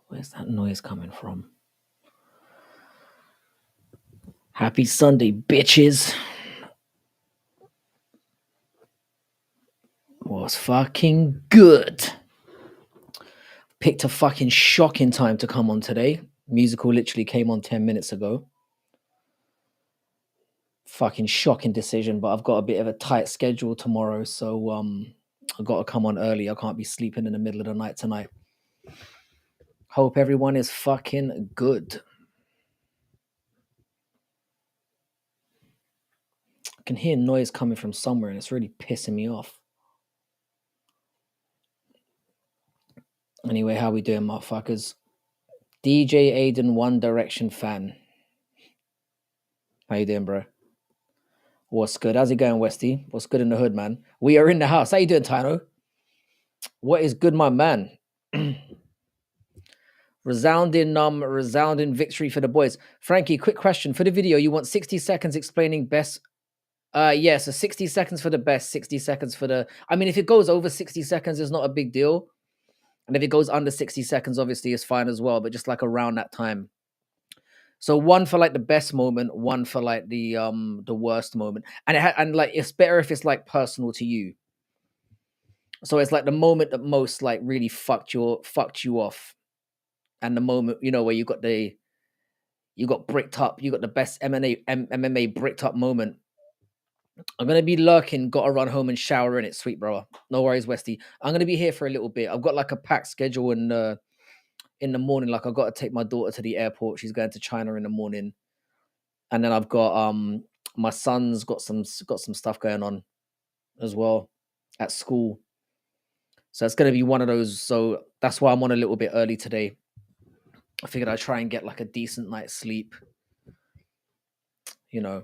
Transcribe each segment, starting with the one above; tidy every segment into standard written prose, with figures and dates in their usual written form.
Where's that noise coming from? Happy Sunday, bitches. Was fucking good. Picked a fucking shocking time to come on today. Musical literally came on 10 minutes ago. Fucking shocking decision, but I've got a bit of a tight schedule tomorrow, so I got to come on early. I can't be sleeping in the middle of the night tonight. Hope everyone is fucking good. I can hear noise coming from somewhere and it's really pissing me off. Anyway, how we doing, motherfuckers? DJ Aiden One Direction fan. How you doing, bro? What's good? How's it going, Westy? What's good in the hood, man? We are in the house. How you doing, Tino? What is good, my man? resounding victory for the boys. Frankie, quick question. For the video, you want 60 seconds explaining best. Yeah, so 60 seconds for the best, 60 seconds for the. I mean, if it goes over 60 seconds, it's not a big deal. And if it goes under 60 seconds, obviously it's fine as well, but just like around that time. So one for like the best moment, one for like the worst moment. And and like it's better if it's like personal to you. So it's like the moment that most like really fucked you off. And the moment, you know, where you got bricked up, you got the best MMA bricked up moment. I'm gonna be lurking, gotta run home and shower in it, sweet brother. No worries, Westy. I'm gonna be here for a little bit. I've got like a packed schedule in the morning. Like I've got to take my daughter to the airport. She's going to China in the morning. And then I've got my son's got some stuff going on as well at school. So it's gonna be one of those. So that's why I'm on a little bit early today. I figured I'd try and get like a decent night's sleep. You know,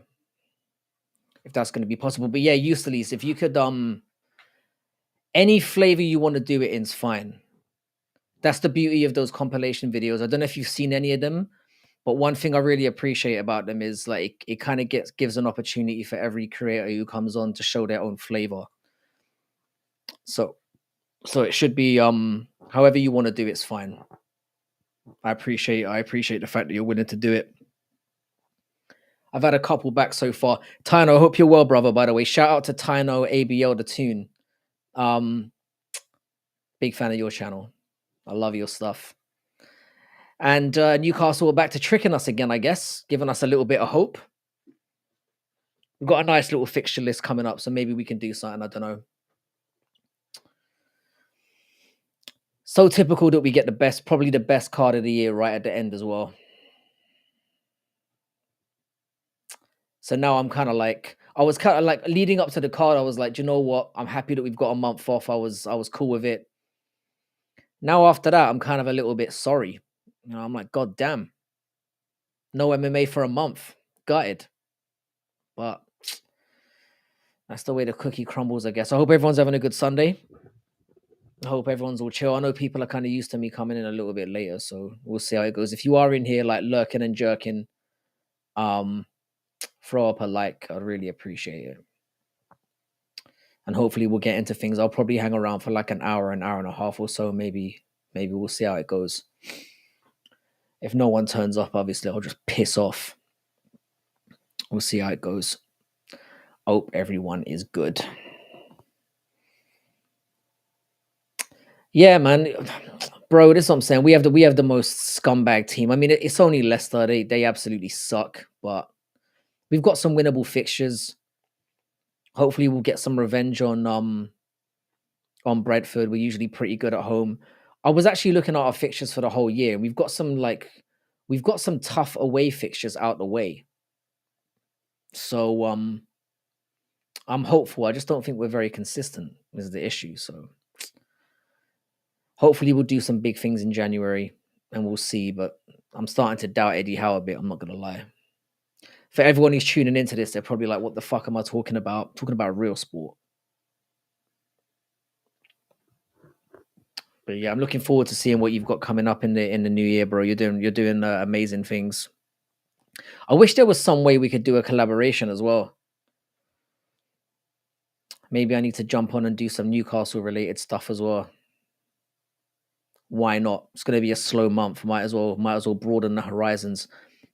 if that's gonna be possible. But yeah, Eustace, if you could any flavor you want to do it in's fine. That's the beauty of those compilation videos. I don't know if you've seen any of them, but one thing I really appreciate about them is like it kind of gives an opportunity for every creator who comes on to show their own flavor. So it should be however you want to do it's fine. I appreciate the fact that you're willing to do it. I've had a couple back so far. Tino, I hope you're well, brother, by the way. Shout out to Tino ABL the Tune. Big fan of your channel. I love your stuff. And Newcastle are back to tricking us again, I guess, giving us a little bit of hope. We've got a nice little fixture list coming up, so maybe we can do something. I don't know. So typical that we get probably the best card of the year right at the end as well. So now I'm kind of like, I was kind of like leading up to the card. I was like, do you know what? I'm happy that we've got a month off. I was cool with it. Now after that, I'm kind of a little bit sorry. You know, I'm like, God damn, no MMA for a month. Gutted. But that's the way the cookie crumbles, I guess. I hope everyone's having a good Sunday. I hope everyone's all chill. I know people are kind of used to me coming in a little bit later, so we'll see how it goes. If you are in here like lurking and jerking, throw up a like. I'd really appreciate it. And hopefully we'll get into things. I'll probably hang around for like an hour and a half or so. Maybe we'll see how it goes. If no one turns up, obviously I'll just piss off. We'll see how it goes. Hope everyone is good. Yeah, man. Bro, this is what I'm saying. We have the most scumbag team. I mean, it's only Leicester. They absolutely suck, but we've got some winnable fixtures. Hopefully we'll get some revenge on Brentford. We're usually pretty good at home. I was actually looking at our fixtures for the whole year, and we've got some tough away fixtures out the way. So I'm hopeful. I just don't think we're very consistent is the issue. So hopefully we'll do some big things in January and we'll see. But I'm starting to doubt Eddie Howe a bit. I'm not gonna lie. For everyone who's tuning into this, they're probably like, "What the fuck am I talking about? Talking about real sport." But yeah, I'm looking forward to seeing what you've got coming up in the new year, bro. You're doing amazing things. I wish there was some way we could do a collaboration as well. Maybe I need to jump on and do some Newcastle related stuff as well. why not? It's gonna be a slow month. Might as well broaden the horizons.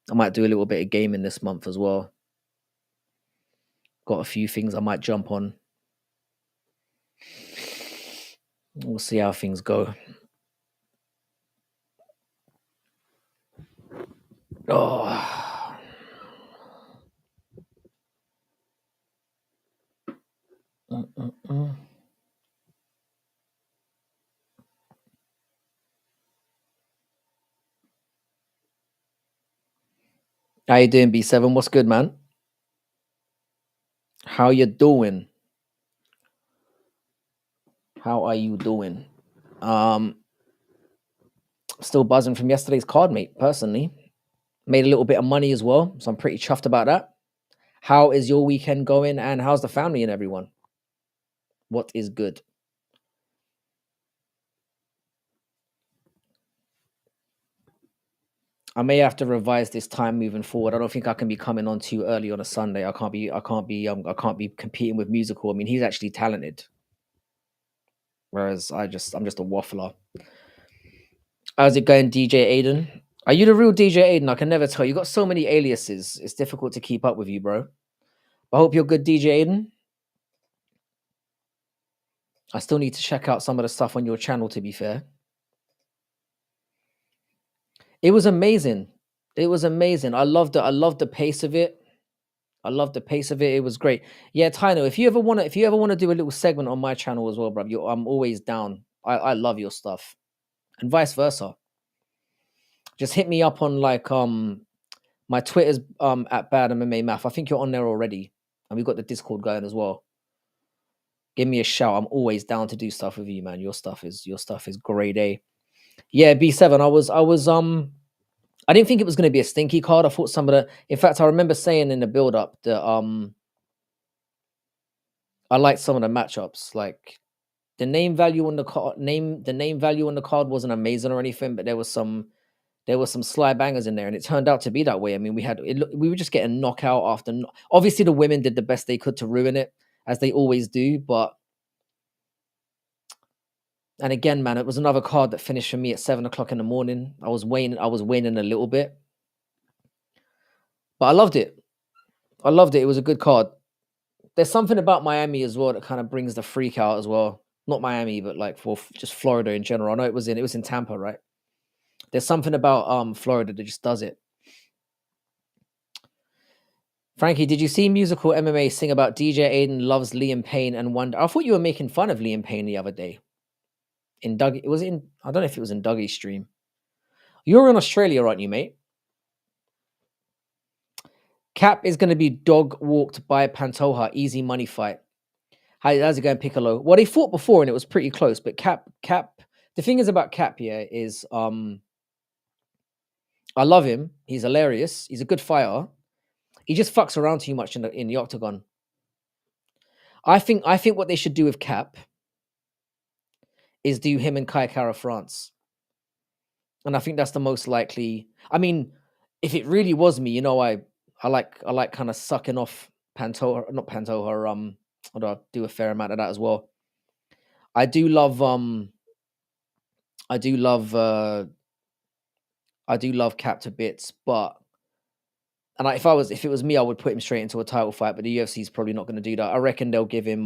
I might do a little bit of gaming this month as well. Got a few things I might jump on. We'll see how things go. Oh. Mm-mm-mm. How you doing, B7? What's good, man? How you doing? How are you doing? Still buzzing from yesterday's card, mate. Personally, made a little bit of money as well, so I'm pretty chuffed about that. How is your weekend going, and how's the family and everyone? What is good? I may have to revise this time moving forward. I don't think I can be coming on too early on a Sunday. I can't be competing with musical. I mean, he's actually talented, whereas I'm just a waffler. How's it going, DJ Aiden? Are you the real DJ Aiden? I can never tell. You got so many aliases. It's difficult to keep up with you, bro. I hope you're good, DJ Aiden. I still need to check out some of the stuff on your channel, to be fair. It was amazing. It was amazing. I loved the pace of it. I loved the pace of it. It was great. Yeah, Tino, if you ever wanna do a little segment on my channel as well, bro, I'm always down. I love your stuff. And vice versa. Just hit me up on like my Twitter's at Bad MMA Math. I think you're on there already. And we've got the Discord going as well. Give me a shout. I'm always down to do stuff with you, man. Your stuff is grade A. Yeah, B7. I didn't think it was going to be a stinky card. I thought some of the. In fact, I remember saying in the build up that I liked some of the matchups. Like the name value on the card, the name value on the card wasn't amazing or anything, but there was some sly bangers in there, and it turned out to be that way. I mean, we were just getting knockout after. Obviously, the women did the best they could to ruin it, as they always do. But and again, man, it was another card that finished for me at 7 o'clock in the morning. I was waiting a little bit, but I loved it. I loved it. It was a good card. There's something about Miami as well that kind of brings the freak out as well. Not Miami, but like for just Florida in general. I know it was in Tampa, right? There's something about Florida that just does it. Frankie, did you see musical MMA sing about DJ Aiden loves Liam Payne and wonder? I thought you were making fun of Liam Payne the other day. In Doug, it was in. I don't know if it was in Dougie's stream. You're in Australia, aren't you, mate? Cap is going to be dog walked by Pantoja. Easy money fight. How's it going, Piccolo? Well, they fought before and it was pretty close. But Cap. The thing is about Cap, yeah, is I love him. He's hilarious. He's a good fighter. He just fucks around too much in the octagon. I think what they should do with Cap is do him and Kai Kara France. And I think that's the most likely. I mean, if it really was me, I like kind of sucking off Pantoja, not Pantoja. Although I do a fair amount of that as well. I do love I do love Cap to bits, but if it was me, I would put him straight into a title fight. But the UFC is probably not going to do that. I reckon they'll give him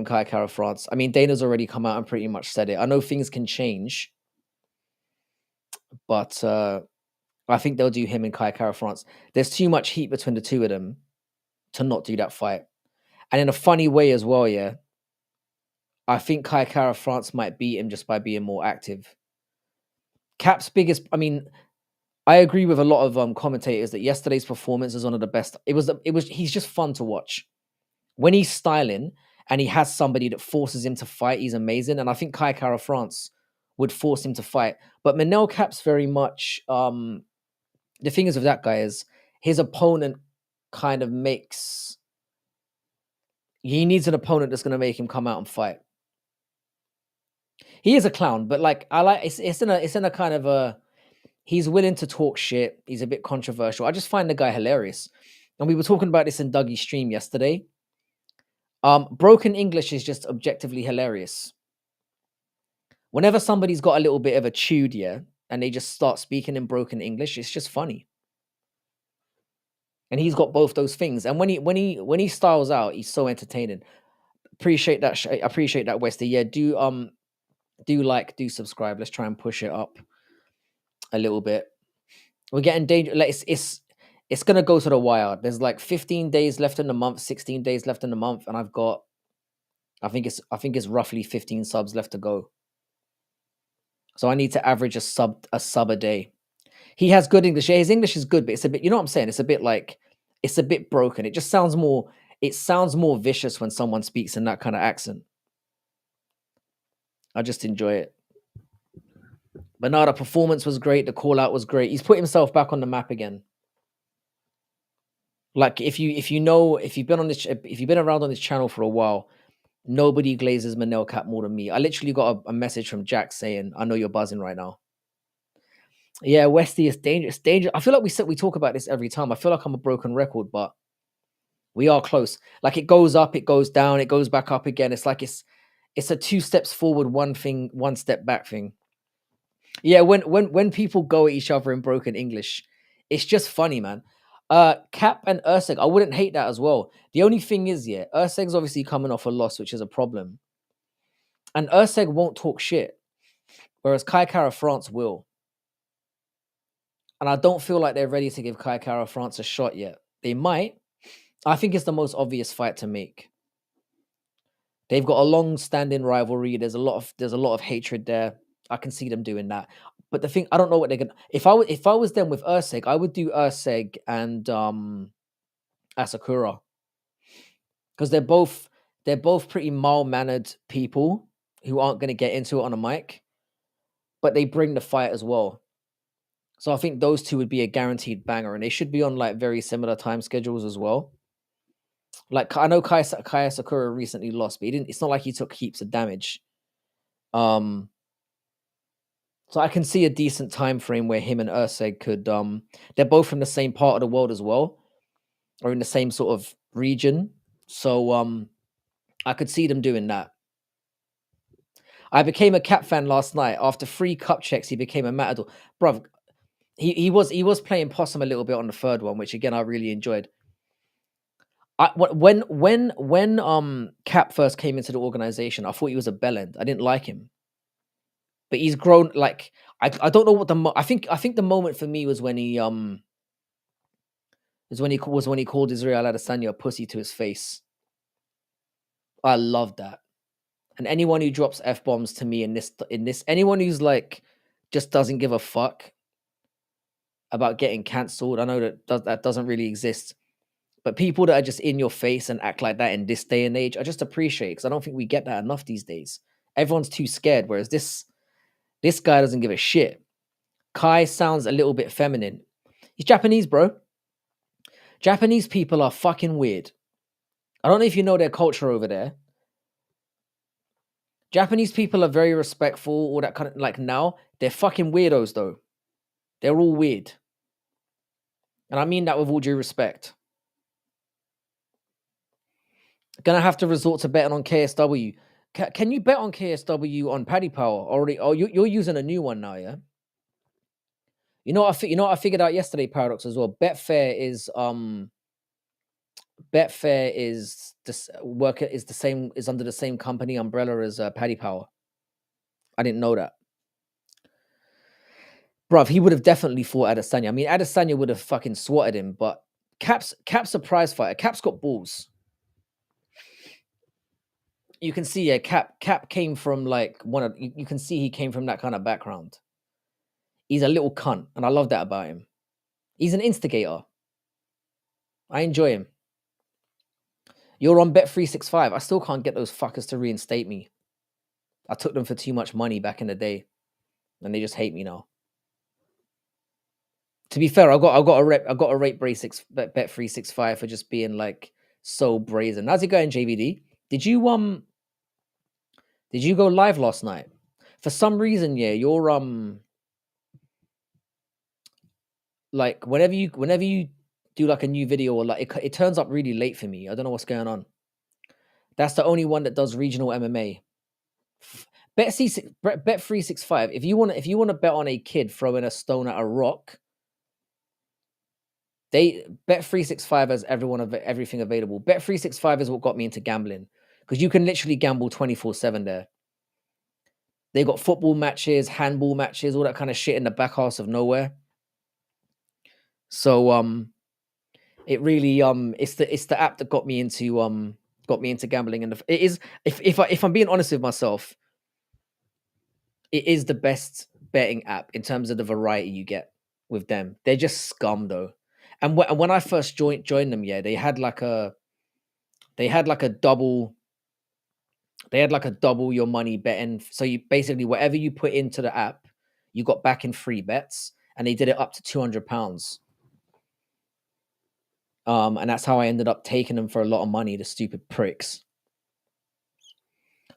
Kai Kara France. I mean, Dana's already come out and pretty much said it. I know things can change, but I think they'll do him and Kai Kara France. There's too much heat between the two of them to not do that fight. And in a funny way as well, yeah. I think Kai Kara France might beat him just by being more active. Cap's biggest. I mean, I agree with a lot of commentators that yesterday's performance is one of the best. He's just fun to watch. When he's styling and he has somebody that forces him to fight, he's amazing. And I think Kai Kara France would force him to fight. But Manel Cap's very much the thing is with that guy is his opponent kind of makes he needs an opponent that's going to make him come out and fight. He is a clown, but like I like it's in a kind of a he's willing to talk shit. He's a bit controversial. I just find the guy hilarious. And we were talking about this in Dougie's stream yesterday. Broken English is just objectively hilarious. Whenever somebody's got a little bit of a chewed, yeah, and they just start speaking in broken English, it's just funny. And he's got both those things. And when he styles out, he's so entertaining. Appreciate that. Appreciate that, Westy. Yeah, do subscribe. Let's try and push it up a little bit. We're getting danger. Like it's gonna go to the wire. There's like 15 days left in the month, 16 days left in the month, and I've got, I think it's roughly 15 subs left to go. So I need to average a sub a day. He has good English. Yeah, his English is good, but it's a bit, you know what I'm saying? It's a bit like, it's a bit broken. It just sounds more, it sounds more vicious when someone speaks in that kind of accent. I just enjoy it. But no, the performance was great. The call out was great. He's put himself back on the map again. Like if you've been on this, if you've been around on this channel for a while, nobody glazes Manel Cap more than me. I literally got a message from Jack saying, "I know you're buzzing right now." Yeah, Westy is dangerous. Dangerous. I feel like we talk about this every time. I feel like I'm a broken record, but we are close. Like it goes up, it goes down, it goes back up again. It's like it's a 2 steps forward, one step back thing. Yeah, when people go at each other in broken English, it's just funny, man. Cap and Urseg, I wouldn't hate that as well. The only thing is, yeah, Urseg's obviously coming off a loss, which is a problem. And Urseg won't talk shit, whereas Kai Kara France will. And I don't feel like they're ready to give Kai Kara France a shot yet. They might. I think it's the most obvious fight to make. They've got a long-standing rivalry. There's a lot of hatred there. I can see them doing that. But the thing, I don't know what they're gonna. If I was them with Urseg, I would do Urseg and Asakura, because they're both pretty mild-mannered people who aren't going to get into it on a mic, but they bring the fight as well. So I think those two would be a guaranteed banger, and they should be on like very similar time schedules as well. Like I know Kai Sakura recently lost, but it's not like he took heaps of damage. So I can see a decent time frame where him and Urseg could they're both from the same part of the world as well, or in the same sort of region. So I could see them doing that. I became a Cap fan last night. After 3 cup checks, he became a matador. Bruv, he was playing possum a little bit on the third one, which again I really enjoyed. When Cap first came into the organization, I thought he was a bellend. I didn't like him, but he's grown. Like I don't know what I think the moment for me was when he called Israel Adesanya a pussy to his face. I love that. And anyone who drops F-bombs to me in this anyone who's like just doesn't give a fuck about getting cancelled, I know that doesn't really exist. But people that are just in your face and act like that in this day and age, I just appreciate, because I don't think we get that enough these days. Everyone's too scared, whereas this guy doesn't give a shit. Kai sounds a little bit feminine. He's Japanese, bro. Japanese people are fucking weird. I don't know if you know their culture over there. Japanese people are very respectful, all that kind of, like, now. They're fucking weirdos, though. They're all weird. And I mean that with all due respect. Gonna have to resort to betting on KSW. Can you bet on KSW on Paddy Power already? Oh, you're using a new one now, yeah? You know what I figured out yesterday, Paradox, as well. Betfair is under the same company umbrella as Paddy Power. I didn't know that. Bruv, he would have definitely fought Adesanya. I mean, Adesanya would have fucking swatted him, but Cap's a prize fighter. Cap's got balls. You can see, yeah, Cap came from like you can see he came from that kind of background. He's a little cunt, and I love that about him. He's an instigator. I enjoy him. You're on Bet365. I still can't get those fuckers to reinstate me. I took them for too much money back in the day, and they just hate me now. To be fair, I got a rate Bet365 for just being like so brazen. How's it going, JVD? Did you go live last night? For some reason, yeah, you're like whenever you do like a new video, or like it turns up really late for me. I don't know what's going on. That's the only one that does regional MMA. Bet365. If you want to bet on a kid throwing a stone at a rock, Bet365 has everything available. Bet365 is what got me into gambling because you can literally gamble 24/7 there. They got football matches, handball matches, all that kind of shit in the back house of nowhere. So it really it's the app that got me into gambling, and it is, if I'm being honest with myself, it is the best betting app in terms of the variety you get with them. They're just scum though. And when I first joined them, yeah, they had like a double your money betting. So you basically, whatever you put into the app, you got back in free bets, and they did it up to £200. And that's how I ended up taking them for a lot of money, the stupid pricks.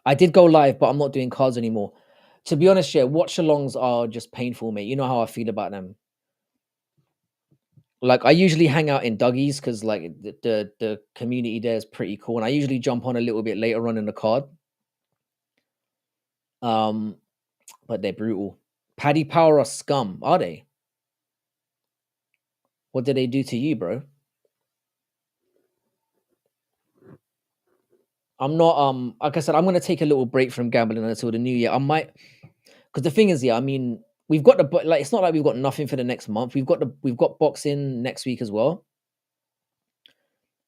I did go live, but I'm not doing cards anymore. To be honest, yeah, watch alongs are just painful, mate. You know how I feel about them. Like, I usually hang out in Dougie's because like the community there is pretty cool, and I usually jump on a little bit later on in the card. But they're brutal. Paddy Power are scum, are they? What did they do to you, bro? I'm not like I said, I'm gonna take a little break from gambling until the new year. I might, because the thing is, yeah, I mean, we've got like, it's not like we've got nothing for the next month. We've got boxing next week as well.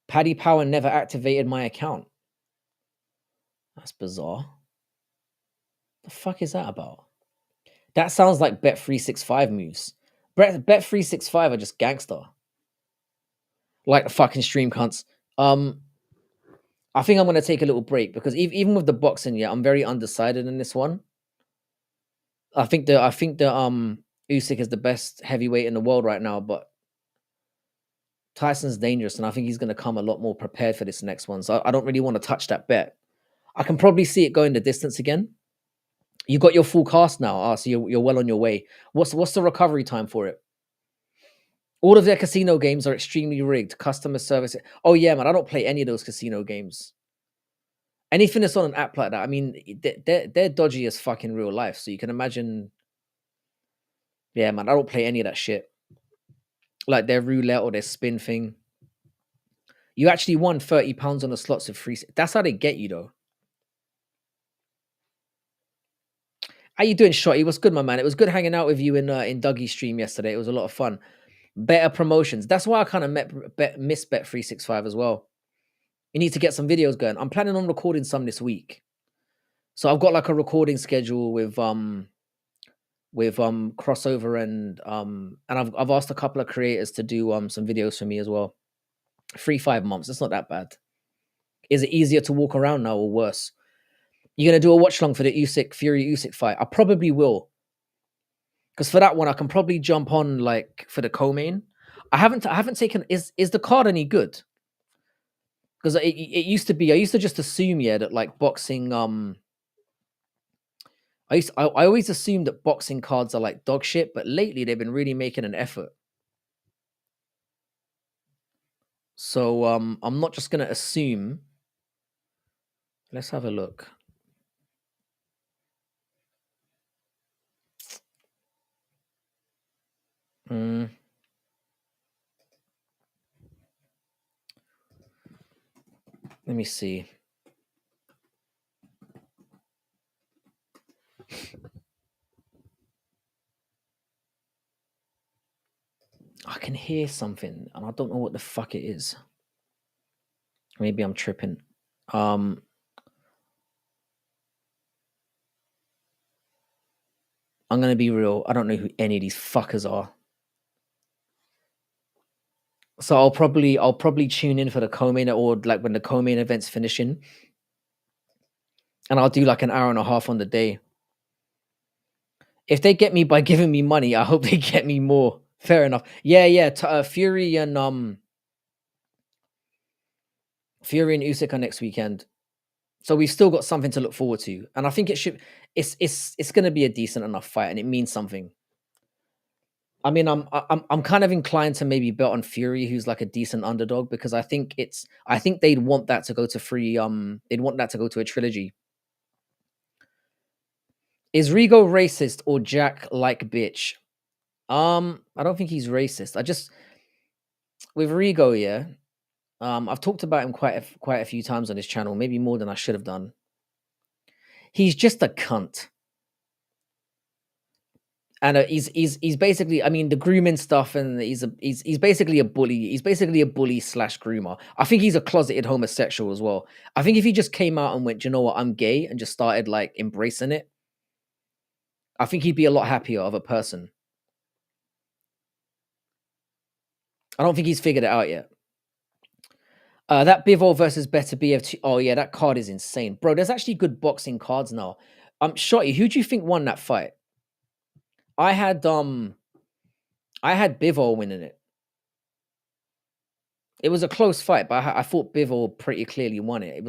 Paddy Power never activated my account. That's bizarre. The fuck is that about? That sounds like Bet365 moves. Bet365 are just gangster. Like the fucking stream cunts. I think I'm gonna take a little break because even with the boxing, yeah, I'm very undecided in this one. I think the Usyk is the best heavyweight in the world right now, but Tyson's dangerous, and I think he's gonna come a lot more prepared for this next one. So I don't really want to touch that bet. I can probably see it going the distance again. You got your full cast now, so you're well on your way. What's the recovery time for it? All of their casino games are extremely rigged. Customer service. Oh yeah, man, I don't play any of those casino games. Anything that's on an app like that, I mean, they're dodgy as fucking real life. So you can imagine. Yeah, man, I don't play any of that shit. Like their roulette or their spin thing. You actually won £30 on the slots of free. That's how they get you, though. How you doing, Shotty? What's good, my man? It was good hanging out with you in Dougie's stream yesterday. It was a lot of fun. Better promotions. That's why I kind of miss Bet365 as well. You need to get some videos going. I'm planning on recording some this week. So I've got like a recording schedule with crossover and I've asked a couple of creators to do some videos for me as well. 5 months. It's not that bad. Is it easier to walk around now or worse? You're gonna do a watch long for the Fury Usyk fight? I probably will. Because for that one, I can probably jump on like for the co-main. I haven't taken. Is the card any good? Because it used to be. I used to just assume, yeah, that like boxing. I always assumed that boxing cards are like dog shit, but lately they've been really making an effort. So I'm not just gonna assume. Let's have a look. Let me see. I can hear something and I don't know what the fuck it is. Maybe I'm tripping. I'm gonna be real. I don't know who any of these fuckers are. So I'll probably tune in for the co-main or like when the co-main event's finishing. And I'll do like an hour and a half on the day. If they get me by giving me money, I hope they get me more. Fair enough. Yeah. Fury and Usyk are next weekend. So we've still got something to look forward to. And I think it's gonna be a decent enough fight and it means something. I mean, I'm kind of inclined to maybe bet on Fury, who's like a decent underdog, because I think they'd want that to go to free. They'd want that to go to a trilogy. Is Rigo racist or Jack like bitch? I don't think he's racist. I just with Rigo, yeah. I've talked about him quite a few times on this channel, maybe more than I should have done. He's just a cunt. And he's basically, I mean, the grooming stuff, and he's basically a bully. He's basically a bully slash groomer. I think he's a closeted homosexual as well. I think if he just came out and went, "Do you know what, I'm gay," and just started like embracing it, I think he'd be a lot happier of a person. I don't think he's figured it out yet. That Bivol versus Better BF2. Oh yeah, that card is insane, bro. There's actually good boxing cards now. Shotty, who do you think won that fight? I had Bivol winning it. It was a close fight, but I thought Bivol pretty clearly won it.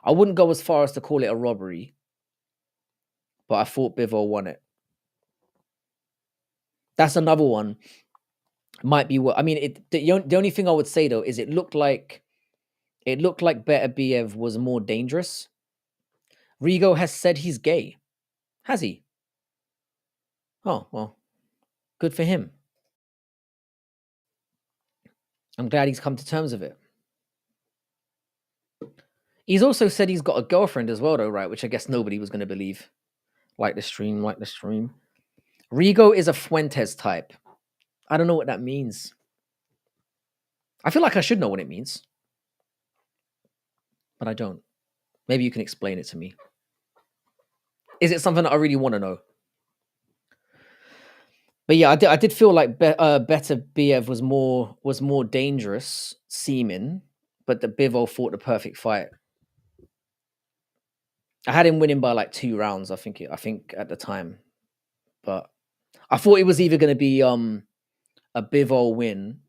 I wouldn't go as far as to call it a robbery, but I thought Bivol won it. That's another one. Might be what I mean. The only thing I would say though is it looked like Better Biev was more dangerous. Rigo has said he's gay. Has he? Oh well, good for him. I'm glad he's come to terms with it. He's also said he's got a girlfriend as well, though, right? Which I guess nobody was going to believe. Like the stream. Rigo is a Fuentes type. I don't know what that means. I feel like I should know what it means, but I don't. Maybe you can explain it to me. Is it something that I really want to know? But yeah, I did feel like Better Biev was more dangerous seeming, but the Bivol fought the perfect fight. I had him winning by like 2 rounds, I think at the time. But I thought it was either going to be a Bivol win,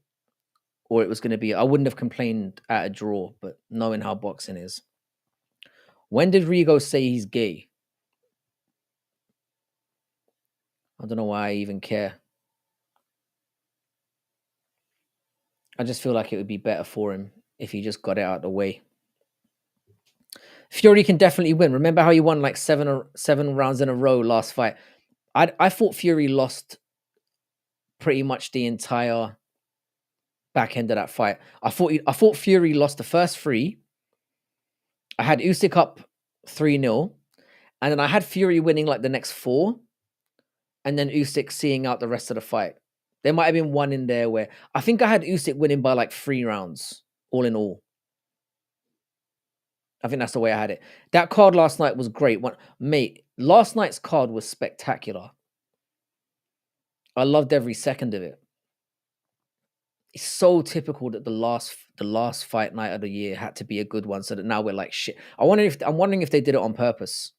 or it was going to be. I wouldn't have complained at a draw, but knowing how boxing is. When did Rigo say he's gay? I don't know why I even care. I just feel like it would be better for him if he just got it out of the way. Fury can definitely win. Remember how he won like seven rounds in a row last fight? I thought Fury lost pretty much the entire back end of that fight. I thought Fury lost the first 3. I had Usyk up 3-0, and then I had Fury winning like the next 4, and then Usyk seeing out the rest of the fight. There might have been one in there where I think I had Usyk winning by like 3 rounds, all in all. I think that's the way I had it. That card last night was great. Mate, last night's card was spectacular. I loved every second of it. It's so typical that the last fight night of the year had to be a good one, so that now we're like shit. I'm wondering if they did it on purpose.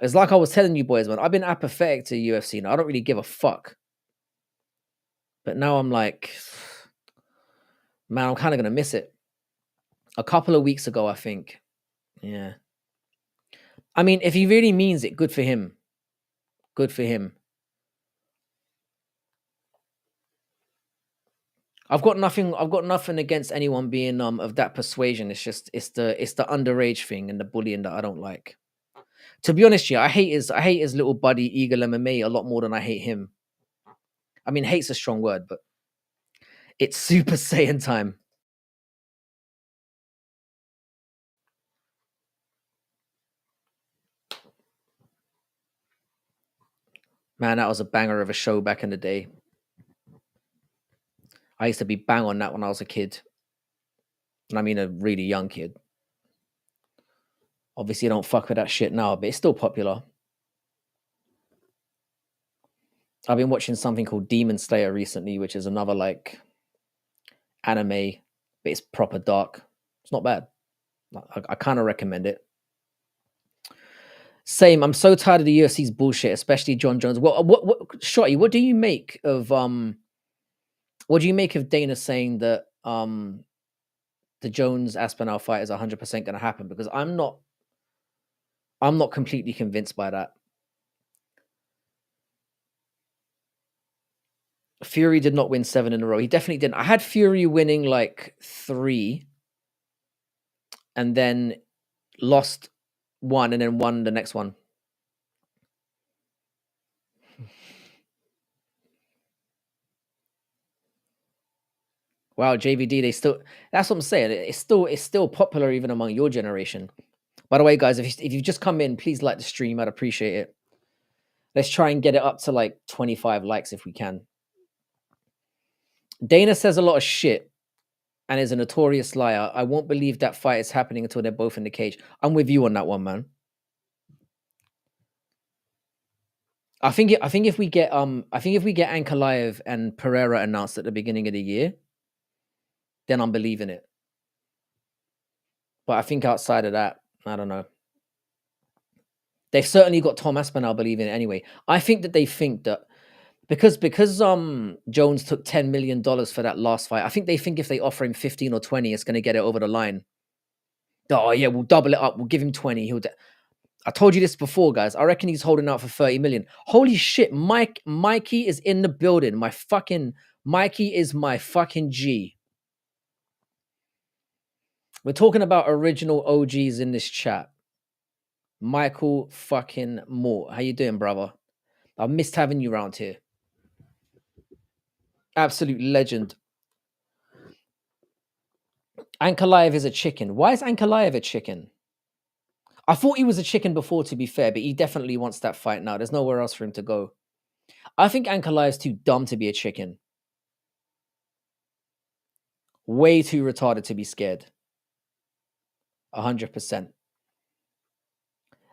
It's like I was telling you boys, man. I've been apathetic to UFC now. I don't really give a fuck. But now I'm like, man, I'm kind of gonna miss it. A couple of weeks ago, I think. Yeah. I mean, if he really means it, good for him. Good for him. I've got nothing against anyone being of that persuasion. It's the underage thing and the bullying that I don't like. To be honest, yeah, I hate his little buddy Eagle MMA a lot more than I hate him. I mean, hate's a strong word, but it's Super Saiyan time. Man, that was a banger of a show back in the day. I used to be bang on that when I was a kid. And I mean a really young kid. Obviously, I don't fuck with that shit now, but it's still popular. I've been watching something called Demon Slayer recently, which is another like anime, but it's proper dark. It's not bad. I kind of recommend it. Same. I'm so tired of the UFC's bullshit, especially John Jones. What Shotty, what do you make of Dana saying that the Jones Aspinall fight is 100% going to happen? Because I'm not completely convinced by that. Fury did not win 7 in a row. He definitely didn't. I had Fury winning like 3 and then lost 1 and then won the next one. Wow, JVD, they still. That's what I'm saying. It's still popular even among your generation. By the way, guys, if you've just come in, please like the stream. I'd appreciate it. Let's try and get it up to like 25 likes if we can. Dana says a lot of shit and is a notorious liar. I won't believe that fight is happening until they're both in the cage. I'm with you on that one, man. I think if we get Ankalaev and Pereira announced at the beginning of the year, then I'm believing it. But I think outside of that, I don't know. They've certainly got Tom Aspinall believing it anyway. I think that they think that because Jones took $10 million for that last fight, I think they think if they offer him 15 or 20, it's going to get it over the line. Oh yeah, we'll double it up. We'll give him 20. I told you this before, guys. I reckon he's holding out for 30 million. Holy shit, Mikey is in the building. Mikey is my fucking G. We're talking about original OGs in this chat. Michael fucking Moore. How you doing, brother? I've missed having you around here. Absolute legend. Ankalaev is a chicken. Why is Ankalaev a chicken? I thought he was a chicken before, to be fair, but he definitely wants that fight now. There's nowhere else for him to go. I think Ankalaev is too dumb to be a chicken. Way too retarded to be scared. 100%.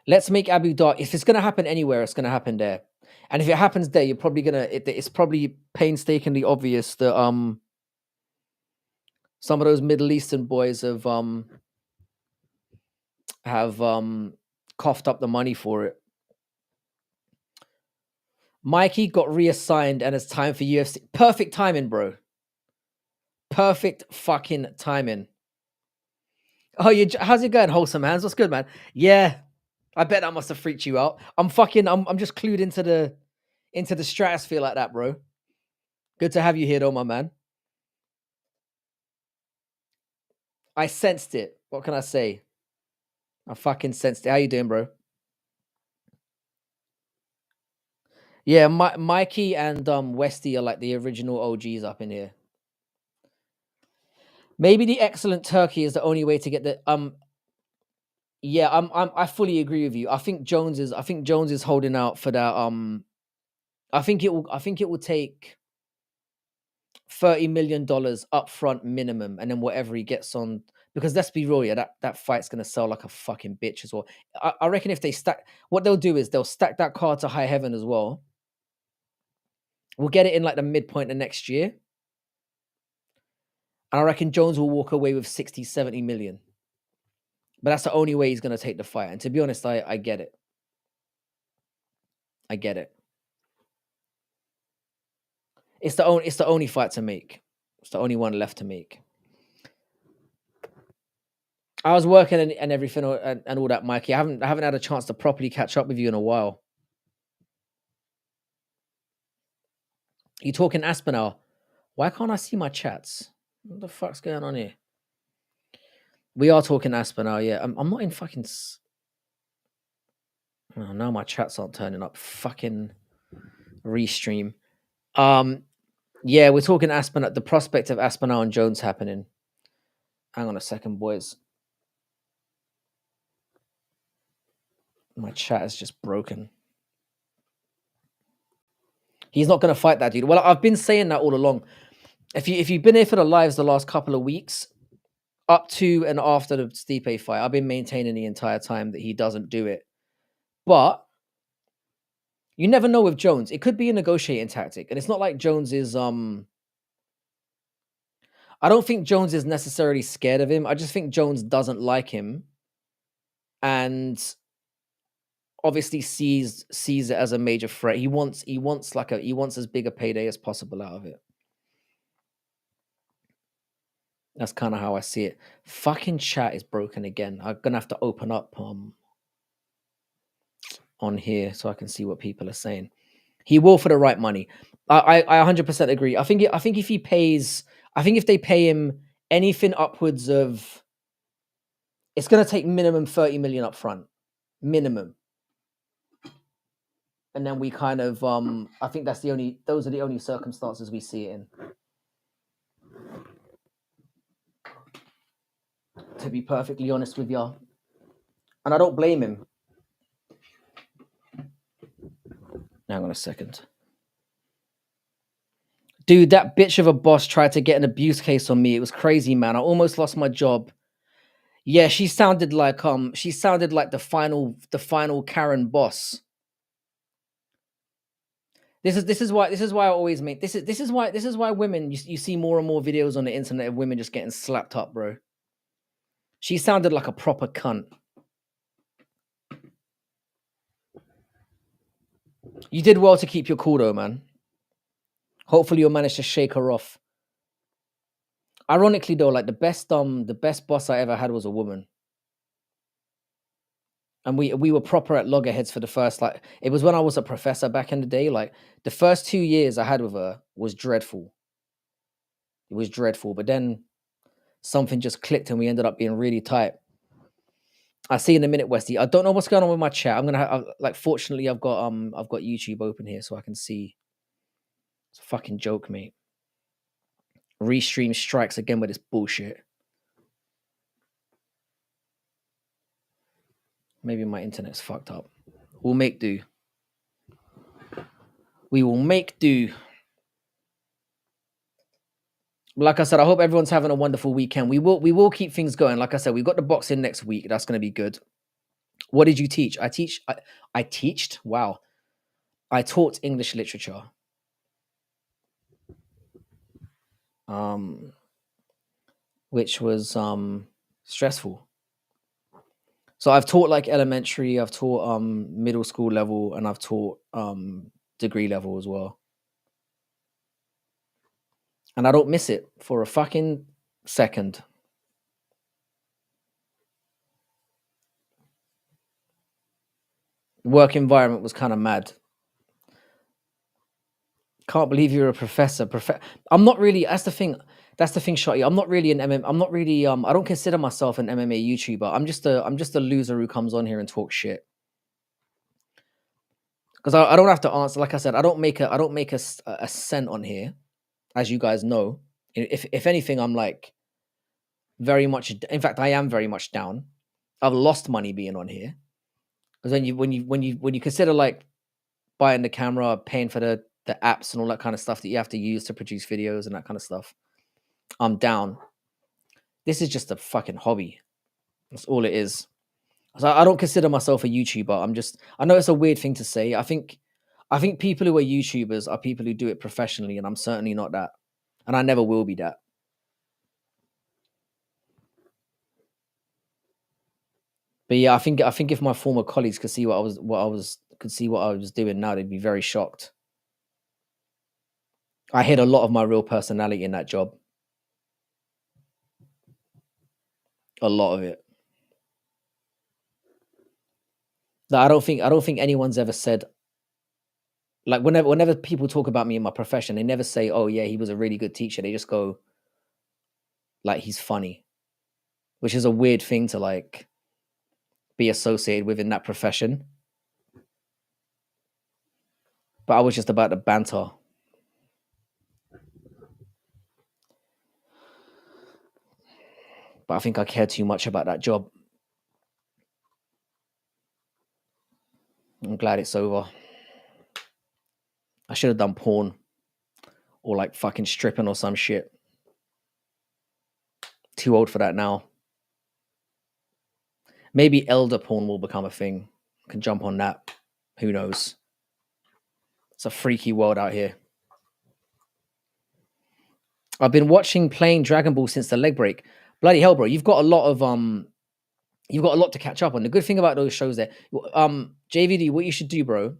Let's make Abu Dhabi. If it's going to happen anywhere, it's going to happen there. And if it happens there, you're probably going to... It's probably painstakingly obvious that some of those Middle Eastern boys have coughed up the money for it. Mikey got reassigned and it's time for UFC. Perfect timing, bro. Perfect fucking timing. Oh, how's it going, Wholesome Hands? What's good, man? Yeah, I bet that must have freaked you out. I'm just clued into the stratosphere like that, bro. Good to have you here, though, my man. I sensed it. What can I say? I fucking sensed it. How you doing, bro? Yeah, Mikey and Westy are like the original OGs up in here. Maybe the excellent turkey is the only way to get the Yeah, I fully agree with you. I think Jones is holding out for that. I think it will take $30 million upfront minimum, and then whatever he gets on. Because let's be real, yeah, that fight's gonna sell like a fucking bitch as well. I reckon if they stack, what they'll do is they'll stack that card to high heaven as well. We'll get it in like the midpoint of next year. And I reckon Jones will walk away with 60, 70 million. But that's the only way he's gonna take the fight. And to be honest, I get it. I get it. It's the only fight to make. It's the only one left to make. I was working and everything and all that, Mikey. I haven't had a chance to properly catch up with you in a while. You talking Aspinall? Why can't I see my chats? What the fuck's going on here? We are talking Aspinall, yeah. I'm not in fucking. Oh, now my chats aren't turning up. Fucking restream. Yeah, we're talking Aspinall. The prospect of Aspinall and Jones happening. Hang on a second, boys. My chat is just broken. He's not going to fight that dude. Well, I've been saying that all along. If you've been here for the lives the last couple of weeks, up to and after the Stipe fight, I've been maintaining the entire time that he doesn't do it. But you never know with Jones. It could be a negotiating tactic, and it's not like Jones is. I don't think Jones is necessarily scared of him. I just think Jones doesn't like him, and obviously sees it as a major threat. He wants as big a payday as possible out of it. That's kind of how I see it. Fucking chat is broken again. I'm gonna have to open up on here so I can see what people are saying. He will for the right money. I 100% agree. I think if he pays, I think if they pay him anything upwards of, it's gonna take minimum 30 million up front, minimum. And then we kind of I think those are the only circumstances we see it in. to be perfectly honest with you. And I don't blame him. Hang on a second. Dude, that bitch of a boss tried to get an abuse case on me. It was crazy, man. I almost lost my job. Yeah, she sounded like the final Karen boss. This is why I always make this is why women you see more and more videos on the internet of women just getting slapped up, bro. She sounded like a proper cunt. You did well to keep your cool though, man. Hopefully you'll manage to shake her off. Ironically though, like the best boss I ever had was a woman. And we were proper at loggerheads for the first, like, it was when I was a professor back in the day. Like the first 2 years I had with her was dreadful. It was dreadful, but then something just clicked and we ended up being really tight. I'll see you in a minute, Westy. I don't know what's going on with my chat. I'm gonna like, fortunately, I've got YouTube open here so I can see. It's a fucking joke, mate. Restream strikes again with this bullshit. Maybe my internet's fucked up. We'll make do. We will make do. Like I said, I hope everyone's having a wonderful weekend. We will keep things going. Like I said, we've got the boxing next week. That's going to be good. What did you teach? I teached. Wow. I taught English literature. Which was stressful. So I've taught like elementary, I've taught middle school level, and I've taught degree level as well. And I don't miss it for a fucking second. Work environment was kind of mad. Can't believe you're a professor. I'm not really. That's the thing, Shotty. I'm not really an MM. I'm not really. I don't consider myself an MMA YouTuber. I'm just a loser who comes on here and talks shit. Because I don't have to answer. Like I said, I don't make a cent on here, as you guys know. If anything, I'm like very much. In fact, I am very much down. I've lost money being on here. Because when you consider like buying the camera, paying for the apps and all that kind of stuff that you have to use to produce videos and that kind of stuff, I'm down. This is just a fucking hobby. That's all it is. So I don't consider myself a YouTuber. I know it's a weird thing to say. I think people who are YouTubers are people who do it professionally, and I'm certainly not that. And I never will be that. But yeah, I think if my former colleagues could see what I was doing now, they'd be very shocked. I hid a lot of my real personality in that job. A lot of it. That I don't think anyone's ever said, like, whenever people talk about me in my profession, they never say, "Oh yeah, he was a really good teacher." They just go, like, he's funny, which is a weird thing to like be associated with in that profession. But I was just about to banter. But I think I care too much about that job. I'm glad it's over. I should have done porn or like fucking stripping or some shit. Too old for that now. Maybe elder porn will become a thing. I can jump on that. Who knows? It's a freaky world out here. I've been playing Dragon Ball since the leg break. Bloody hell, bro! You've got a lot to catch up on. The good thing about those shows there, JVD, what you should do, bro,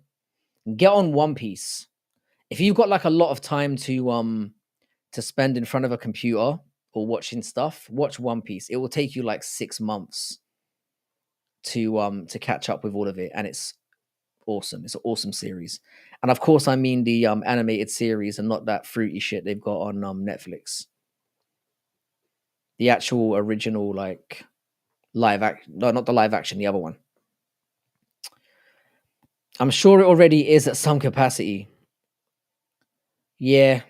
get on One Piece. If you've got like a lot of time to spend in front of a computer or watching stuff, watch One Piece. It will take you like 6 months to catch up with all of it, and it's awesome. It's an awesome series. And of course, I mean the animated series and not that fruity shit they've got on Netflix. The actual original, like, live action. No, not the live action, the other one. I'm sure it already is at some capacity. Yeah.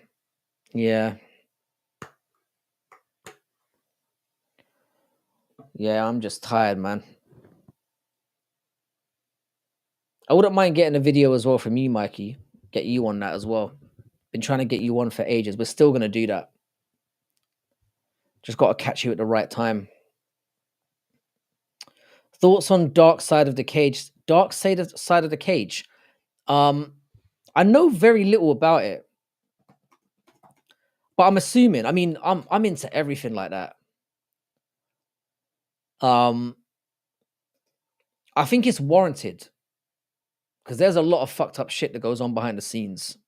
Yeah, I'm just tired, man. I wouldn't mind getting a video as well from you, Mikey. Get you on that as well. Been trying to get you on for ages. We're still gonna do that. Just got to catch you at the right time. Thoughts on Dark Side of the Cage? Side of the Cage. Um, I know very little about it, but I'm assuming. I mean, I'm into everything like that. Um, I think it's warranted because there's a lot of fucked up shit that goes on behind the scenes,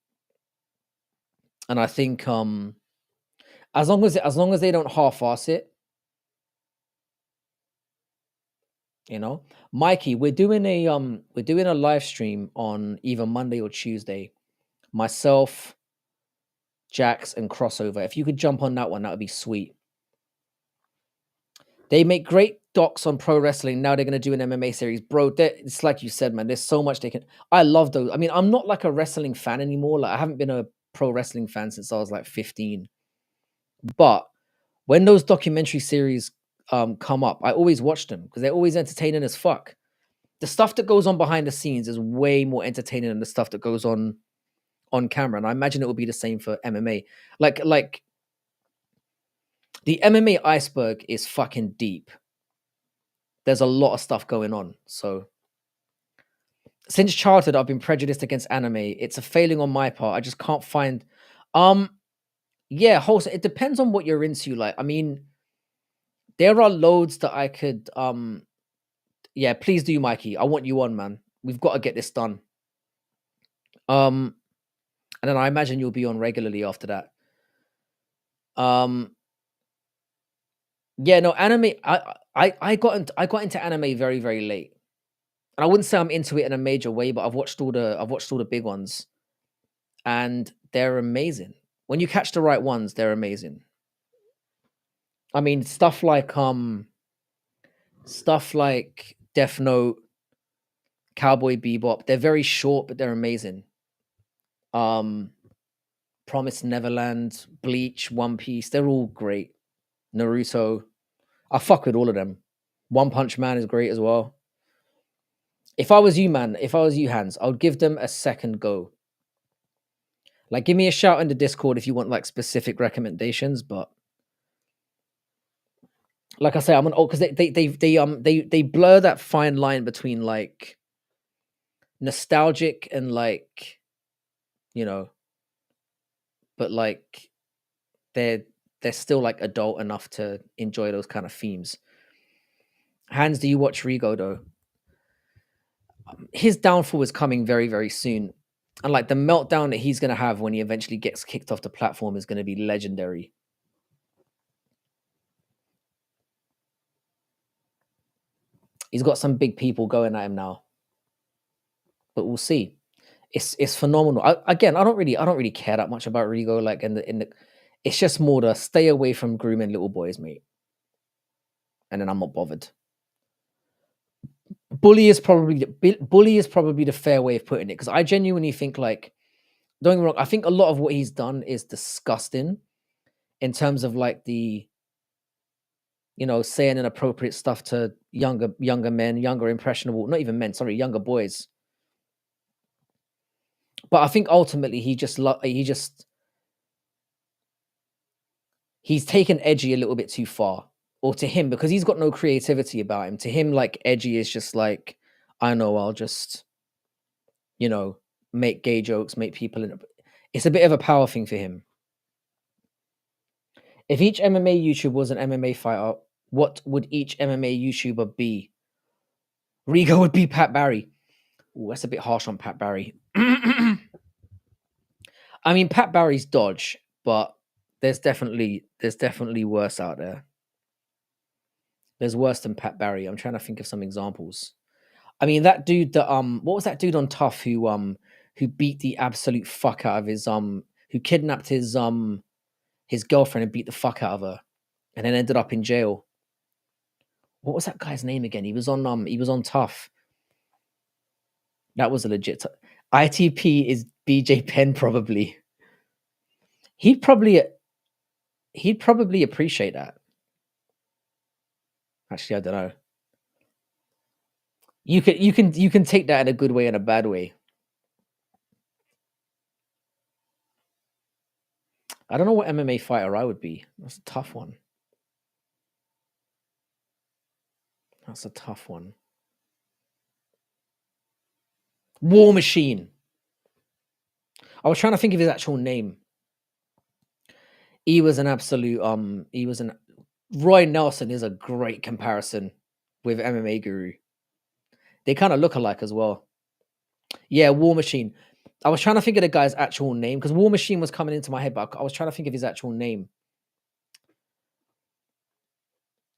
and I think as long as they don't half-ass it, you know. Mikey, we're doing a live stream on either Monday or Tuesday. Myself, Jax, and Crossover. If you could jump on that one, that would be sweet. They make great docs on pro wrestling. Now they're gonna do an MMA series, bro. It's like you said, man. There's so much they can. I love those. I mean, I'm not like a wrestling fan anymore. Like I haven't been a pro wrestling fan since I was like 15. But when those documentary series come up, I always watch them because they're always entertaining as fuck. The stuff that goes on behind the scenes is way more entertaining than the stuff that goes on camera, and I imagine it will be the same for MMA. Like the MMA iceberg is fucking deep. There's a lot of stuff going on. So since childhood, I've been prejudiced against anime. It's a failing on my part. I just can't find. Um, yeah, wholesale. It depends on what you're into. Like, I mean, there are loads that I could. Yeah, please do, Mikey. I want you on, man. We've got to get this done. Um, and then I imagine you'll be on regularly after that. Um, yeah, no, anime. I got into anime very very late, and I wouldn't say I'm into it in a major way, but I've watched all the big ones, and they're amazing. When you catch the right ones, they're amazing. I mean, stuff like Death Note, Cowboy Bebop, they're very short, but they're amazing. Um, Promised Neverland, Bleach, One Piece, they're all great. Naruto, I fuck with all of them. One Punch Man is great as well. If I was you, man, if I was you, Hans, I would give them a second go. Like, give me a shout in the Discord if you want like specific recommendations. But like I say, I'm an old because they blur that fine line between like nostalgic and like, you know, but like they're they're still like adult enough to enjoy those kind of themes. Hans, do you watch Rigo though? His downfall is coming very very soon, and like the meltdown that he's gonna have when he eventually gets kicked off the platform is gonna be legendary. He's got some big people going at him now, but we'll see. It's phenomenal. Again, I don't really care that much about Rigo. Like in the, it's just more to stay away from grooming little boys, mate. And then I'm not bothered. Bully is probably the fair way of putting it because I genuinely think like don't get me wrong. I think a lot of what he's done is disgusting in terms of like the saying inappropriate stuff to younger men, younger impressionable, not even men, sorry, younger boys. But I think ultimately he's taken edgy a little bit too far. Or to him, because he's got no creativity about him. To him, like edgy is just like, I know, I'll just, you know, make gay jokes, make people it's a bit of a power thing for him. If each MMA YouTuber was an MMA fighter, what would each MMA YouTuber be? Rigo would be Pat Barry. Ooh, that's a bit harsh on Pat Barry. I mean, Pat Barry's dodge, but there's definitely worse out there. There's worse than Pat Barry. I'm trying to think of some examples. I mean, that dude that what was that dude on Tough who beat the absolute fuck out of who kidnapped his girlfriend and beat the fuck out of her and then ended up in jail. What was that guy's name again? He was on Tough. That was a legit ITP is BJ Penn probably. He'd probably he'd probably appreciate that. Actually, I don't know. You can take that in a good way and a bad way. I don't know what MMA fighter I would be. That's a tough one. That's a tough one. War Machine. I was trying to think of his actual name. He was an absolute he was an Roy Nelson is a great comparison with MMA Guru. They kind of look alike as well. Yeah, War Machine. I was trying to think of the guy's actual name because War Machine was coming into my head, but I was trying to think of his actual name.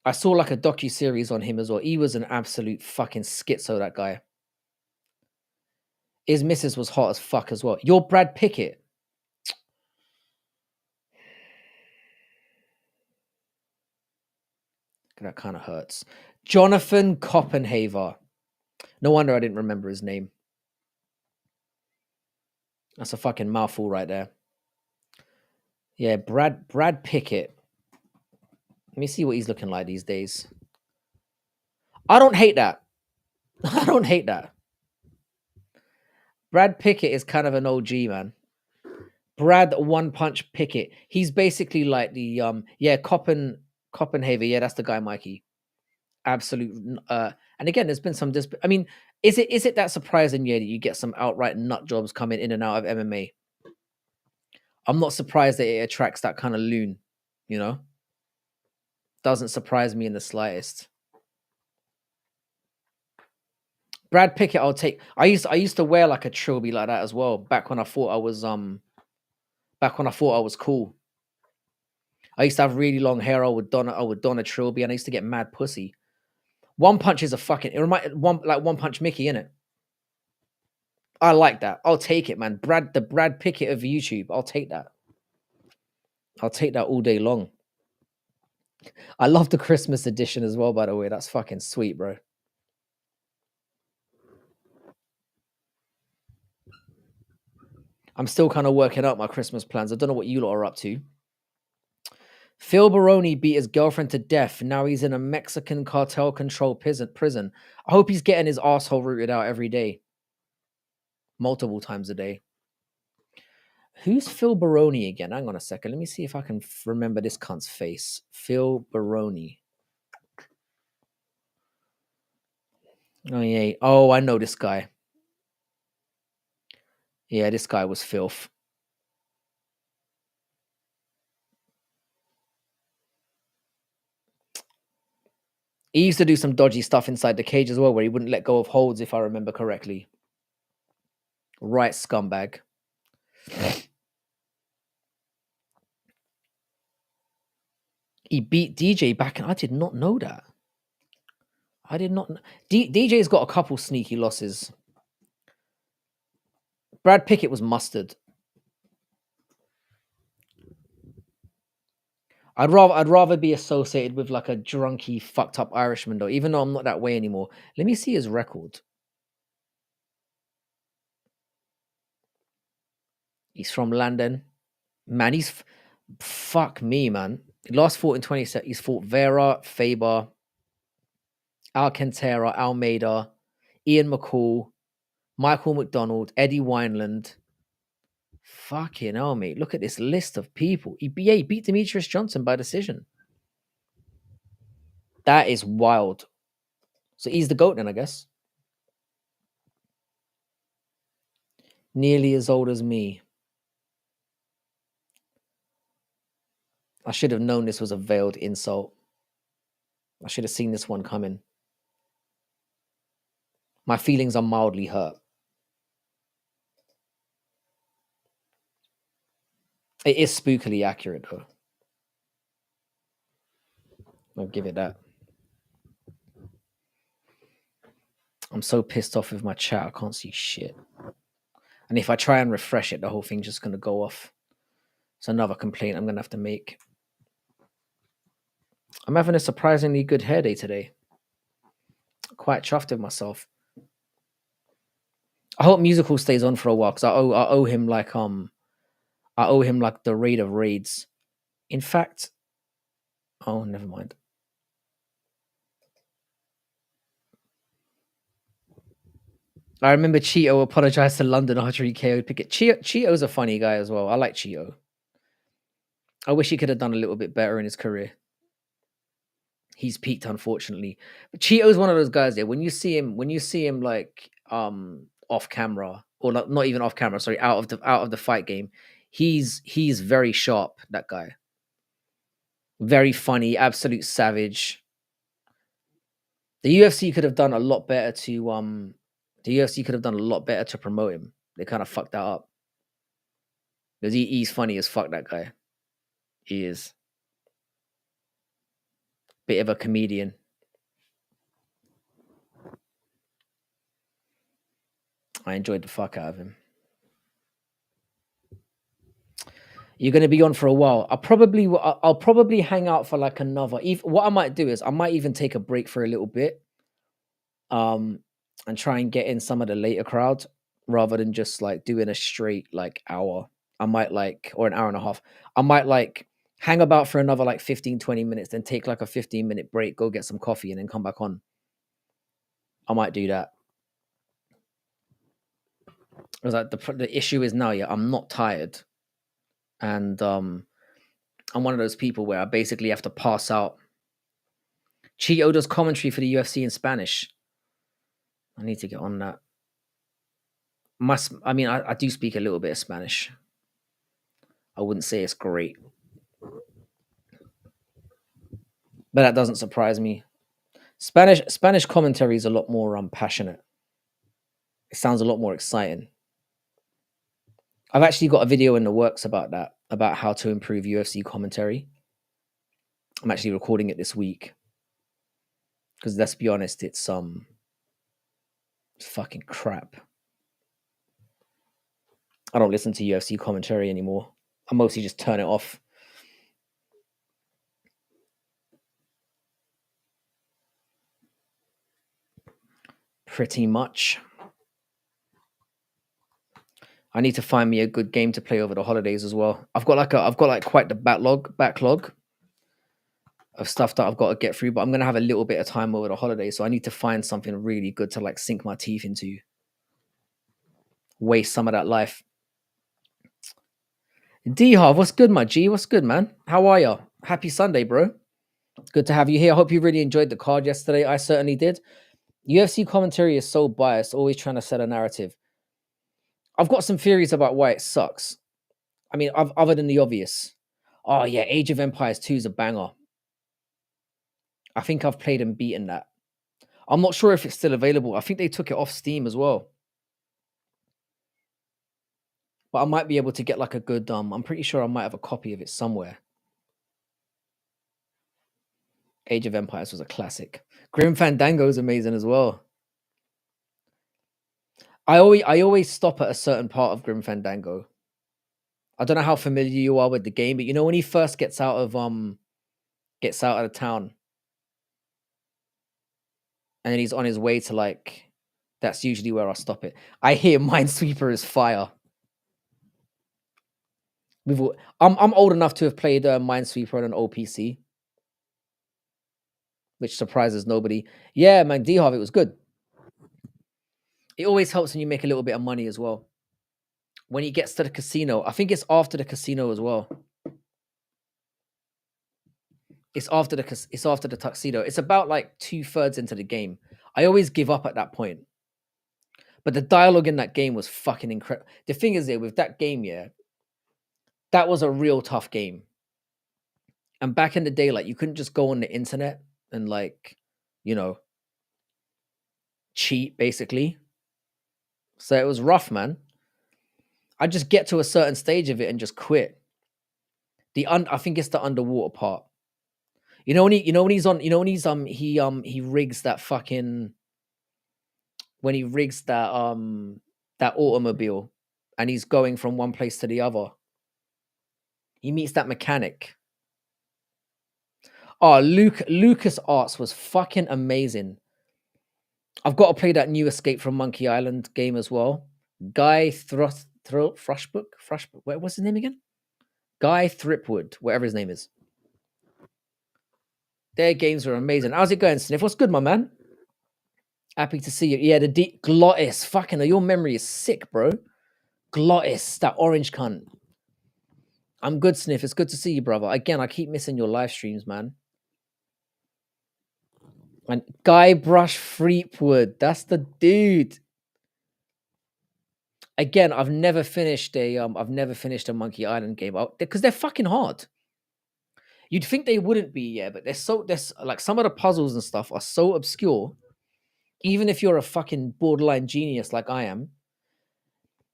I saw like a docu-series on him as well. He was an absolute fucking schizo, that guy. His missus was hot as fuck as well. You're Brad Pickett. That kind of hurts. Jonathan Copenhaver. No wonder I didn't remember his name. That's a fucking mouthful right there. Yeah, Brad Pickett. Let me see what he's looking like these days. I don't hate that. I don't hate that. Brad Pickett is kind of an OG, man. Brad One Punch Pickett. He's basically like the Copenhaver. Yeah, that's the guy, Mikey. Absolute. And again, there's been some. I mean, is it that surprising? Yeah, that you get some outright nut jobs coming in and out of MMA. I'm not surprised that it attracts that kind of loon. You know, doesn't surprise me in the slightest. Brad Pickett, I'll take. I used to wear like a trilby like that as well. Back when I thought I was cool. I used to have really long hair. I would don a trilby, and I used to get mad pussy. One Punch is a fucking. It reminds One Punch Mickey, innit? I like that. I'll take it, man. The Brad Pickett of YouTube. I'll take that. I'll take that all day long. I love the Christmas edition as well, by the way. That's fucking sweet, bro. I'm still kind of working out my Christmas plans. I don't know what you lot are up to. Phil Baroni beat his girlfriend to death. Now he's in a Mexican cartel-controlled prison. I hope he's getting his asshole rooted out every day. Multiple times a day. Who's Phil Baroni again? Hang on a second. Let me see if I can remember this cunt's face. Phil Baroni. Oh, yeah. Oh, I know this guy. Yeah, this guy was filth. He used to do some dodgy stuff inside the cage as well, where he wouldn't let go of holds, if I remember correctly. Right, scumbag. He beat DJ back, and I did not know that. I did not. DJ's got a couple sneaky losses. Brad Pickett was mustard. I'd rather be associated with like a drunky, fucked up Irishman though, even though I'm not that way anymore. Let me see his record. He's from London. Man, fuck me, man. He last fought in 20. He's fought Vera, Faber, Alcantara, Almeida, Ian McCall, Michael McDonald, Eddie Wineland. Fucking hell, mate. Look at this list of people. He beat Demetrius Johnson by decision. That is wild. So he's the GOAT then, I guess. Nearly as old as me. I should have known this was a veiled insult. I should have seen this one coming. My feelings are mildly hurt. It is spookily accurate, though. I'll give it that. I'm so pissed off with my chat, I can't see shit. And if I try and refresh it, the whole thing's just going to go off. It's another complaint I'm going to have to make. I'm having a surprisingly good hair day today. Quite chuffed with myself. I hope Musical stays on for a while because I owe him like the raid of raids. In fact, oh, never mind. I remember Cheeto apologized to London after he KO'd Pickett. Cheeto's a funny guy as well. I like Cheeto. I wish he could have done a little bit better in his career. He's peaked, unfortunately. But Cheeto's one of those guys there. When you see him like off camera, or not even off camera, sorry, out of the fight game, he's very sharp, that guy. Very funny, absolute savage. The UFC could have done a lot better to promote him. They kind of fucked that up. Because he's funny as fuck, that guy. He is. Bit of a comedian. I enjoyed the fuck out of him. You're going to be on for a while. I'll probably hang out for like another. What I might do is I might even take a break for a little bit, and try and get in some of the later crowd rather than just like doing a straight like hour. I might or an hour and a half. I might hang about for another like 15, 20 minutes, then take like a 15-minute break, go get some coffee, and then come back on. I might do that. Because like the issue is now, yeah, I'm not tired. And I'm one of those people where I basically have to pass out. Cheeto does commentary for the UFC in Spanish. I need to get on that. I do speak a little bit of Spanish. I wouldn't say it's great, but that doesn't surprise me. Spanish commentary is a lot more passionate. It sounds a lot more exciting. I've actually got a video in the works about that, about how to improve UFC commentary. I'm actually recording it this week because let's be honest, it's fucking crap. I don't listen to UFC commentary anymore. I mostly just turn it off. Pretty much. I need to find me a good game to play over the holidays as well. I've got quite the backlog of stuff that I've got to get through, but I'm gonna have a little bit of time over the holidays, so I need to find something really good to like sink my teeth into. Waste some of that life. D-Harv, what's good, my G? What's good, man? How are you? Happy Sunday, bro. Good to have you here. I hope you really enjoyed the card yesterday. I certainly did. UFC commentary is so biased, always trying to set a narrative. I've got some theories about why it sucks. I mean, other than the obvious. Oh, yeah, Age of Empires 2 is a banger. I think I've played and beaten that. I'm not sure if it's still available. I think they took it off Steam as well. But I might be able to get like a good, I'm pretty sure I might have a copy of it somewhere. Age of Empires was a classic. Grim Fandango is amazing as well. I always stop at a certain part of Grim Fandango. I don't know how familiar you are with the game, but you know when he first gets out of the town, and then he's on his way to like, that's usually where I stop it. I hear Minesweeper is fire. I'm old enough to have played Minesweeper on an OPC, which surprises nobody. Yeah, man, D-Harv, it was good. It always helps when you make a little bit of money as well. When he gets to the casino, I think it's after the casino as well. It's after the tuxedo. It's about like 2/3 into the game. I always give up at that point. But the dialogue in that game was fucking incredible. The thing is, with that game, yeah, that was a real tough game. And back in the day, like you couldn't just go on the internet and like, you know, cheat basically. So it was rough, man. I just get to a certain stage of it and just quit. I think it's the underwater part. You know when he rigs that fucking, when he rigs that automobile and he's going from one place to the other. He meets that mechanic. Oh, Lucas Arts was fucking amazing. I've got to play that new Escape from Monkey Island game as well. Guy Frushbook? What's his name again? Guy Thripwood, whatever his name is. Their games are amazing. How's it going, Sniff? What's good, my man? Happy to see you. Yeah, the deep Glottis. Fucking hell, your memory is sick, bro. Glottis, that orange cunt. I'm good, Sniff. It's good to see you, brother. Again, I keep missing your live streams, man. And Guybrush Threepwood, that's the dude. Again, I've never finished a Monkey Island game because they're fucking hard. You'd think they wouldn't be, yeah, but they're like some of the puzzles and stuff are so obscure. Even if you're a fucking borderline genius like I am.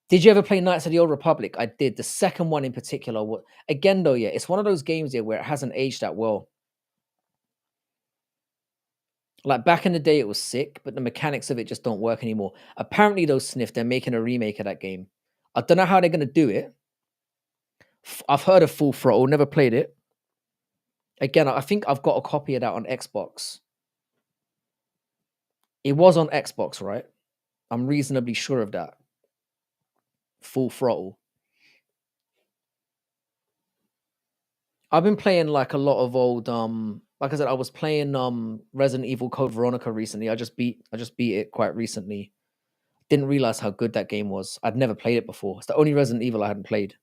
Did you ever play Knights of the Old Republic? I did. The second one in particular. Again, though, yeah, it's one of those games here where it hasn't aged that well. Like back in the day, it was sick, but the mechanics of it just don't work anymore. Apparently, though, Sniff, they're making a remake of that game. I don't know how they're going to do it. I've heard of Full Throttle, never played it. Again, I think I've got a copy of that on Xbox. It was on Xbox, right? I'm reasonably sure of that. Full Throttle. I've been playing like a lot of old like I said, I was playing Resident Evil Code Veronica recently. I just beat it quite recently. Didn't realize how good that game was. I'd never played it before. It's the only Resident Evil I hadn't played.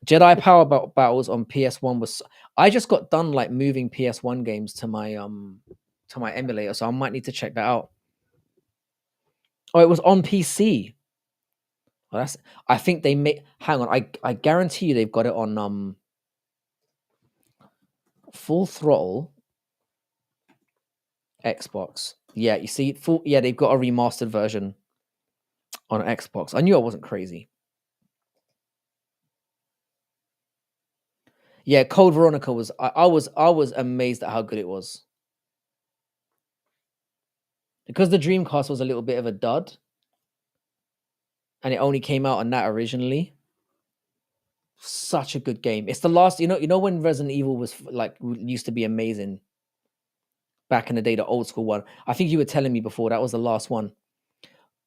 Jedi Power Battles on PS1 was I just got done like moving PS1 games to my emulator, so I might need to check that out. Oh, it was on PC. Oh, I think they make hang on, I guarantee you they've got it on Full Throttle Xbox. Yeah, you see, they've got a remastered version on Xbox. I knew I wasn't crazy. Yeah, Code Veronica was. I was amazed at how good it was. Because the Dreamcast was a little bit of a dud, and it only came out on that originally. Such a good game. It's the last. You know when Resident Evil was like used to be amazing. Back in the day, the old school one. I think you were telling me before that was the last one.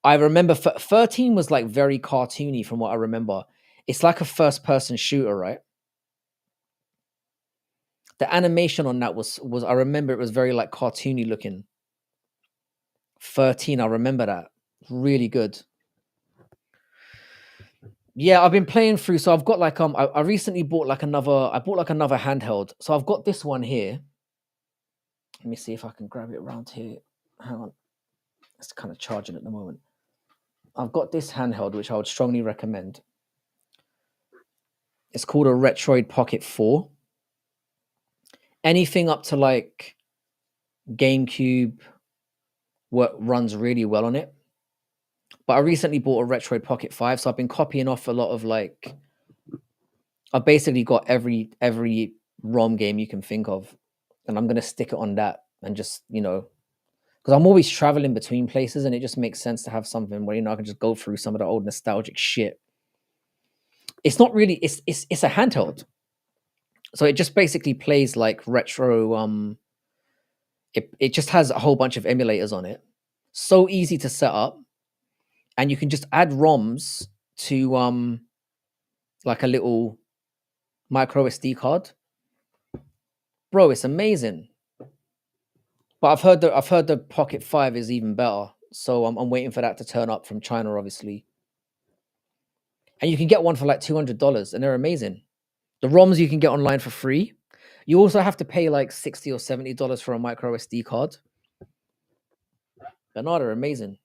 I remember 13 was like very cartoony from what I remember. It's like a first person shooter, right? The animation on that was I remember it was very like cartoony looking. 13, I remember that. Really good. Yeah, I've been playing through. So I've got like I recently bought like another handheld. So I've got this one here. Let me see if I can grab it around here. Hang on. It's kind of charging at the moment. I've got this handheld which I would strongly recommend. It's called a Retroid Pocket 4. Anything up to like GameCube runs really well on it. But I recently bought a Retroid Pocket 5, so I've been copying off a lot of like I've basically got every ROM game you can think of, and I'm gonna stick it on that and just because I'm always traveling between places, and it just makes sense to have something where I can just go through some of the old nostalgic shit. It's not really it's a handheld, so it just basically plays like retro. It just has a whole bunch of emulators on it. So easy to set up, and you can just add ROMs to like a little micro SD card. Bro, it's amazing. But I've heard the Pocket 5 is even better. So I'm waiting for that to turn up from China, obviously. And you can get one for like $200, and they're amazing. The ROMs you can get online for free. You also have to pay like $60 or $70 for a micro SD card. But no, they're amazing.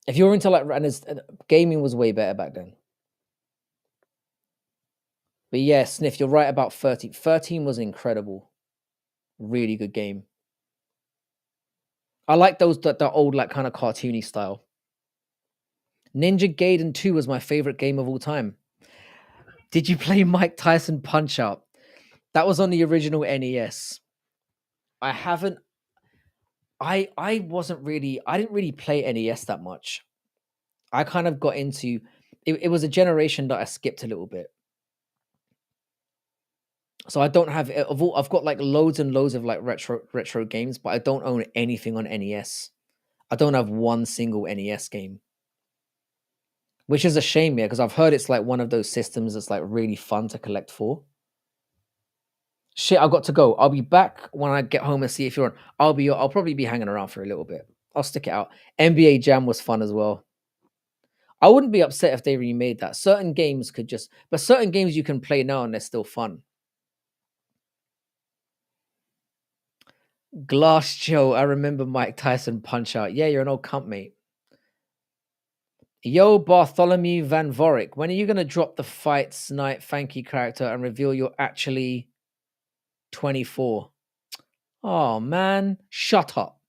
If you're into like, gaming was way better back then. But yeah, Sniff, you're right about 13. 13 was incredible. Really good game. I like those the old like kind of cartoony style. Ninja Gaiden 2 was my favorite game of all time. Did you play Mike Tyson Punch Out? That was on the original NES. I haven't. I wasn't really. I didn't really play NES that much. I kind of got into. It was a generation that I skipped a little bit. So I don't have. I've got like loads and loads of like retro games, but I don't own anything on NES. I don't have one single NES game, which is a shame, yeah, because I've heard it's like one of those systems that's like really fun to collect for. Shit, I've got to go. I'll be back when I get home and see if you're on. I'll probably be hanging around for a little bit. I'll stick it out. NBA Jam was fun as well. I wouldn't be upset if they remade that. Certain games could just, but certain games you can play now and they're still fun. Glass Joe, I remember Mike Tyson Punch Out. Yeah, you're an old cunt, mate. Yo, Bartholomew Van Vorick, when are you gonna drop the Fights Night Fanky character and reveal you're actually 24? Oh man, shut up,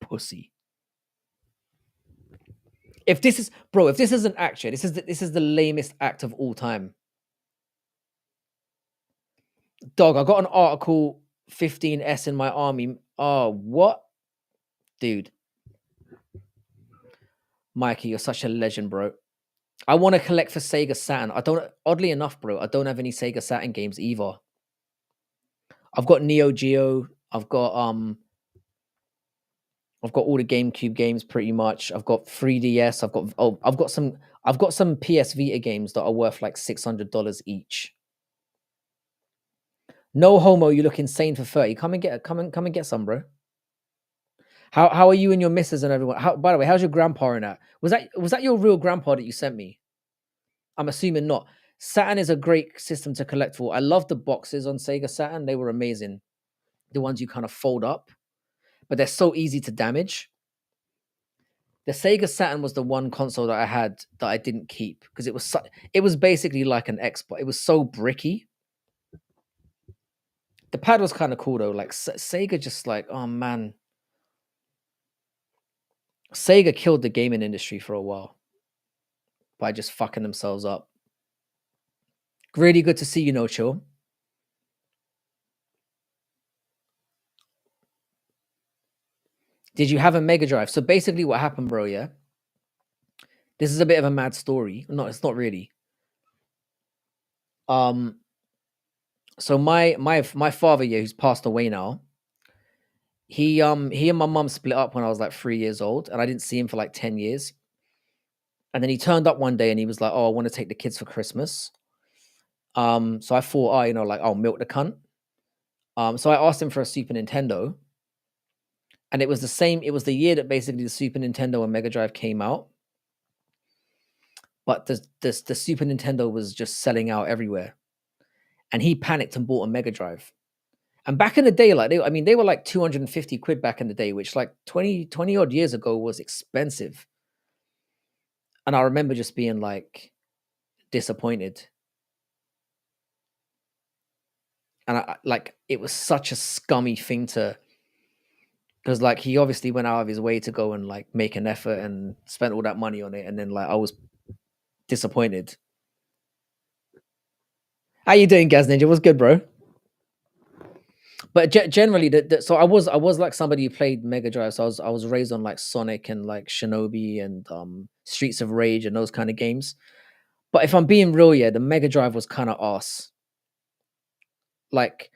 pussy. If this is, bro, if this isn't action, this is the lamest act of all time. Dog, I got an article 15S in my army. Oh, what? Dude. Mikey, you're such a legend, bro. I want to collect for Sega Saturn. I don't, oddly enough, bro, I don't have any Sega Saturn games either. I've got Neo Geo. I've got all the GameCube games pretty much. I've got 3DS. I've got some PS Vita games that are worth like $600 each. No homo, you look insane for 30. Come and get some, bro. How are you and your missus and everyone? By the way, how's your grandpa in that? Was that your real grandpa that you sent me? I'm assuming not. Saturn is a great system to collect for. I love the boxes on Sega Saturn. They were amazing. The ones you kind of fold up, but they're so easy to damage. The Sega Saturn was the one console that I had that I didn't keep because it was basically like an Xbox. It was so bricky. The pad was kind of cool though. Like Sega just like, oh man. Sega killed the gaming industry for a while by just fucking themselves up. Really good to see you, No Chill. Did you have a Mega Drive? So basically what happened, bro, yeah? This is a bit of a mad story. No, it's not really. So my father, yeah, who's passed away now, he and my mum split up when I was like 3 years old, and I didn't see him for like 10 years. And then he turned up one day and he was like, "Oh, I want to take the kids for Christmas." So I thought, oh, like I'll milk the cunt. So I asked him for a Super Nintendo, and it was the same. It was the year that basically the Super Nintendo and Mega Drive came out, but the Super Nintendo was just selling out everywhere, and he panicked and bought a Mega Drive. And back in the day, like they were like 250 quid back in the day, which like 20 odd years ago was expensive. And I remember just being like disappointed. And it was such a scummy thing to, because like he obviously went out of his way to go and like make an effort and spent all that money on it, and then like I was disappointed. How you doing, Gaz Ninja? What's good, bro? But generally, so I was like somebody who played Mega Drive. So I was raised on like Sonic and like Shinobi and Streets of Rage and those kind of games. But if I'm being real, yeah, the Mega Drive was kind of arse. Like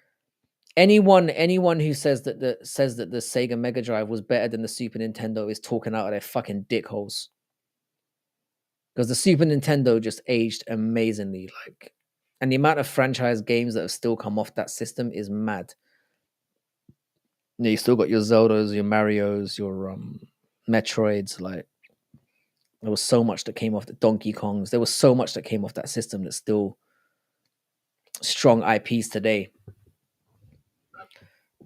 anyone who says that the Sega Mega Drive was better than the Super Nintendo is talking out of their fucking dick holes. Because the Super Nintendo just aged amazingly, like, and the amount of franchise games that have still come off that system is mad. You still got your Zeldas, your Marios, your Metroids. Like there was so much that came off the Donkey Kongs. There was so much that came off that system that's still strong IPs today.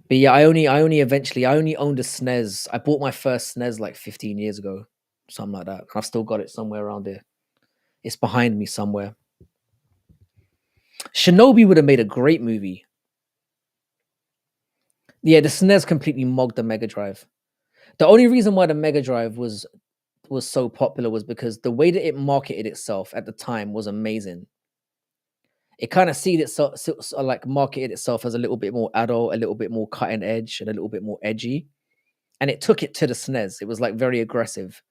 But yeah, I only owned a SNES. I bought my first SNES like 15 years ago, something like that. I've still got it somewhere around here. It's behind me somewhere. Shinobi would have made a great movie. Yeah, the SNES completely mogged the Mega Drive. The only reason why the Mega Drive was so popular was because the way that it marketed itself at the time was amazing. It kind of like marketed itself as a little bit more adult, a little bit more cutting edge, and a little bit more edgy. And it took it to the SNES. It was like very aggressive.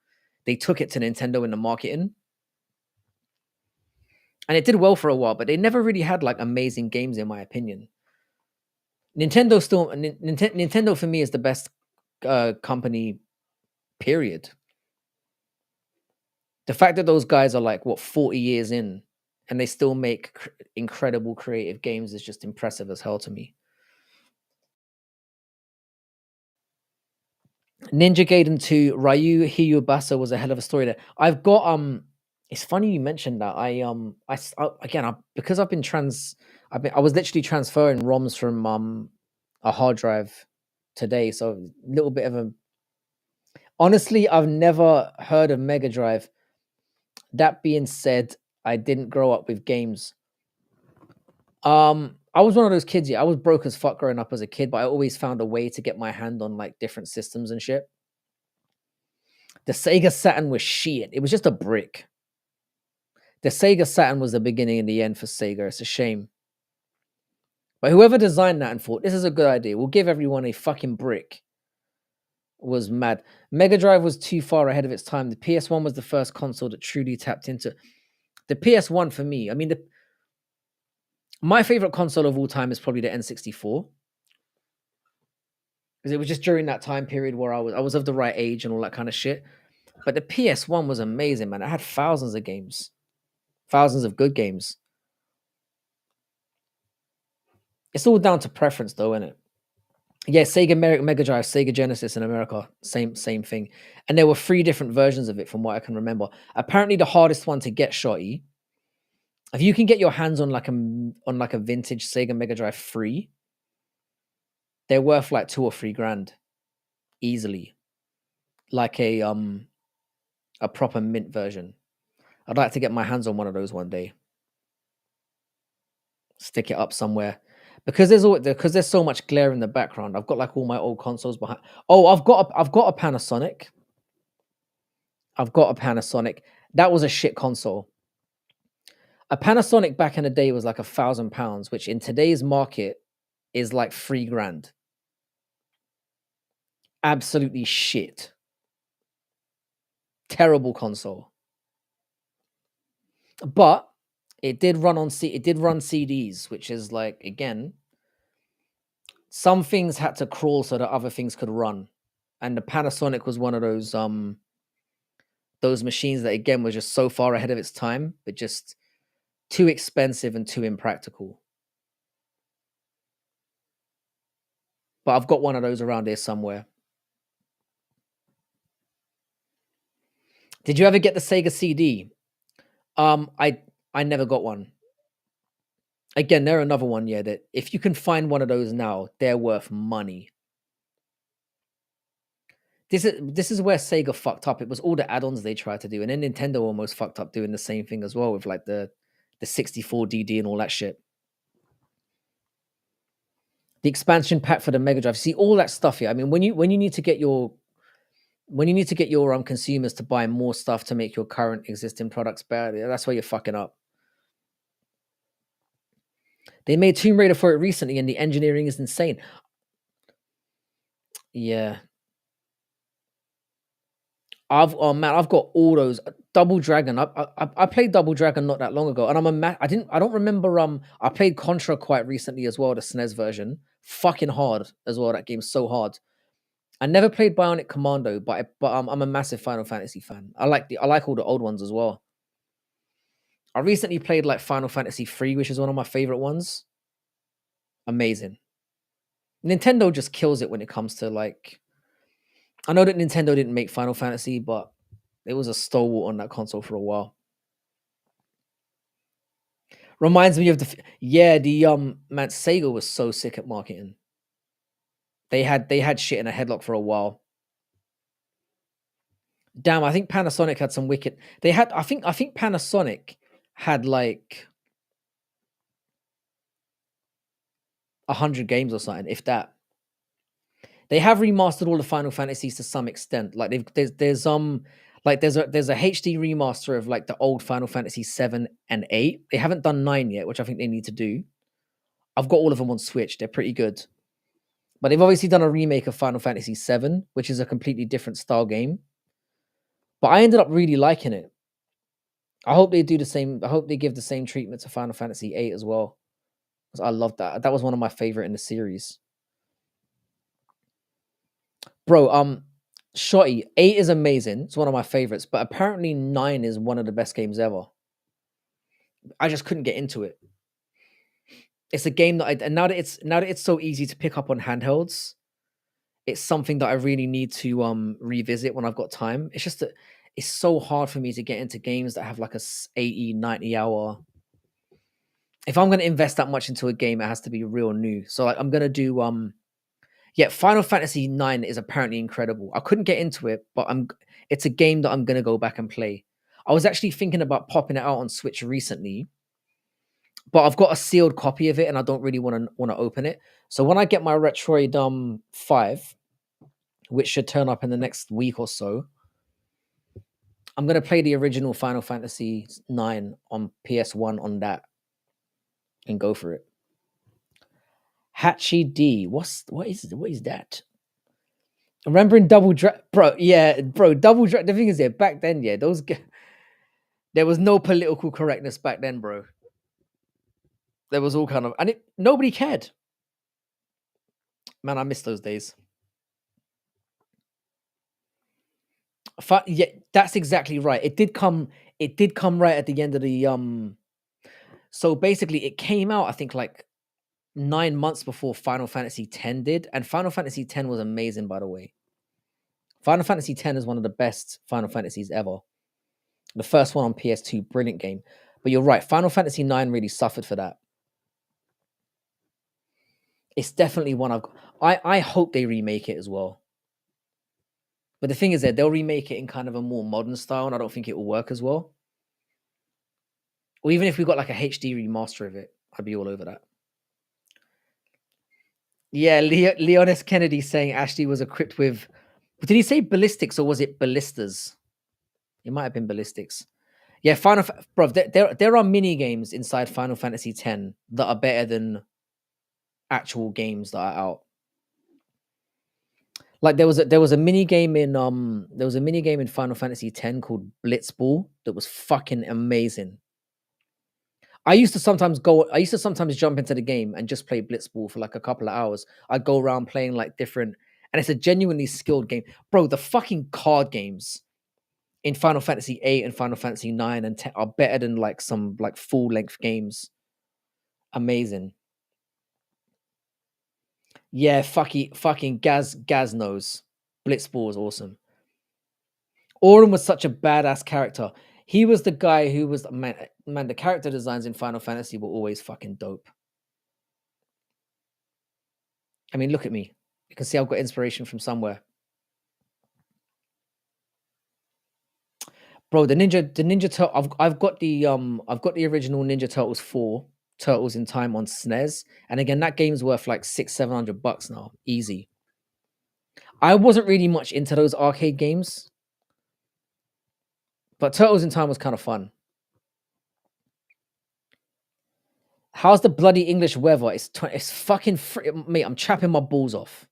They took it to Nintendo in the marketing. And it did well for a while, but they never really had like amazing games, in my opinion. Nintendo for me is the best company, period. The fact that those guys are like 40 years in and they still make incredible creative games. Is just impressive as hell to me. Ninja Gaiden 2, Ryu Hiyubasa was a hell of a story there. I've got it's funny you mentioned that. Again, because I was literally transferring ROMs from a hard drive today, so a little bit of a honestly, I've never heard of Mega Drive. That being said, I didn't grow up with games. I was one of those kids, yeah. I was broke as fuck growing up as a kid, but I always found a way to get my hand on like different systems and shit. The Sega Saturn was shit. It was just a brick. The Sega Saturn was the beginning and the end for Sega. It's a shame. But whoever designed that and thought, this is a good idea, we'll give everyone a fucking brick, was mad. Mega Drive was too far ahead of its time. The PS1 was the first console that truly tapped into the PS1 for me. I mean, my favorite console of all time is probably the N64. Because it was just during that time period where I was of the right age and all that kind of shit. But the PS1 was amazing, man. It had thousands of games. Thousands of good games. It's all down to preference, though, isn't it? Yeah, Sega Mega Drive, Sega Genesis in America, same thing. And there were 3 different versions of it from what I can remember. Apparently, the hardest one to get, Shotty, if you can get your hands on like a vintage Sega Mega Drive 3, they're worth like 2 or 3 grand easily. Like a proper mint version. I'd like to get my hands on one of those one day. Stick it up somewhere. Because there's so much glare in the background. I've got like all my old consoles behind. Oh, I've got a Panasonic. That was a shit console. A Panasonic back in the day was like £1,000, which in today's market is like 3 grand. Absolutely shit. Terrible console. But it did run CDs, which is like, again, some things had to crawl so that other things could run. And the Panasonic was one of those machines that again was just so far ahead of its time, but just too expensive and too impractical. But I've got one of those around here somewhere. Did you ever get the Sega CD? I never got one. Again, they're another one, yeah, that if you can find one of those now, they're worth money. This is where Sega fucked up. It was all the add-ons they tried to do, and then Nintendo almost fucked up doing the same thing as well with like the 64DD and all that shit. The expansion pack for the Mega Drive. See all that stuff here. I mean, when you need to get your consumers to buy more stuff to make your current existing products better, that's why you're fucking up. They made Tomb Raider for it recently, and the engineering is insane. Yeah. I've got all those. Double Dragon. I played Double Dragon not that long ago, and I don't remember. I played Contra quite recently as well, the SNES version. Fucking hard as well. That game's so hard. I never played Bionic Commando, but I'm a massive Final Fantasy fan. I like all the old ones as well. I recently played like Final Fantasy 3, which is one of my favorite ones. Amazing. Nintendo just kills it when it comes to like. I know that Nintendo didn't make Final Fantasy, but it was a stalwart on that console for a while. Reminds me of the man, Sega was so sick at marketing. They had shit in a headlock for a while. Damn, I think Panasonic had some wicked. I think Panasonic had like 100 games or something, if that. They have remastered all the Final Fantasies to some extent. Like there's a HD remaster of like the old Final Fantasy 7 and 8. They haven't done 9 yet, which I think they need to do. I've got all of them on Switch. They're pretty good. But they've obviously done a remake of Final Fantasy 7, which is a completely different style game. But I ended up really liking it. I hope they do the same. I hope they give the same treatment to Final Fantasy 8 as well. Because I love that. That was one of my favorite in the series. Bro, Shotty, 8 is amazing. It's one of my favorites, but apparently 9 is one of the best games ever. I just couldn't get into it. It's a game that and now that it's so easy to pick up on handhelds, it's something that I really need to revisit when I've got time. It's just that it's so hard for me to get into games that have like a 80, 90 hour. If I'm going to invest that much into a game, it has to be real new. So like I'm going to do yeah, Final Fantasy 9 is apparently incredible. I couldn't get into it, but it's a game that I'm going to go back and play. I was actually thinking about popping it out on Switch recently, but I've got a sealed copy of it and I don't really want to open it. So when I get my Retroid 5, which should turn up in the next week or so, I'm gonna play the original Final Fantasy 9 on PS1 on that and go for it. Hachi D, what is that? Remembering Double Dragon, bro? Yeah, bro, Double Dragon. The thing is, back then, yeah, there was no political correctness back then, bro. There was all kind of, and nobody cared. Man, I miss those days. Yeah, that's exactly right. It did come. It did come right at the end of the. So basically, it came out. I think like 9 months before Final Fantasy X did, and Final Fantasy X was amazing. By the way, Final Fantasy X is one of the best Final Fantasies ever. The first one on PS2, brilliant game. But you're right, Final Fantasy IX really suffered for that. It's definitely one I hope they remake it as well. But the thing is that they'll remake it in kind of a more modern style, and I don't think it will work as well. Or even if we got like a HD remaster of it, I'd be all over that. Yeah, Leonis Kennedy saying Ashley was equipped with. Did he say ballistics or was it ballistas? It might have been ballistics. Yeah, bro. There are mini games inside Final Fantasy X that are better than actual games that are out. Like there was a mini game in Final Fantasy X called Blitzball that was fucking amazing. I used to sometimes jump into the game and just play Blitzball for like a couple of hours. I'd go around playing like different, and it's a genuinely skilled game. Bro, the fucking card games in Final Fantasy 8 and Final Fantasy 9 and 10 are better than like some like full length games. Amazing. Yeah, fucking Gaz knows. Blitzball is awesome. Auron was such a badass character. He was the guy who was man. The character designs in Final Fantasy were always fucking dope. I mean, look at me. You can see I've got inspiration from somewhere, bro. The Ninja Turtle. I've got the original Ninja Turtles 4, Turtles in Time on SNES, and again that game's worth like $600-700 now, easy. I wasn't really much into those arcade games, but Turtles in Time was kind of fun. How's the bloody English weather? It's fucking mate. I'm chapping my balls off.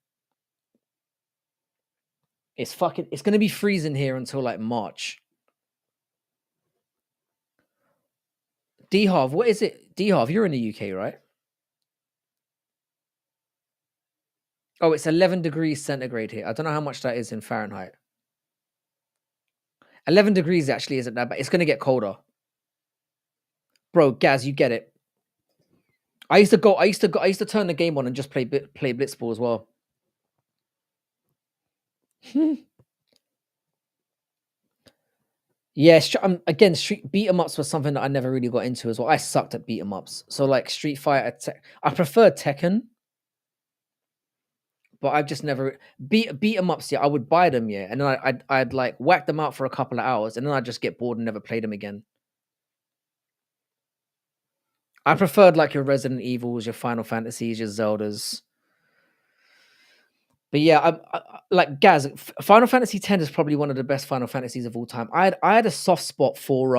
It's gonna be freezing here until like March. D-Harv, what is it? D-Harv, you're in the UK, right? Oh, it's 11 degrees centigrade here. I don't know how much that is in Fahrenheit. 11 degrees actually isn't that bad. It's gonna get colder. Bro, Gaz, you get it. I used to turn the game on and just play Blitzball as well. Yeah, again, street beat 'em ups was something that I never really got into as well. I sucked at beat 'em ups. So like Street Fighter, I prefer Tekken, but I've just never beat 'em ups. Yeah, I would buy them, yeah, and then I'd like whack them out for a couple of hours, and then I'd just get bored and never play them again. I preferred like your Resident Evils, your Final Fantasies, your Zeldas. But yeah, like Gaz, Final Fantasy X is probably one of the best Final Fantasies of all time. I had a soft spot for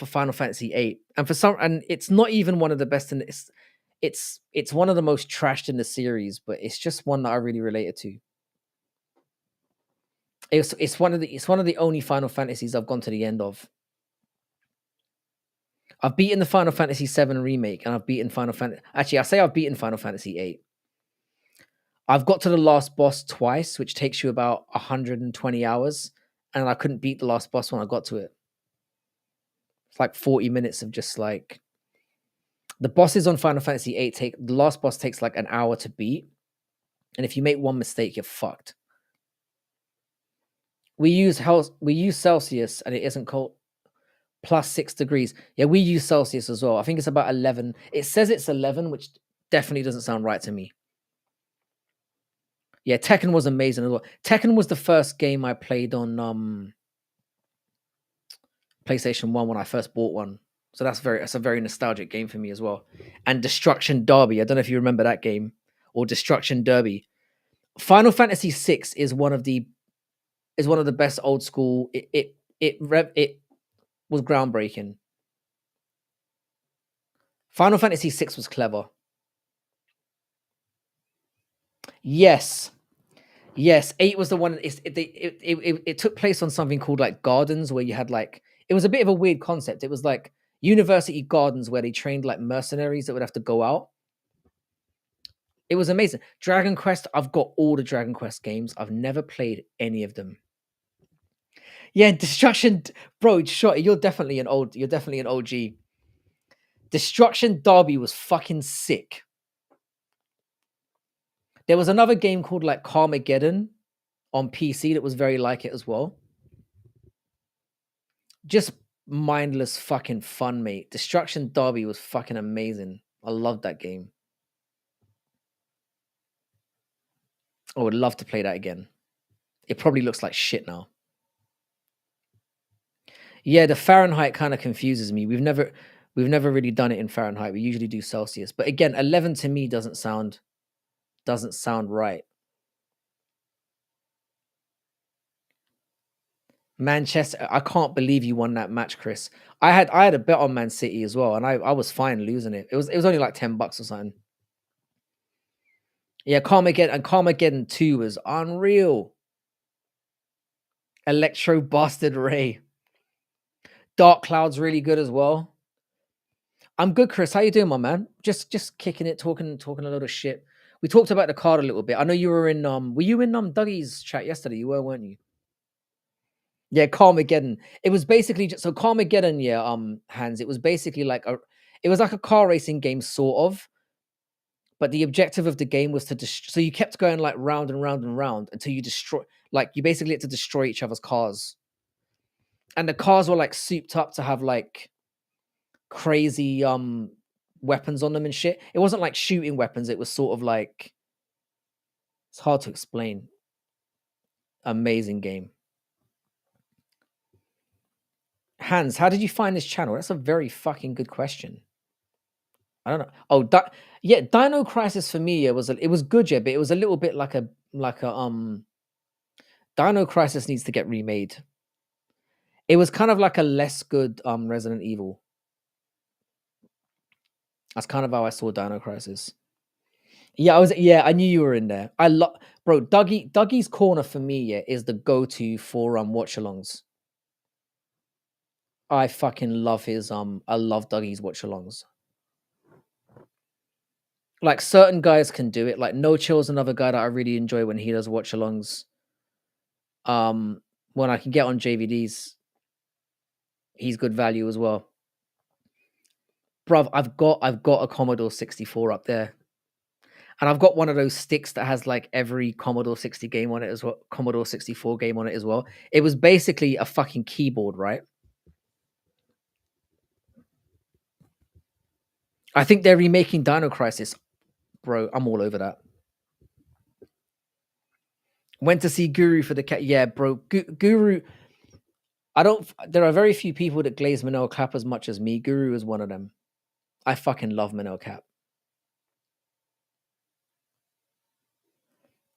Final Fantasy VIII, and it's not even one of the best in this. It's one of the most trashed in the series, but it's just one that I really related to. It's one of the only Final Fantasies I've gone to the end of. I've beaten the Final Fantasy VII remake, and I've beaten Final Fantasy. Actually, I say I've beaten Final Fantasy VIII. I've got to the last boss twice, which takes you about 120 hours, and I couldn't beat the last boss when I got to it. It's like 40 minutes of just like the bosses on Final Fantasy VIII the last boss takes like an hour to beat. And if you make one mistake, you're fucked. We use Celsius and it isn't cold. +6 degrees. Yeah, we use Celsius as well. I think it's about 11. It says it's 11, which definitely doesn't sound right to me. Yeah, Tekken was amazing as well. Tekken was the first game I played on PlayStation 1 when I first bought one. So that's a very nostalgic game for me as well. And Destruction Derby. I don't know if you remember that game, or Destruction Derby. Final Fantasy VI is one of the best old school. It was groundbreaking. Final Fantasy VI was clever. Yes. Yes, 8 was the one. It took place on something called like gardens, where you had like it was a bit of a weird concept. It was like university gardens where they trained like mercenaries that would have to go out. It was amazing. Dragon Quest, I've got all the Dragon Quest games. I've never played any of them. Yeah, Destruction, bro, shot. You're definitely an OG. Destruction Derby was fucking sick. There was another game called like Carmageddon on PC that was very like it as well. Just mindless fucking fun, mate. Destruction Derby was fucking amazing. I loved that game. I would love to play that again. It probably looks like shit now. Yeah, the Fahrenheit kind of confuses me. We've never really done it in Fahrenheit. We usually do Celsius. But again, 11 to me doesn't sound right. Manchester, I can't believe you won that match, Chris. I had a bet on Man City as well, and I was fine losing it. It was only like $10 or something. Yeah, Carmageddon 2 was unreal. Electro Bastard Ray. Dark Cloud's really good as well. I'm good, Chris. How you doing, my man? Just kicking it, talking a lot of shit. We talked about the card a little bit. I know you were in were you in Dougie's chat yesterday? You were, weren't you? Yeah, Carmageddon. It was basically so Carmageddon, yeah, Hans. It was basically like it was like a car racing game, sort of. But the objective of the game was to so you kept going like round and round and round until you destroy, like you basically had to destroy each other's cars. And the cars were like souped up to have like crazy weapons on them and shit. It wasn't like shooting weapons, it was sort of like, it's hard to explain. Amazing game. Hans, how did you find this channel? That's a very fucking good question. I don't know. Oh, yeah, Dino Crisis for me, it was good, yeah, but it was a little bit like a Dino Crisis needs to get remade. It was kind of like a less good Resident Evil. That's kind of how I saw Dino Crisis. Yeah, I knew you were in there. Bro, Dougie's Corner for me, yeah, is the go-to for watch-alongs. I fucking love his I love Dougie's watch-alongs. Like certain guys can do it. Like No Chill's another guy that I really enjoy when he does watch-alongs. When I can get on JVDs, he's good value as well. Bruv, I've got a Commodore 64 up there. And I've got one of those sticks that has like every Commodore 60 game on it as well, Commodore 64 game on it as well. It was basically a fucking keyboard, right? I think they're remaking Dino Crisis. Bro, I'm all over that. Went to see Guru for the cat. Yeah, bro. Guru. There are very few people that glaze Manel Cap as much as me. Guru is one of them. I fucking love Manel Cap.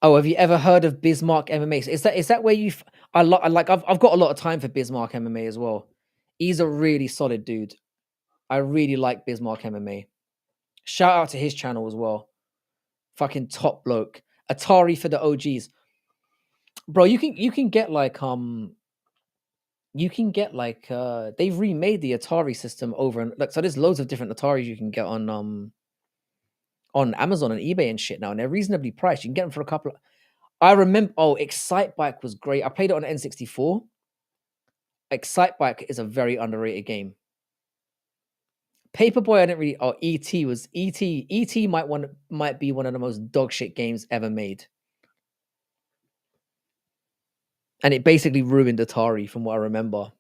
Oh, have you ever heard of Bismarck MMA? Is that where you? I've got a lot of time for Bismarck MMA as well. He's a really solid dude. I really like Bismarck MMA. Shout out to his channel as well. Fucking top bloke. Atari for the OGs. Bro, you can get like they've remade the Atari system over, and like, so there's loads of different Ataris you can get on Amazon and eBay and shit now, and they're reasonably priced. You can get them for a couple of, I remember, Excite Bike was great. I played it on N64. Excite Bike is a very underrated game. Paperboy, I didn't really. Oh, ET was ET. ET might be one of the most dog shit games ever made, and it basically ruined Atari, from what I remember.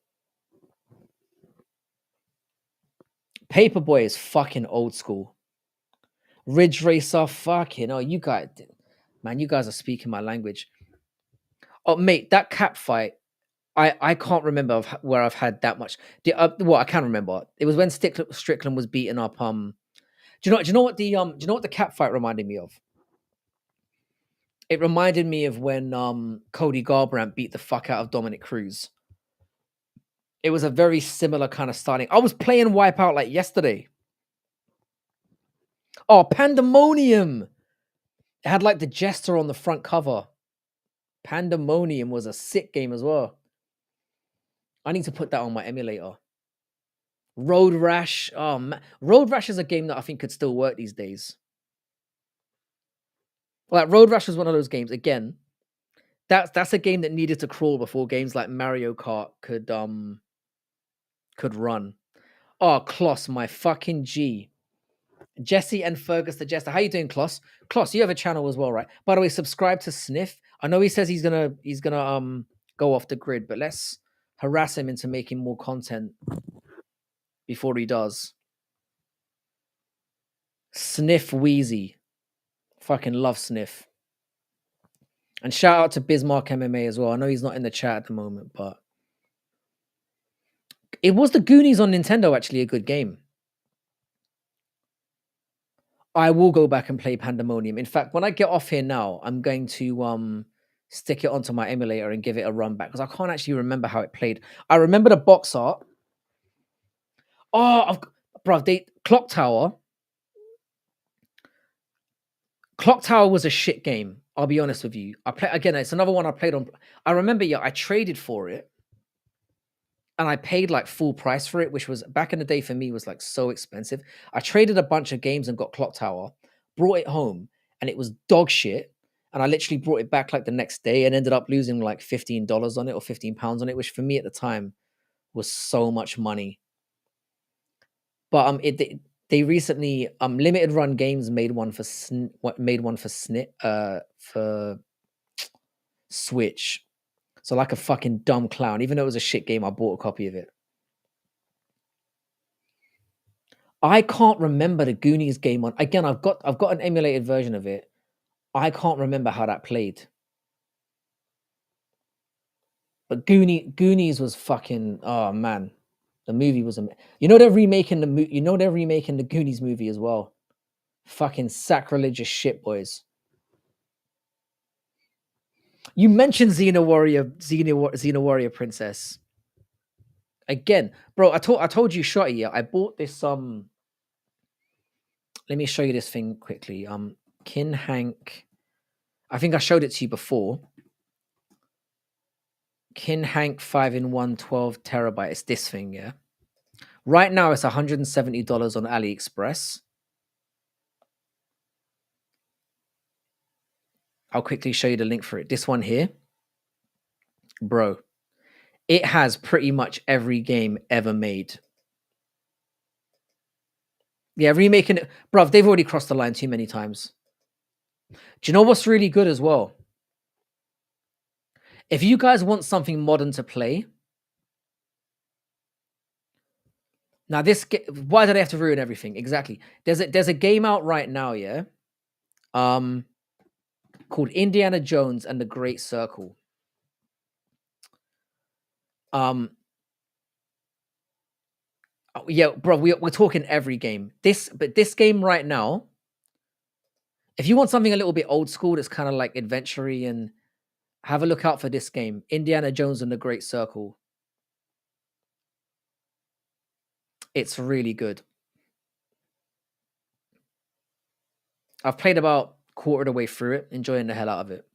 Paperboy is fucking old school. Ridge Racer, fucking. Oh, you guys, man, you guys are speaking my language. Oh, mate, that cap fight. I can't remember where I've had that much. Well, I can remember. It was when Strickland was beating up. Do you know what the cap fight reminded me of? It reminded me of when Cody Garbrandt beat the fuck out of Dominic Cruz. It was a very similar kind of styling. I was playing Wipeout like yesterday. Oh, Pandemonium! It had like the Jester on the front cover. Pandemonium was a sick game as well. I need to put that on my emulator. Road Rash. Oh man, Road Rash is a game that I think could still work these days. Like Road Rash was one of those games. Again, that's a game that needed to crawl before games like Mario Kart could run. Oh, Kloss, my fucking G. Jesse and Fergus the Jester. How you doing, Kloss? Kloss, you have a channel as well, right? By the way, subscribe to Sniff. I know he says he's gonna go off the grid, but let's harass him into making more content before he does. Sniff Wheezy. Fucking love Sniff. And shout out to Bismarck MMA as well. I know he's not in the chat at the moment, but it was the Goonies on Nintendo actually a good game. I will go back and play Pandemonium. In fact, when I get off here now, I'm going to stick it onto my emulator and give it a run back because I can't actually remember how it played. I remember the box art. Oh, bro, Clock Tower. Clock Tower was a shit game. I'll be honest with you. It's another one I played on. I remember, I traded for it. And I paid like full price for it, which was back in the day for me was like so expensive. I traded a bunch of games and got Clock Tower, brought it home, and it was dog shit. And I literally brought it back like the next day and ended up losing like $15 on it or £15 on it, which for me at the time was so much money. But they recently Limited Run Games made one for for Switch. So like a fucking dumb clown. Even though it was a shit game, I bought a copy of it. I can't remember the Goonies game on. Again, I've got an emulated version of it. I can't remember how that played. But Goonies was fucking. Oh man, the movie was. They're remaking the Goonies movie as well. Fucking sacrilegious shit, boys. You mentioned Xena Warrior Princess. Again, bro, I told you, Shotty, I bought this let me show you this thing quickly. Kin Hank. I think I showed it to you before. Kin Hank 5-in-1 12 terabyte. It's this thing, yeah. Right now it's $170 on AliExpress. I'll quickly show you the link for it. This one here. Bro, it has pretty much every game ever made. Yeah, remaking it. Bruv, they've already crossed the line too many times. Do you know what's really good as well? If you guys want something modern to play, now why do they have to ruin everything? Exactly. There's a game out right now, yeah, called Indiana Jones and the Great Circle. Yeah, bro, we're talking every game. This game right now, if you want something a little bit old school that's kind of like adventure-y, and have a look out for this game, Indiana Jones and the Great Circle. It's really good. I've played about quarter of the way through it, enjoying the hell out of it.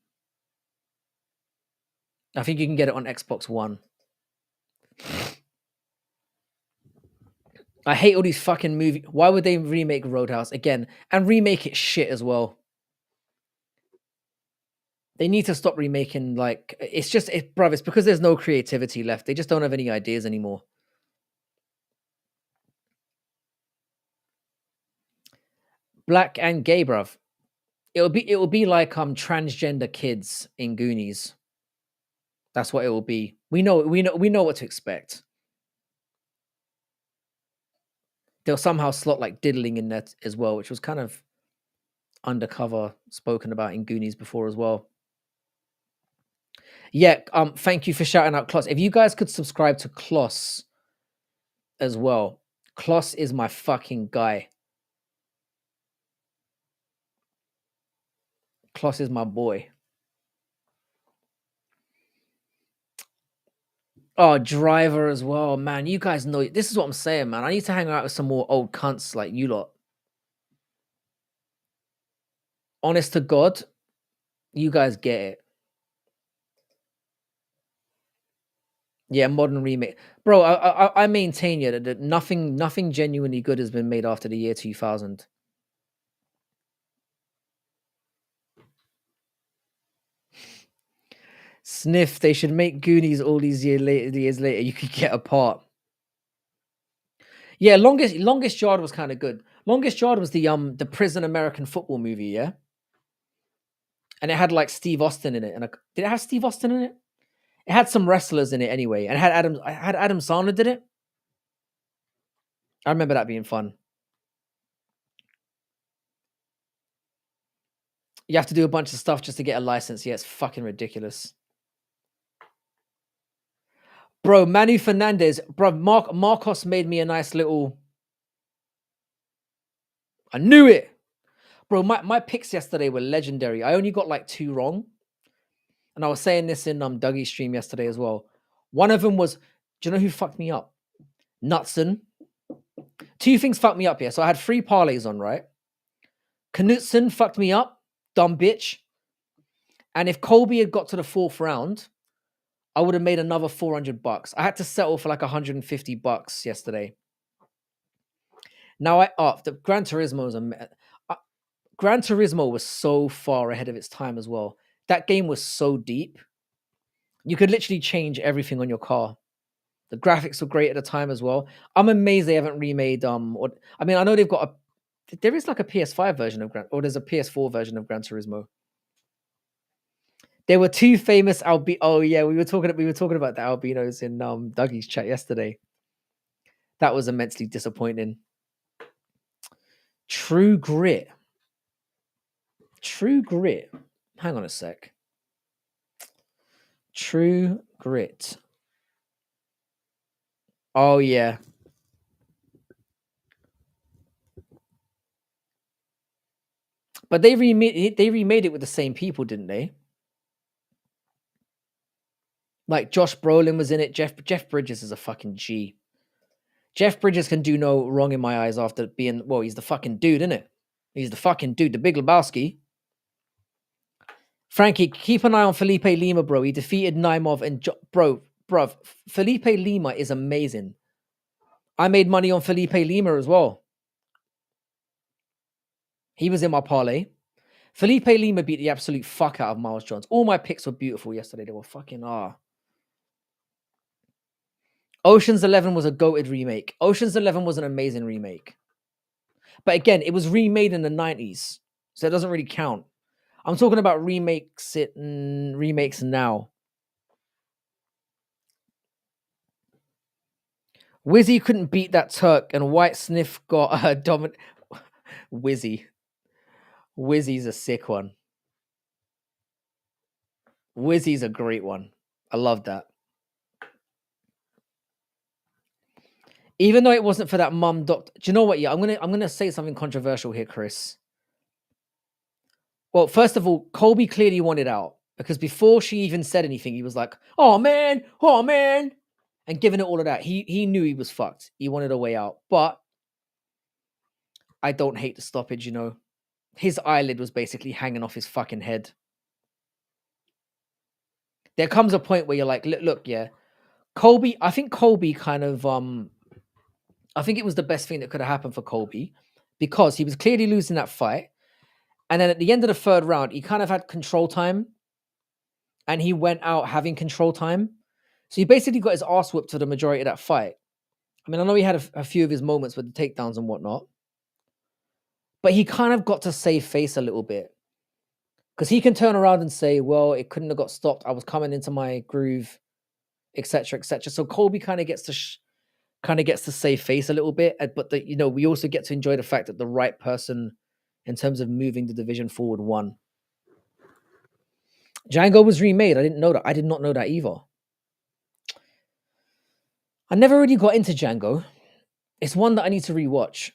I think you can get it on Xbox One. I hate all these fucking movies. Why would they remake Roadhouse again and remake it shit as well? They need to stop remaking, like, it's just, bruv, it's because there's no creativity left. They just don't have any ideas anymore. Black and gay, bruv. It'll be like transgender kids in Goonies. That's what it will be. We know what to expect. They'll somehow slot like diddling in that as well, which was kind of undercover spoken about in Goonies before as well. Yeah, thank you for shouting out Kloss. If you guys could subscribe to Kloss as well. Kloss is my fucking guy. Kloss is my boy. Oh, Driver as well, man. You guys know this is what I'm saying, man. I need to hang out with some more old cunts like you lot. Honest to God, you guys get it. Yeah, modern remake, bro. I maintain you that nothing genuinely good has been made after the year 2000. Sniff. They should make Goonies all these years later. You could get apart. Yeah, longest yard was kind of good. Longest yard was the prison American football movie, yeah, and it had like Steve Austin in it. And did it have Steve Austin in it? It had some wrestlers in it anyway, and it had Adam Sandler did it. I remember that being fun. You have to do a bunch of stuff just to get a license. Yeah, it's fucking ridiculous. Bro, Manu Fernandez, bro, Marcos made me a nice little. I knew it. Bro, my picks yesterday were legendary. I only got like 2 wrong. And I was saying this in Dougie's stream yesterday as well. One of them was, do you know who fucked me up? Knutson. 2 things fucked me up here. So I had 3 parlays on, right? Knutson fucked me up, dumb bitch. And if Colby had got to the 4th round, I would have made another $400. I had to settle for like $150 yesterday. Now the Gran Turismo was Gran Turismo was so far ahead of its time as well. That game was so deep. You could literally change everything on your car. The graphics were great at the time as well. I'm amazed they haven't remade I mean, I know they've got there is like a PS5 version of there's a PS4 version of Gran Turismo. There were 2 famous oh yeah, we were talking about the albinos in Dougie's chat yesterday. That was immensely disappointing. True Grit. Hang on a sec. True Grit. Oh yeah. But they remade it with the same people, didn't they? Like Josh Brolin was in it. Jeff Bridges is a fucking G. Jeff Bridges can do no wrong in my eyes after being, well, he's the fucking dude, isn't it? He's the fucking dude, the Big Lebowski. Frankie, keep an eye on Felipe Lima, bro. He defeated Naimov and bro, Felipe Lima is amazing. I made money on Felipe Lima as well. He was in my parlay. Felipe Lima beat the absolute fuck out of Miles Johns. All my picks were beautiful yesterday. They were fucking Ocean's 11 was a goated remake. Ocean's 11 was an amazing remake. But again, it was remade in the 90s. So it doesn't really count. I'm talking about remakes now. Wizzy couldn't beat that Turk, and White Sniff got a dominant. Wizzy's a sick one. Wizzy's a great one. I love that. Even though it wasn't for that mum doctor. Do you know what? Yeah, I'm gonna say something controversial here, Chris. Well, first of all, Colby clearly wanted out because before she even said anything, he was like, oh man, and giving it all of that. He knew he was fucked. He wanted a way out. But I don't hate the stoppage, you know. His eyelid was basically hanging off his fucking head. There comes a point where you're like, look, yeah. Colby, I think Colby kind of I think it was the best thing that could have happened for Colby because he was clearly losing that fight. And then at the end of the 3rd round, he kind of had control time and he went out having control time. So he basically got his ass whipped for the majority of that fight. I mean, I know he had a few of his moments with the takedowns and whatnot. But he kind of got to save face a little bit because he can turn around and say, "Well, it couldn't have got stopped. I was coming into my groove, etc., etc." So Colby kind of gets to save face a little bit, but we also get to enjoy the fact that the right person, in terms of moving the division forward, won. Django was remade. I didn't know that. I did not know that either. I never really got into Django. It's one that I need to rewatch.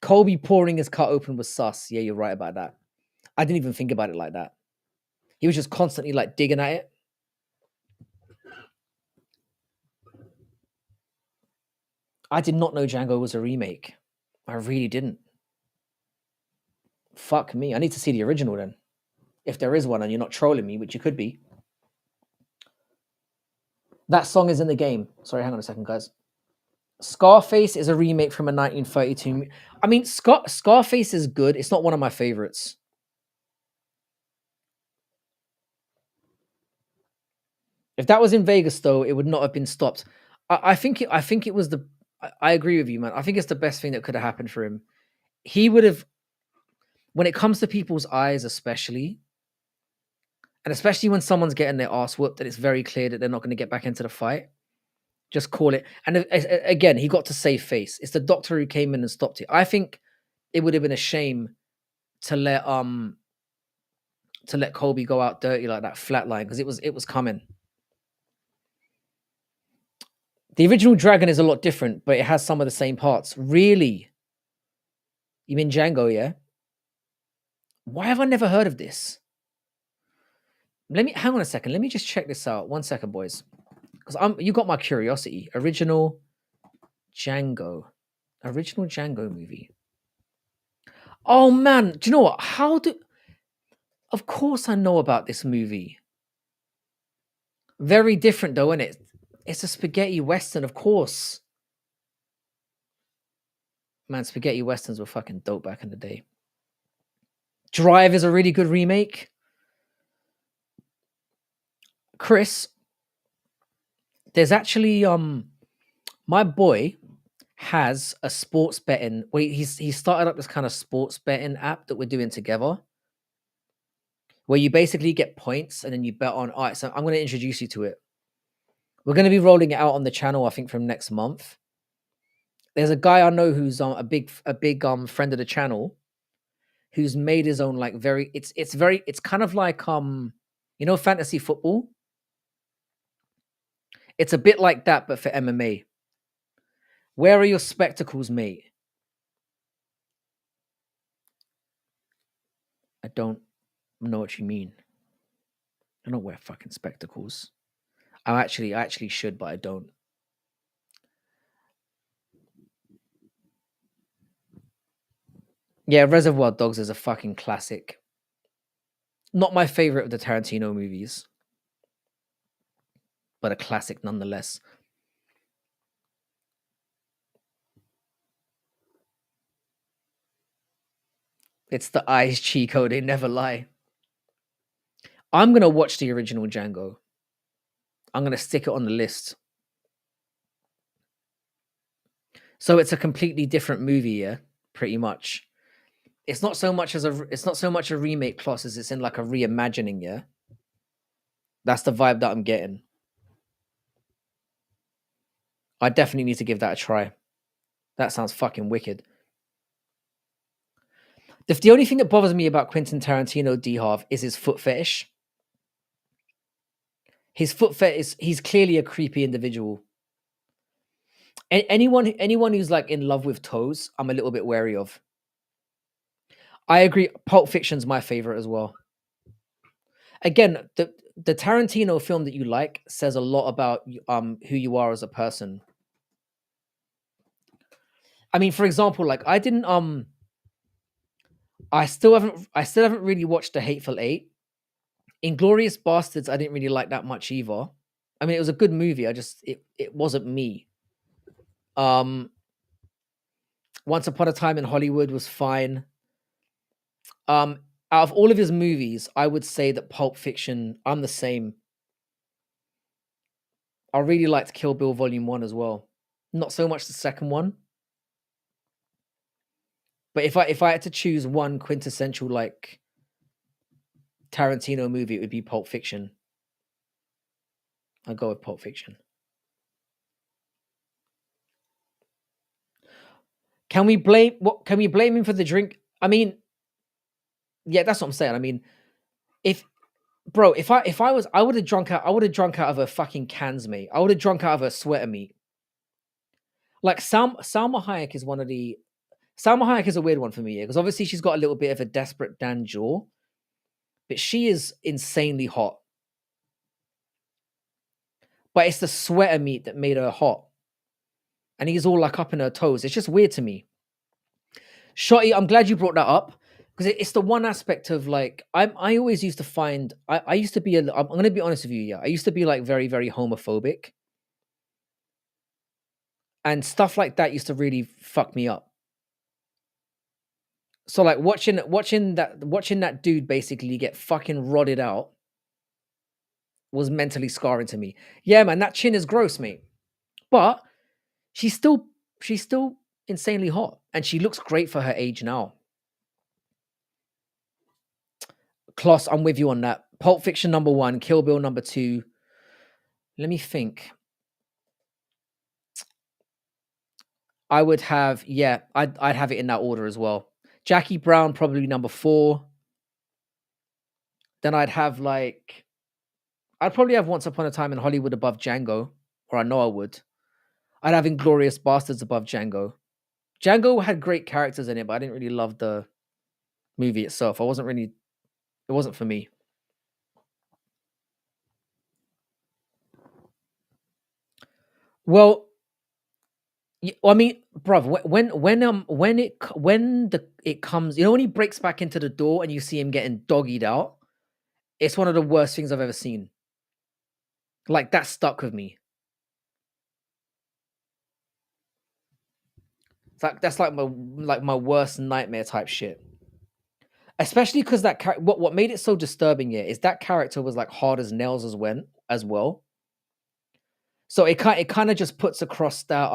Colby pouring his cut open was sus. Yeah, you're right about that. I didn't even think about it like that. He was just constantly like digging at it. I did not know Django was a remake. I really didn't. Fuck me. I need to see the original then. If there is one and you're not trolling me, which you could be. That song is in the game. Sorry, hang on a second, guys. Scarface is a remake from a 1932. I mean, Scarface is good. It's not one of my favorites. If that was in Vegas, though, it would not have been stopped. I think it was the. I agree with you, man. I think it's the best thing that could have happened for him. He would have, when it comes to people's eyes, especially, and especially when someone's getting their ass whooped, and it's very clear that they're not going to get back into the fight. Just call it. And again, he got to save face. It's the doctor who came in and stopped it. I think it would have been a shame to let Colby go out dirty like that, flatline, because it was coming. The original Dragon is a lot different, but it has some of the same parts. Really? You mean Django, yeah? Why have I never heard of this? Hang on a second. Let me just check this out. 1 second, boys. Because you got my curiosity. Original Django movie. Oh man, do you know what? Of course I know about this movie. Very different though, isn't it? It's a spaghetti western, of course. Man, spaghetti westerns were fucking dope back in the day. Drive is a really good remake. Chris, there's actually my boy has a sports betting. He started up this kind of sports betting app that we're doing together, where you basically get points and then you bet on. All right, so I'm going to introduce you to it. We're going to be rolling it out on the channel, I think, from next month. There's a guy I know who's a big friend of the channel, who's made his own like it's kind of like fantasy football. It's a bit like that, but for MMA. Where are your spectacles, mate? I don't know what you mean. I don't wear fucking spectacles. I actually should, but I don't. Yeah, Reservoir Dogs is a fucking classic. Not my favorite of the Tarantino movies, but a classic nonetheless. It's the eyes, Chico. They never lie. I'm going to watch the original Django. I'm going to stick it on the list. So it's a completely different movie, yeah, pretty much. It's not so much a remake class as it's in like a reimagining, yeah. That's the vibe that I'm getting. I definitely need to give that a try. That sounds fucking wicked. The only thing that bothers me about Quentin Tarantino, D-Harv, is his foot fetish. His foot fetish, he's clearly a creepy individual. Anyone who's like in love with toes, I'm a little bit wary of. I agree. Pulp Fiction's my favorite as well. Again, the Tarantino film that you like says a lot about who you are as a person. I mean, for example, like I still haven't really watched The Hateful Eight. Inglorious Bastards, I didn't really like that much either. I mean, it was a good movie. It wasn't me. Once Upon a Time in Hollywood was fine. Out of all of his movies, I would say that Pulp Fiction, I'm the same. I really liked Kill Bill Volume 1 as well. Not so much the second one. But if I had to choose one quintessential like Tarantino movie, it would be Pulp Fiction. I'd go with Pulp Fiction. Can we blame what? Can we blame him for the drink? I mean, yeah, that's what I'm saying. I mean, if bro, if I was, I would have drunk out. I would have drunk out of a fucking cans, mate. I would have drunk out of a sweater, meat. Like Salma Hayek is one of the. Salma Hayek is a weird one for me, yeah, because obviously she's got a little bit of a desperate Dan jaw, but she is insanely hot. But it's the sweater meat that made her hot, and he's all like up in her toes. It's just weird to me. Shotty, I'm glad you brought that up because it's the one aspect of like I always used to find I used to be I'm gonna be honest with you, yeah. I used to be like very, very homophobic. And stuff like that used to really fuck me up. So like watching that dude basically get fucking rotted out was mentally scarring to me. Yeah, man, that chin is gross, mate. But she's still she's still insanely hot and she looks great for her age now. Kloss, I'm with you on that. Pulp Fiction number 1, Kill Bill number 2. Let me think. I would have, yeah, I'd have it in that order as well. Jackie Brown probably number 4. Then I'd have like I'd probably have Once Upon a Time in Hollywood above Django, or I know I would. I'd have Inglorious Bastards above Django. Django had great characters in it, but I didn't really love the movie itself. It wasn't for me. Well, I mean, bruv, when it comes, when he breaks back into the door and you see him getting doggied out, it's one of the worst things I've ever seen. Like that stuck with me. It's like that's like my worst nightmare type shit. Especially because what made it so disturbing here is that character was like hard as nails as well. So it kind of just puts across that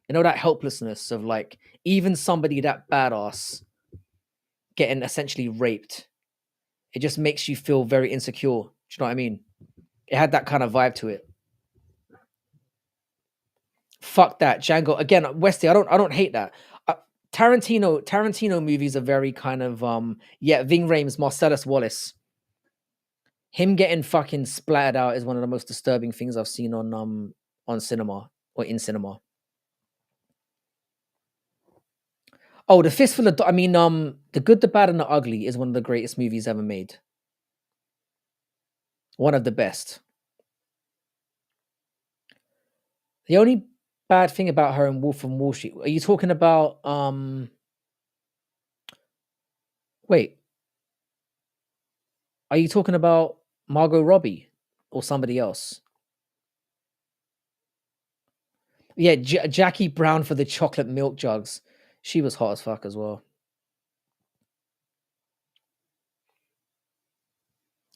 that helplessness of like even somebody that badass getting essentially raped. It just makes you feel very insecure. Do you know what I mean? It had that kind of vibe to it. Fuck that Django again, Westy. I don't hate that. Tarantino movies are very kind of yeah. Ving Rhames, Marcellus Wallace. Him getting fucking splattered out is one of the most disturbing things I've seen on cinema or in cinema. Oh, The Fistful of I mean, The Good, the Bad, and the Ugly is one of the greatest movies ever made. One of the best. The only bad thing about her in Wolf from Wall Street. Are you talking about wait. Are you talking about Margot Robbie or somebody else? Yeah, Jackie Brown for the chocolate milk jugs. She was hot as fuck as well.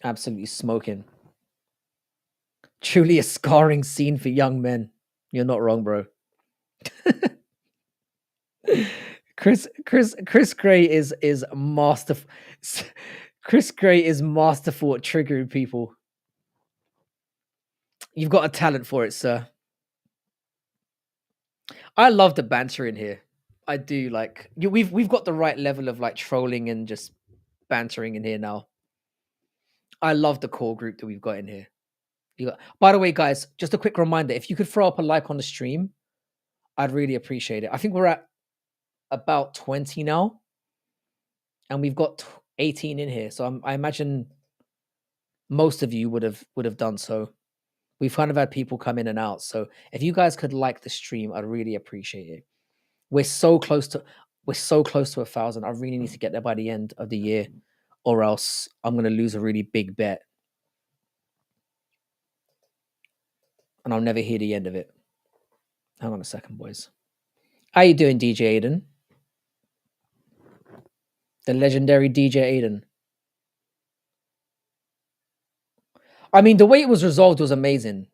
Absolutely smoking. Truly a scarring scene for young men. You're not wrong, bro. Chris Gray is masterful. Chris Gray is masterful at triggering people. You've got a talent for it, sir. I love the banter in here. I do like we've got the right level of like trolling and just bantering in here now. I love the core group that we've got in here. By the way, guys, just a quick reminder: if you could throw up a like on the stream, I'd really appreciate it. I think we're at about 20 now, and we've got 18 in here. So I imagine most of you would have done so. We've kind of had people come in and out. So if you guys could like the stream, I'd really appreciate it. We're so close to 1,000. I really need to get there by the end of the year, or else I'm gonna lose a really big bet. And I'll never hear the end of it. Hang on a second, boys. How you doing, DJ Aiden? The legendary DJ Aiden. I mean, the way it was resolved was amazing,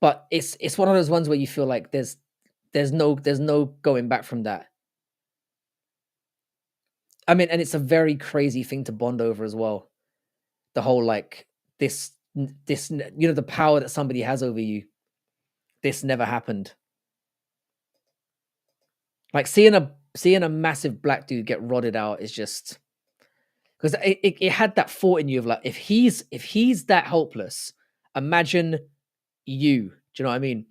but it's one of those ones where you feel like there's no going back from that. I mean, and it's a very crazy thing to bond over as well. The whole like the power that somebody has over you. This never happened. Like seeing a massive black dude get rotted out is just because it had that thought in you of like if he's that hopeless, imagine you. Do you know what I mean?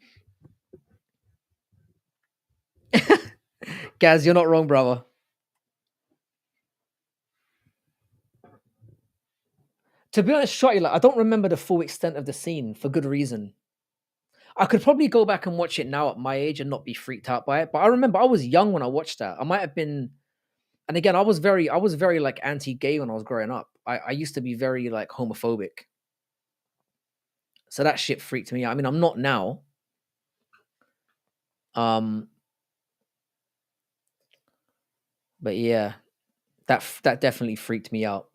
Gaz, you're not wrong, brother. To be honest, shot you like I don't remember the full extent of the scene for good reason. I could probably go back and watch it now at my age and not be freaked out by it. But I remember I was young when I watched that. I might have been, and again, I was very like anti-gay when I was growing up. I used to be very like homophobic. So that shit freaked me out. I mean, I'm not now. Um, but yeah, that definitely freaked me out.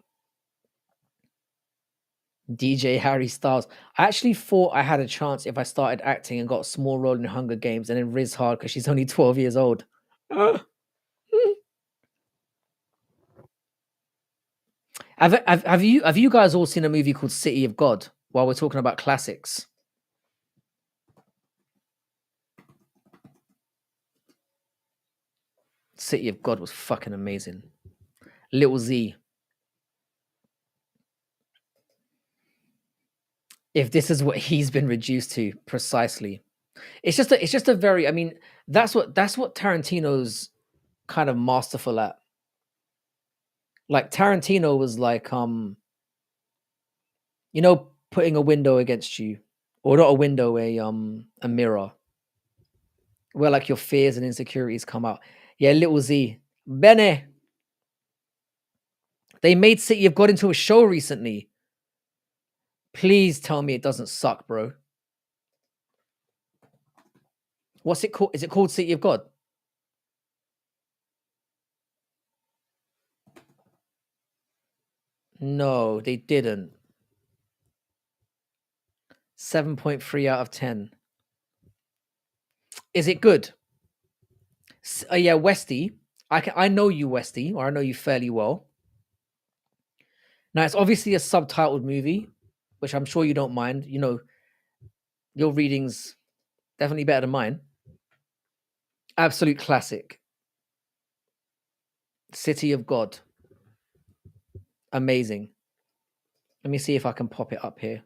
DJ Harry Styles. I actually thought I had a chance if I started acting and got a small role in Hunger Games and then Riz Hard because she's only 12 years old. Have you guys all seen a movie called City of God? While we're talking about classics, City of God was fucking amazing. Little Z. If this is what he's been reduced to, precisely. It's just a very. I mean, that's what Tarantino's kind of masterful at. Like Tarantino was like, putting a window against you, or not a window, a mirror, where like your fears and insecurities come out. Yeah, Little Z. Bene. They made City of God into a show recently. Please tell me it doesn't suck, bro. What's it called? Is it called City of God? No, they didn't. 7.3 out of 10. Is it good? Yeah, Westy. I know you, Westy, or I know you fairly well. Now it's obviously a subtitled movie, which I'm sure you don't mind. You know, your reading's definitely better than mine. Absolute classic. City of God. Amazing. Let me see if I can pop it up here.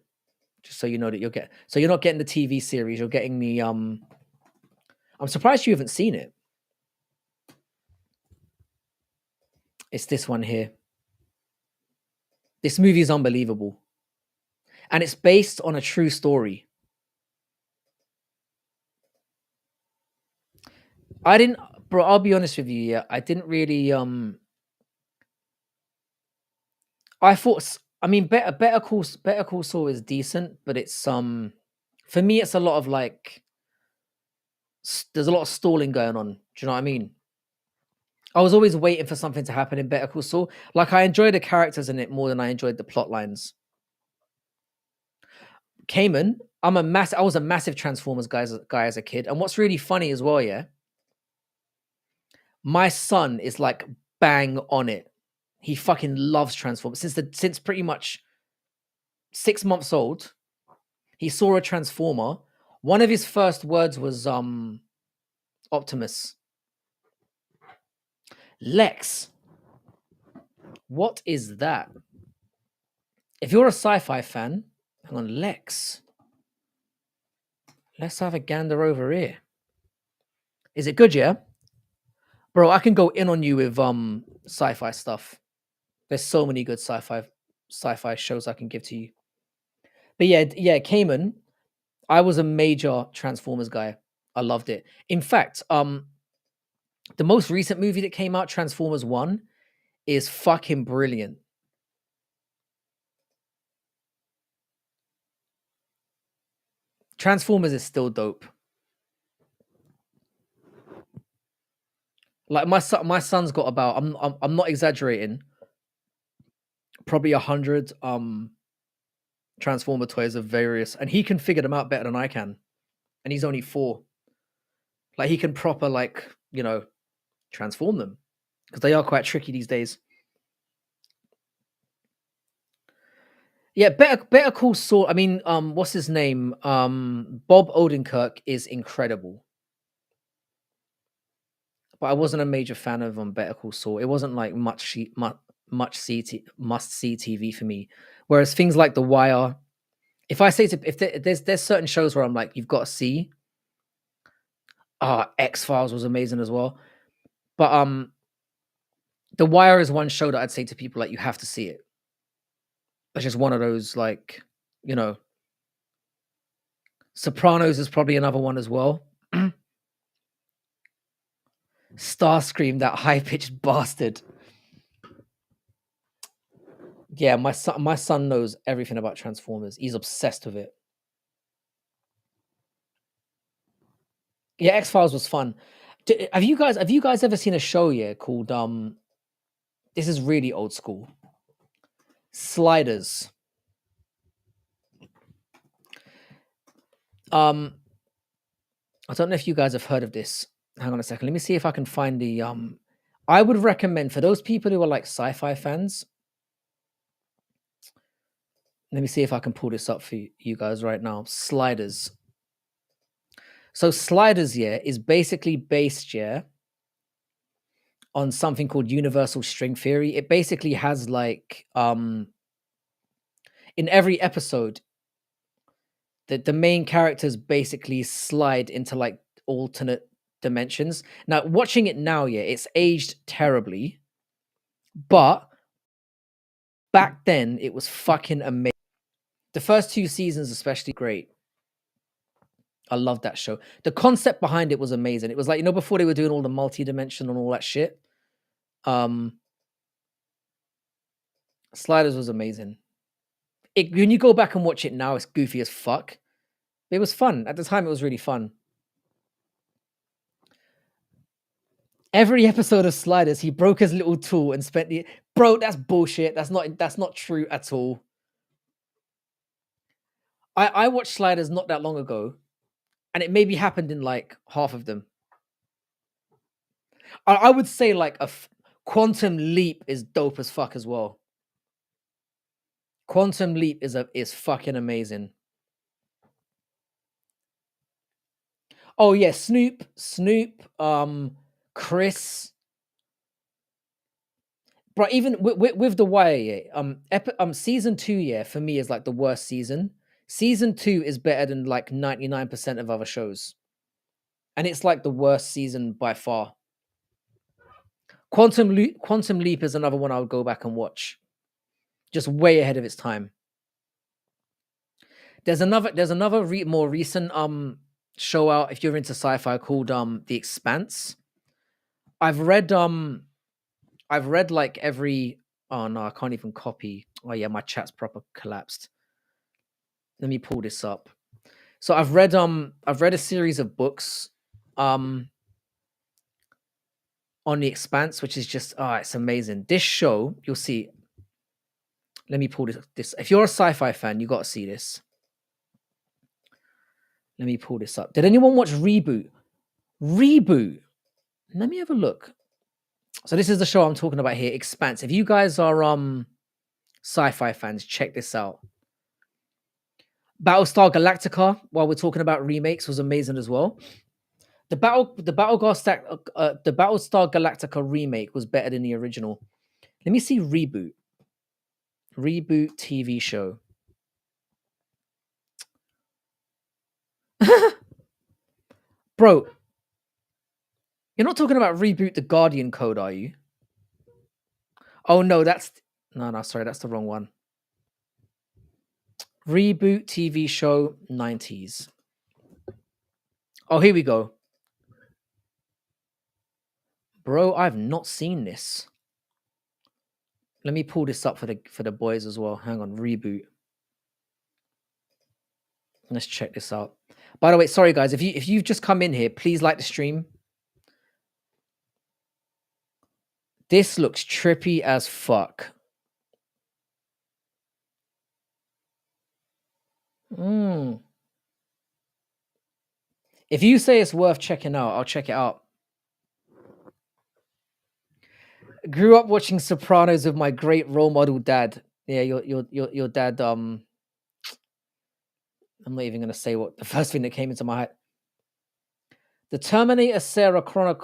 Just so you know that so you're not getting the TV series, you're getting the I'm surprised you haven't seen it. It's this one here. This movie is unbelievable. And it's based on a true story. Bro, I'll be honest with you, yeah. I didn't really I thought I mean Better Call Saul is decent, but it's for me it's a lot of like there's a lot of stalling going on. Do you know what I mean? I was always waiting for something to happen in Better Call Saul. Like I enjoyed the characters in it more than I enjoyed the plot lines. Cayman, I was a massive Transformers guy as a kid. And what's really funny as well, yeah, my son is like bang on it. He fucking loves Transformers since pretty much 6 months old. He saw a Transformer. One of his first words was Optimus. Lex. What is that? If you're a sci-fi fan, hang on, Lex. Let's have a gander over here. Is it good, yeah? Bro, I can go in on you with sci-fi stuff. There's so many good sci-fi shows I can give to you. But yeah, Cayman, I was a major Transformers guy. I loved it. In fact, the most recent movie that came out, Transformers 1, is fucking brilliant. Transformers is still dope. Like my son's got about I'm not exaggerating, probably 100 Transformer toys of various, and he can figure them out better than I can. And he's only 4. Like he can proper transform them. because they are quite tricky these days. Yeah, Better Call Saul. I mean, what's his name? Bob Odenkirk is incredible, but I wasn't a major fan of Better Call Saul. It wasn't like must see TV for me. Whereas things like The Wire, if I say to if there's certain shows where I'm like, you've got to see. X-Files was amazing as well, but The Wire is one show that I'd say to people like, you have to see it. It's just one of those, like, you know. Sopranos is probably another one as well. Starscream, that high-pitched bastard. Yeah, my son knows everything about Transformers. He's obsessed with it. Yeah, X-Files was fun. Have you guys ever seen a show called this is really old school. Sliders. I don't know if you guys have heard of this. Hang on a second. Let me see if I can find the I would recommend for those people who are like sci-fi fans. Let me see if I can pull this up for you guys right now. Sliders. So Sliders, is basically based, on something called universal string theory. It basically has like in every episode that the main characters basically slide into like alternate dimensions. Now, watching it now, it's aged terribly, but back then it was fucking amazing. The first 2 seasons especially great. I love that show. The concept behind it was amazing. It was like, before they were doing all the multi-dimension and all that shit. Sliders was amazing. When you go back and watch it now, it's goofy as fuck. It was fun. At the time, it was really fun. Every episode of Sliders, he broke his little tool and spent the... Bro, that's bullshit. That's not true at all. I watched Sliders not that long ago, and it maybe happened in like half of them. I would say like Quantum Leap is dope as fuck as well. Quantum Leap is fucking amazing. Oh yeah, Snoop, Chris. But even with The Wire, season 2, for me is like the worst season. Season 2 is better than like 99% of other shows, and it's like the worst season by far. Quantum Leap is another one I would go back and watch. Just way ahead of its time. There's another more recent show out if you're into sci-fi called The Expanse. I've read like every... Oh no, I can't even copy. Oh yeah, my chat's proper collapsed. Let me pull this up. So I've read a series of books on The Expanse, which is just it's amazing. This show, you'll see. Let me pull this. If you're a sci-fi fan, you got to see this. Let me pull this up. Did anyone watch Reboot? Let me have a look. So this is the show I'm talking about here, Expanse. If you guys are sci-fi fans, check this out. Battlestar Galactica, while we're talking about remakes, was amazing as well. The Battlestar Galactica remake was better than the original. Let me see Reboot TV show. Bro, you're not talking about Reboot the Guardian Code, are you? Oh no, sorry, that's the wrong one. Reboot TV show 90s. Oh, here we go. Bro, I've not seen this. Let me pull this up for the boys as well. Hang on, Reboot. Let's check this out. By the way, sorry guys, if you've just come in here, please like the stream. This looks trippy as fuck. If you say it's worth checking out, I'll check it out. Grew up watching Sopranos with my great role model dad. Yeah, your dad. I'm not even gonna say what the first thing that came into my head. The Terminator Sarah Connor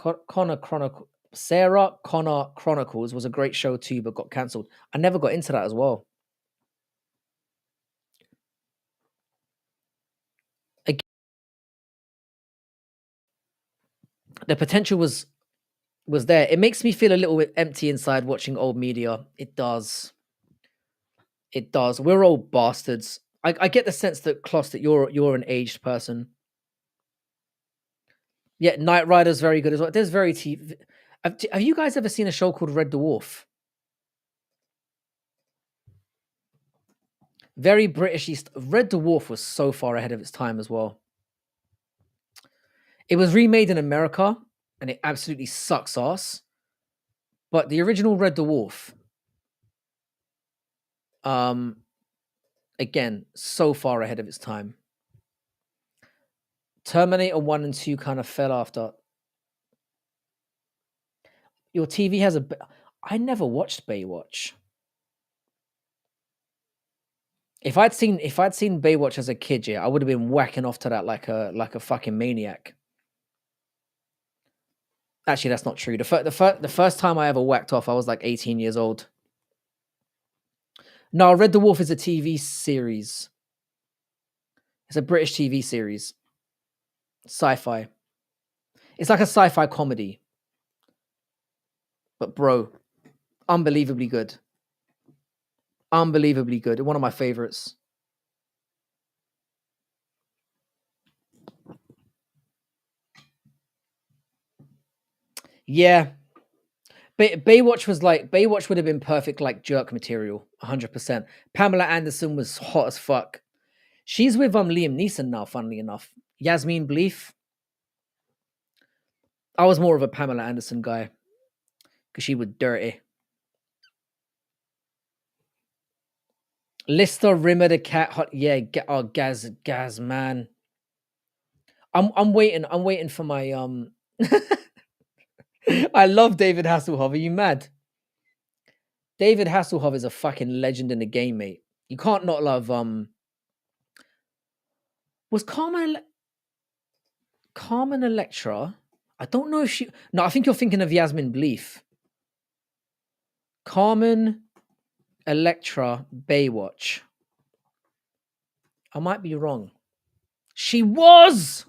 Chronicles was a great show too, but got cancelled. I never got into that as well. Ag- The potential was there. It makes me feel a little bit empty inside watching old media. It does. It does. We're all bastards. I get the sense that Kloss, that you're an aged person. Yeah, Knight Rider's very good as well. There's very have you guys ever seen a show called Red Dwarf? Very Britishy. Red Dwarf was so far ahead of its time as well. It was remade in America, and it absolutely sucks ass. But the original Red Dwarf, um, again, so far ahead of its time. Terminator 1 and 2 kind of fell after. Your TV has I never watched Baywatch. If I'd seen Baywatch as a kid, yeah, I would have been whacking off to that like a fucking maniac. Actually, that's not true. The first time I ever whacked off, I was like 18 years old. No, Red Dwarf is a TV series. It's a British TV series. Sci-fi. It's like a sci-fi comedy. But bro, unbelievably good. Unbelievably good. One of my favorites. Yeah. Baywatch would have been perfect like jerk material, 100%. Pamela Anderson was hot as fuck. She's with Liam Neeson now, funnily enough. Yasmin Bleeth. I was more of a Pamela Anderson guy because she was dirty. Lister Rimmer the cat. Hot, yeah. Gaz, man. I'm waiting for my I love David Hasselhoff. Are you mad? David Hasselhoff is a fucking legend in the game, mate. You can't not love was Carmen Electra? I don't know if she. No, I think you're thinking of Yasmin Bleeth. Carmen Electra Baywatch. I might be wrong. She was.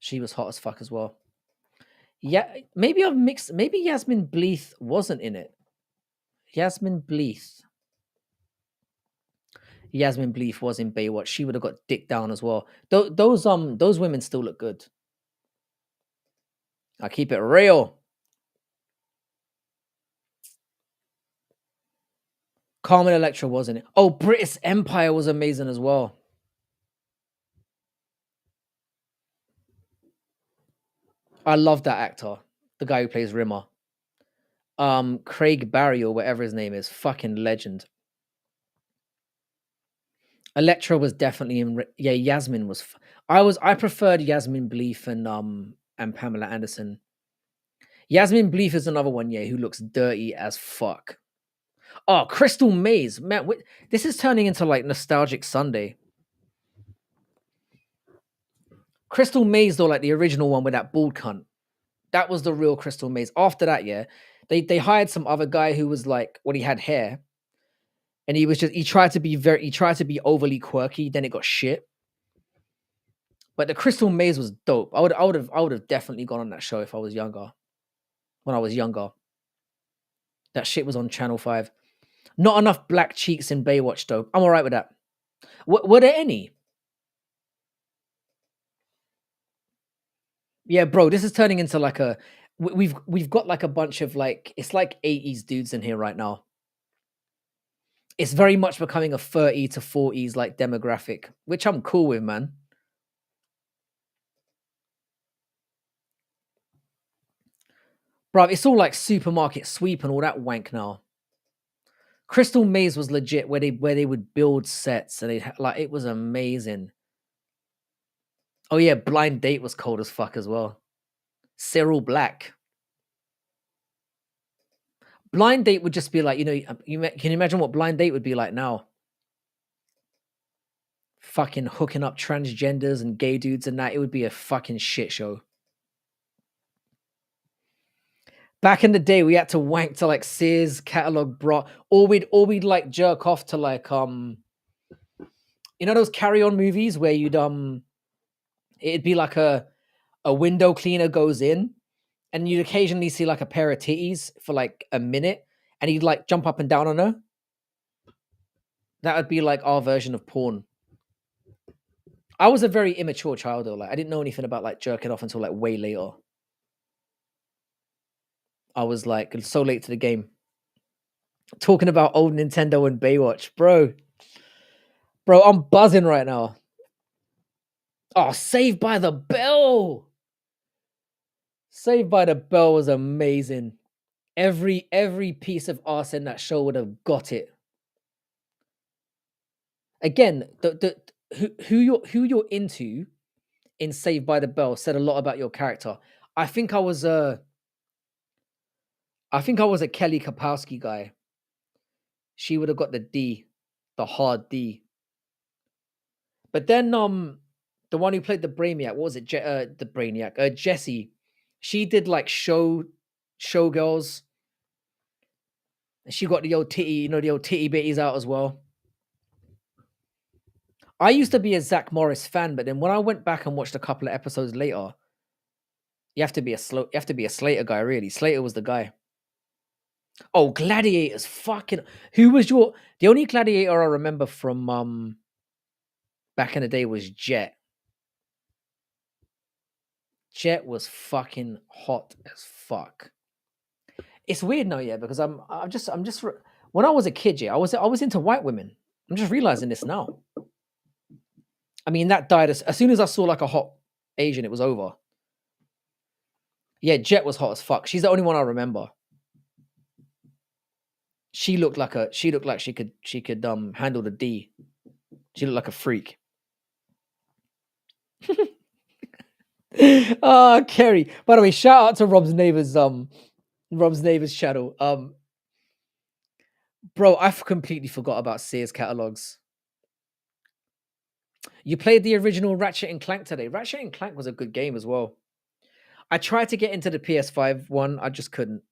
She was hot as fuck as well. Yeah, maybe I've mixed. Maybe Yasmin Bleeth wasn't in it. Yasmin Bleeth. Yasmin Bleeth was in Baywatch. She would have got dick down as well. Those women still look good. I keep it real. Carmen Electra wasn't it? Oh, British Empire was amazing as well. I love that actor, the guy who plays Rimmer. Craig Barry or whatever his name is, fucking legend. Electra was definitely in. Yeah, Yasmin was. I preferred Yasmin Bleeth and Pamela Anderson. Yasmin Bleeth is another one, yeah, who looks dirty as fuck. Oh, Crystal Maze, man, this is turning into like nostalgic Sunday. Crystal Maze though, like the original one with that bald cunt. That was the real Crystal Maze. After that, yeah, they hired some other guy who was like, when he had hair, and he tried to be overly quirky. Then it got shit. But the Crystal Maze was dope. I would have definitely gone on that show if I was younger. When I was younger, that shit was on Channel 5. Not enough black cheeks in Baywatch though. I'm all right with that. Were there any? Yeah, bro. This is turning into like we've got like a bunch of like it's like 80s dudes in here right now. It's very much becoming a 30 to 40s like demographic, which I'm cool with, man. Bro, it's all like supermarket sweep and all that wank now. Crystal Maze was legit where they would build sets and like it was amazing. Oh yeah, Blind Date was cold as fuck as well. Cyril Black. Blind date would just be like, can you imagine what blind date would be like now? Fucking hooking up transgenders and gay dudes and that. It would be a fucking shit show. Back in the day, we had to wank to like Sears catalog bra, or we'd like jerk off to like those Carry On movies where it'd be like a window cleaner goes in, and you'd occasionally see like a pair of titties for like a minute, and he'd like jump up and down on her. That would be like our version of porn. I was a very immature child though. Like I didn't know anything about like jerking off until like way later. I was like so late to the game. Talking about old Nintendo and Baywatch, bro. Bro, I'm buzzing right now. Oh, Saved by the Bell. Saved by the Bell was amazing. Every piece of arse in that show would have got it. Again, who you're into in Saved by the Bell said a lot about your character. I think I was a Kelly Kapowski guy. She would have got the D, the hard D. But then the one who played the Brainiac, what was it? The Brainiac, Jessie. She did like showgirls. She got the old titty, the old titty bitties out as well. I used to be a Zach Morris fan, but then when I went back and watched a couple of episodes later, you have to be a Slater guy, really. Slater was the guy. Oh, Gladiators, fucking. Who was the only Gladiator I remember from back in the day was Jet. Jet was fucking hot as fuck. It's weird now, yeah, because I'm just when I was a kid, yeah, I was into white women. I'm just realizing this now. I mean, that died as soon as I saw like a hot Asian, it was over. Yeah, Jet was hot as fuck. She's the only one I remember. She looked like she could handle the D. She looked like a freak. Kerry. By the way, shout out to Rob's neighbor's channel. Bro, I completely forgot about Sears catalogs. You played the original Ratchet and Clank today. Ratchet and Clank was a good game as well. I tried to get into the PS5 one, I just couldn't.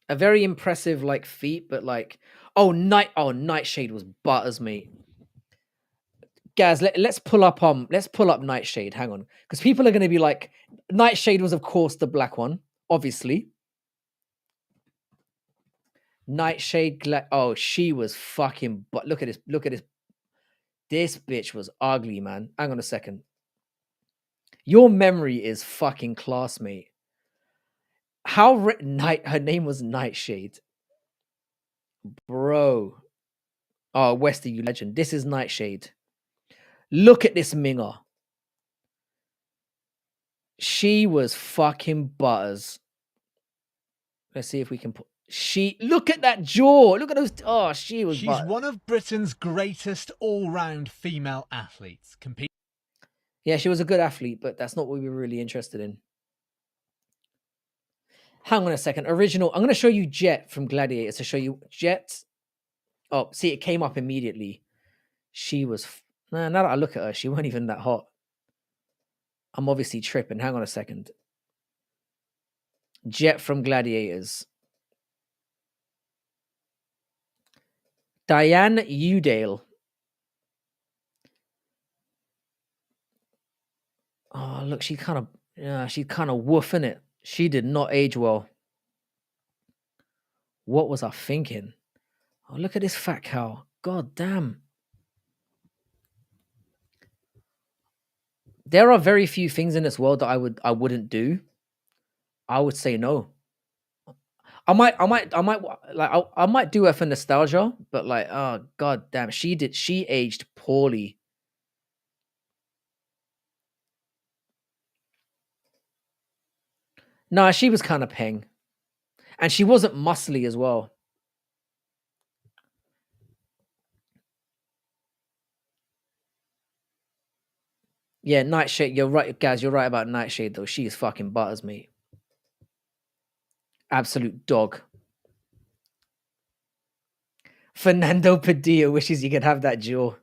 A very impressive like feat, but like Nightshade was butters, mate. Guys, let's pull up Nightshade. Hang on, because people are going to be like, Nightshade was of course the black one, obviously. Nightshade, she was fucking. But look at this. This bitch was ugly, man. Hang on a second. Your memory is fucking classmate. Her name was Nightshade, bro. Oh, Westy, you legend. This is Nightshade. Look at this minger. She was fucking butters. Let's see if we can put. Look at that jaw. Look at those. Oh, she was. She's one of Britain's greatest all-round female athletes. Yeah, she was a good athlete, but that's not what we were really interested in. Hang on a second. Original. I'm going to show you Jet from Gladiators to show you Jet. Oh, see, it came up immediately. She was. Now that I look at her, she wasn't even that hot. I'm obviously tripping. Hang on a second. Jet from Gladiators. Diane Udale. Oh, look, she's kind of woofing it. She did not age well. What was I thinking? Oh, look at this fat cow. God damn. There are very few things in this world that I wouldn't do. I would say no. I might do her for nostalgia, but like, oh god damn, she aged poorly. Nah, she was kind of peng. And she wasn't muscly as well. Yeah, Nightshade, you're right, guys, you're right about Nightshade though. She is fucking butters, mate. Absolute dog. Fernando Padilla wishes he could have that jaw.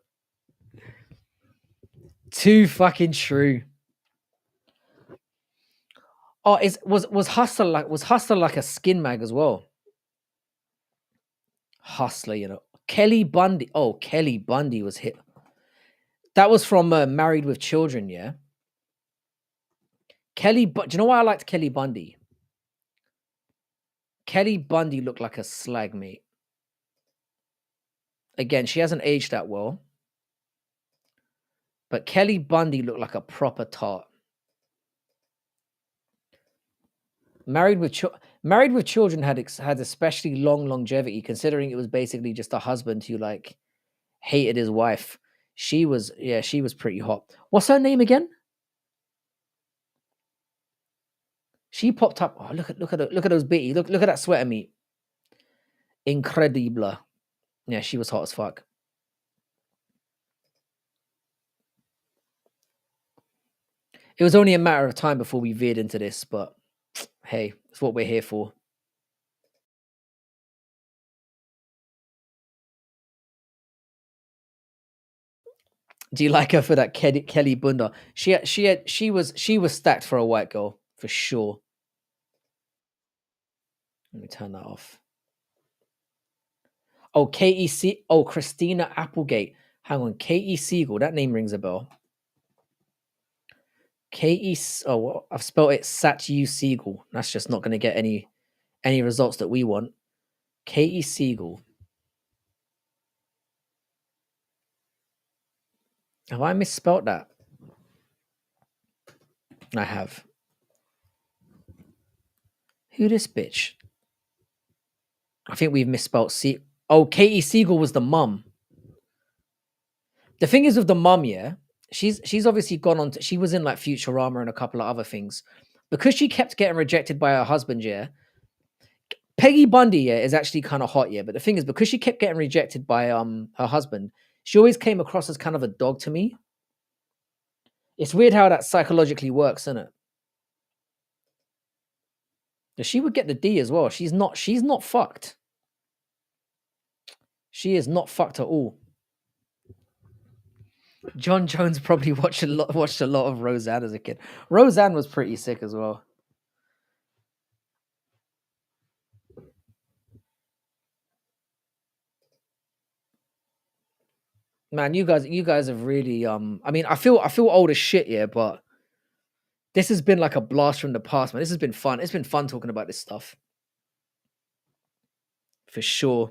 Too fucking true. Oh, was Hustler like a skin mag as well? Hustler, you know. Kelly Bundy. Oh, Kelly Bundy was hit. That was from Married with Children, yeah. Do you know why I liked Kelly Bundy? Kelly Bundy looked like a slag, mate. Again, she hasn't aged that well. But Kelly Bundy looked like a proper tart. Married with Children had especially long longevity, considering it was basically just a husband who like hated his wife. She was pretty hot. What's her name again? She popped up. Oh, look at those bitties. Look at that sweater meat. Incredible. Yeah, she was hot as fuck. It was only a matter of time before we veered into this, but hey, it's what we're here for. Do you like her for that Kelly Bunda? She was stacked for a white girl for sure. Let me turn that off. Oh, KEC. Oh, Christina Applegate. Hang on, K.E. Siegel. That name rings a bell. K.E. Oh, well, I've spelled it Satu Siegel. That's just not going to get any results that we want. K.E. Siegel. Have I misspelled that? I have. Who this bitch? I think we've misspelled Oh, Katie Siegel was the mum. The thing is with the mum, yeah, she's obviously gone on to, she was in like Futurama and a couple of other things. Because she kept getting rejected by her husband, yeah. Peggy Bundy, yeah, is actually kind of hot, yeah. But the thing is, because she kept getting rejected by her husband, she always came across as kind of a dog to me. It's weird how that psychologically works, isn't it? She would get the D as well. She's not fucked. She is not fucked at all. John Jones probably watched a lot of Roseanne as a kid. Roseanne was pretty sick as well. Man, you guys have really I mean, I feel old as shit, yeah, but this has been like a blast from the past, man. This has been fun. It's been fun talking about this stuff. For sure.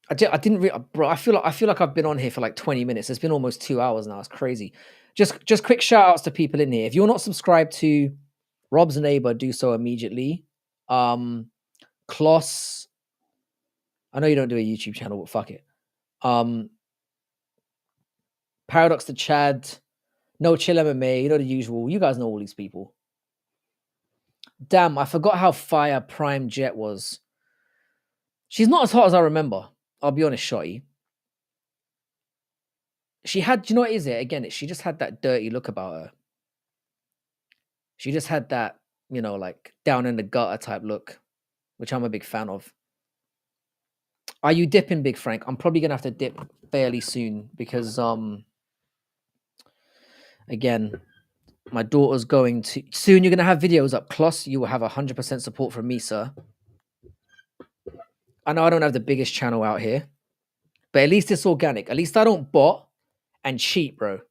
Bro, I feel like I've been on here for like 20 minutes. It's been almost 2 hours now. It's crazy. Just quick shout outs to people in here. If you're not subscribed to Rob's Neighbor, do so immediately. Kloss. I know you don't do a YouTube channel, but fuck it. Paradox to Chad. No Chill MMA. You know the usual. You guys know all these people. Damn, I forgot how fire Prime Jet was. She's not as hot as I remember. I'll be honest, Shotty. She had, do you know what is it? Again, she just had that dirty look about her. She just had that, you know, like down in the gutter type look, which I'm a big fan of. Are you dipping, Big Frank? I'm probably gonna have to dip fairly soon because again, my daughter's going to soon. You're gonna have videos up. Kloss, you will have 100% support from me, sir. I know I don't have the biggest channel out here, but at least it's organic. At least I don't bot and cheat, bro.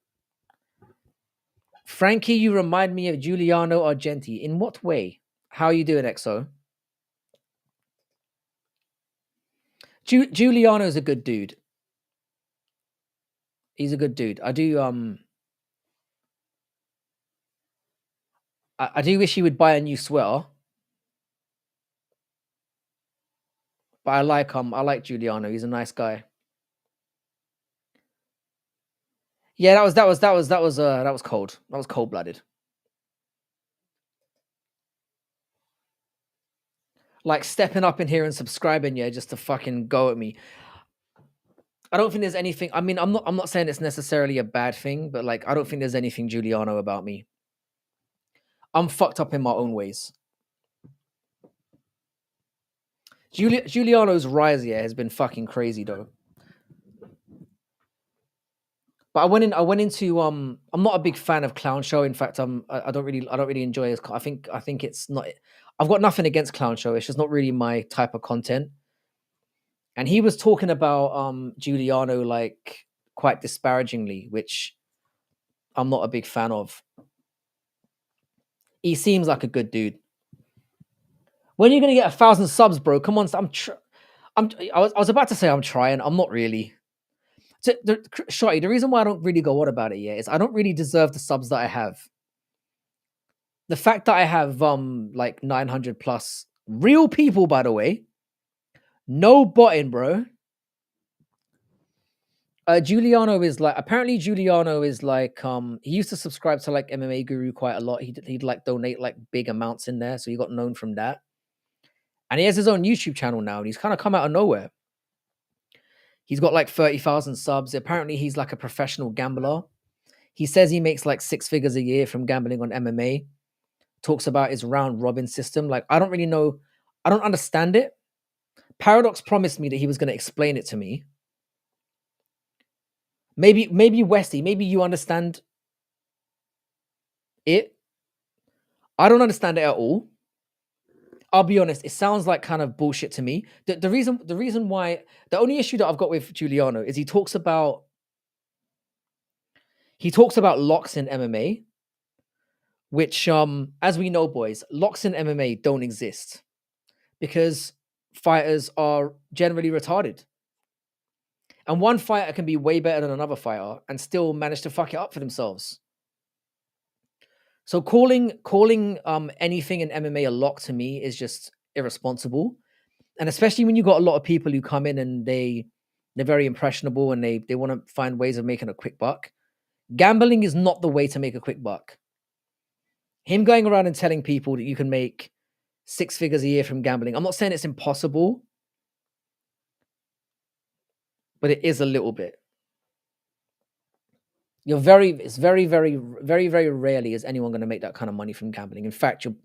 Frankie, you remind me of Giuliano Argenti. In what way? How are you doing, EXO? Giuliano's a good dude. He's a good dude. I do I do wish he would buy a new sweater. But I like Giuliano. He's a nice guy. Yeah, that was cold. That was cold-blooded. Like stepping up in here and subscribing, yeah, just to fucking go at me. I don't think there's anything. I mean, I'm not saying it's necessarily a bad thing, but like I don't think there's anything Giuliano about me. I'm fucked up in my own ways. Giuliano's rise here has been fucking crazy though. But I went into I'm not a big fan of Clown Show. In fact, I don't really enjoy his I think it's not I've got nothing against Clown Show. It's just not really my type of content. And he was talking about Giuliano like quite disparagingly, which I'm not a big fan of. He seems like a good dude. When are you gonna get 1,000 subs, bro? Come on, I was about to say I'm trying. I'm not really. So, Shotty, the reason why I don't really go on about it yet is I don't really deserve the subs that I have. The fact that I have like 900 plus real people, by the way, no botting, bro. Giuliano is like apparently Giuliano is like he used to subscribe to like MMA Guru quite a lot. He'd like donate like big amounts in there, so he got known from that. And he has his own YouTube channel now, and he's kind of come out of nowhere. He's got like 30,000 subs. Apparently, he's like a professional gambler. He says he makes like 6 figures a year from gambling on MMA. Talks about his round robin system. Like, I don't really know. I don't understand it. Paradox promised me that he was going to explain it to me. Maybe Westy, maybe you understand it. I don't understand it at all. I'll be honest, it sounds like kind of bullshit to me. The reason why the only issue that I've got with Giuliano is he talks about locks in MMA, which as we know, boys, locks in MMA don't exist because fighters are generally retarded. And one fighter can be way better than another fighter and still manage to fuck it up for themselves. So calling anything in MMA a lock to me is just irresponsible. And especially when you got a lot of people who come in and they're very impressionable and they want to find ways of making a quick buck. Gambling is not the way to make a quick buck. Him going around and telling people that you can make 6 figures a year from gambling. I'm not saying it's impossible, but it is a little bit. It's very rarely is anyone going to make that kind of money from gambling. In fact, you're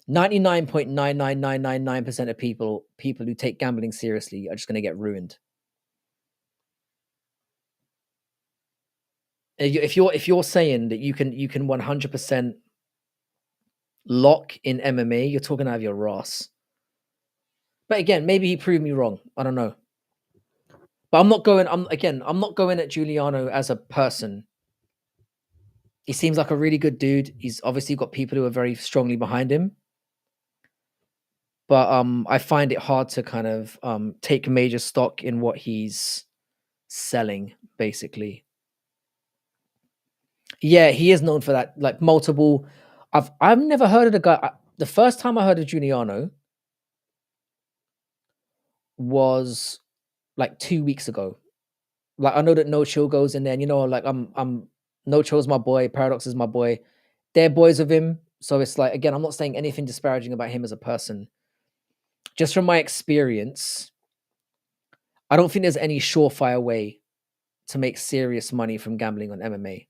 99.99999% of people who take gambling seriously are just going to get ruined. If you're saying that you can 100% lock in MMA, you're talking out of your ass. But again, maybe he proved me wrong. I don't know. But I'm not going at Giuliano as a person. He seems like a really good dude. He's obviously got people who are very strongly behind him. But I find it hard to kind of take major stock in what he's selling, basically. Yeah, he is known for that. Like multiple. I've never heard of the guy. The first time I heard of Giuliano was like 2 weeks ago. Like I know that No Chill goes in there, and like I'm No Chill's my boy, Paradox is my boy. They're boys of him. So it's like again, I'm not saying anything disparaging about him as a person. Just from my experience, I don't think there's any surefire way to make serious money from gambling on MMA.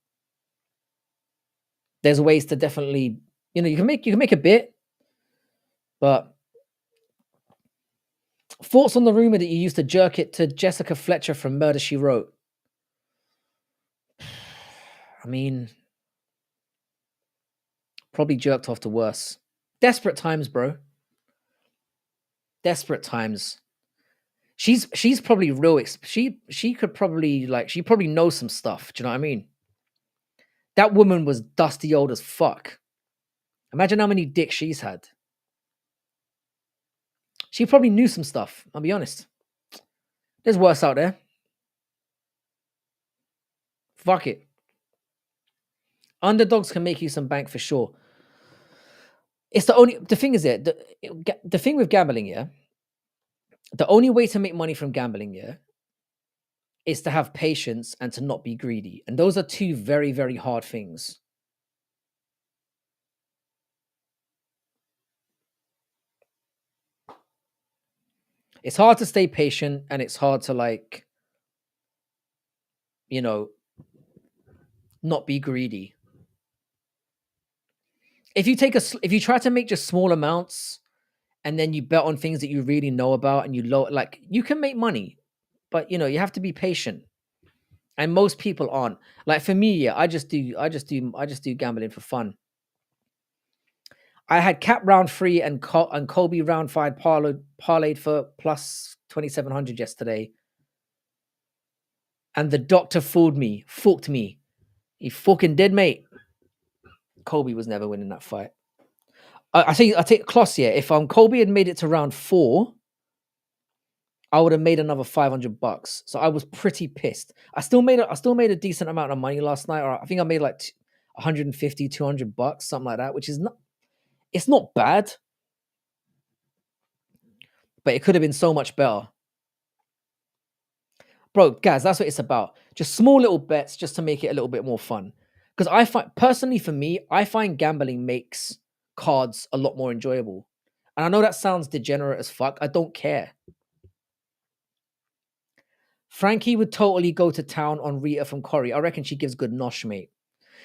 There's ways to definitely, you can make a bit, but thoughts on the rumor that you used to jerk it to Jessica Fletcher from Murder She Wrote? I mean, probably jerked off to worse. Desperate times, bro. Desperate times. She's probably real. She could probably she probably knows some stuff. Do you know what I mean? That woman was dusty old as fuck. Imagine how many dicks she's had. She probably knew some stuff. I'll be honest. There's worse out there. Fuck it. Underdogs can make you some bank for sure. It's the thing is the thing with gambling, yeah. The only way to make money from gambling, yeah, is to have patience and to not be greedy. And those are two very, very hard things. It's hard to stay patient and it's hard to not be greedy. if you try to make just small amounts and then you bet on things that you really know about and you can make money, but you have to be patient. And most people aren't. Like for me, yeah, I just do gambling for fun. I had Cap round 3 and Colby round 5 parlayed for plus 2,700 yesterday. And the doctor fooled me, fucked me. He fucking did, mate. Colby was never winning that fight. I take Kloss here. If Colby had made it to round 4, I would have made another $500. So I was pretty pissed. I still made a decent amount of money last night. Or I think I made like 150, $200, something like that, which is it's not bad, but it could have been so much better. Bro, guys, that's what it's about. Just small little bets just to make it a little bit more fun. Because I find, personally for me, I find gambling makes cards a lot more enjoyable. And I know that sounds degenerate as fuck. I don't care. Frankie would totally go to town on Rita from Corey. I reckon she gives good nosh, mate.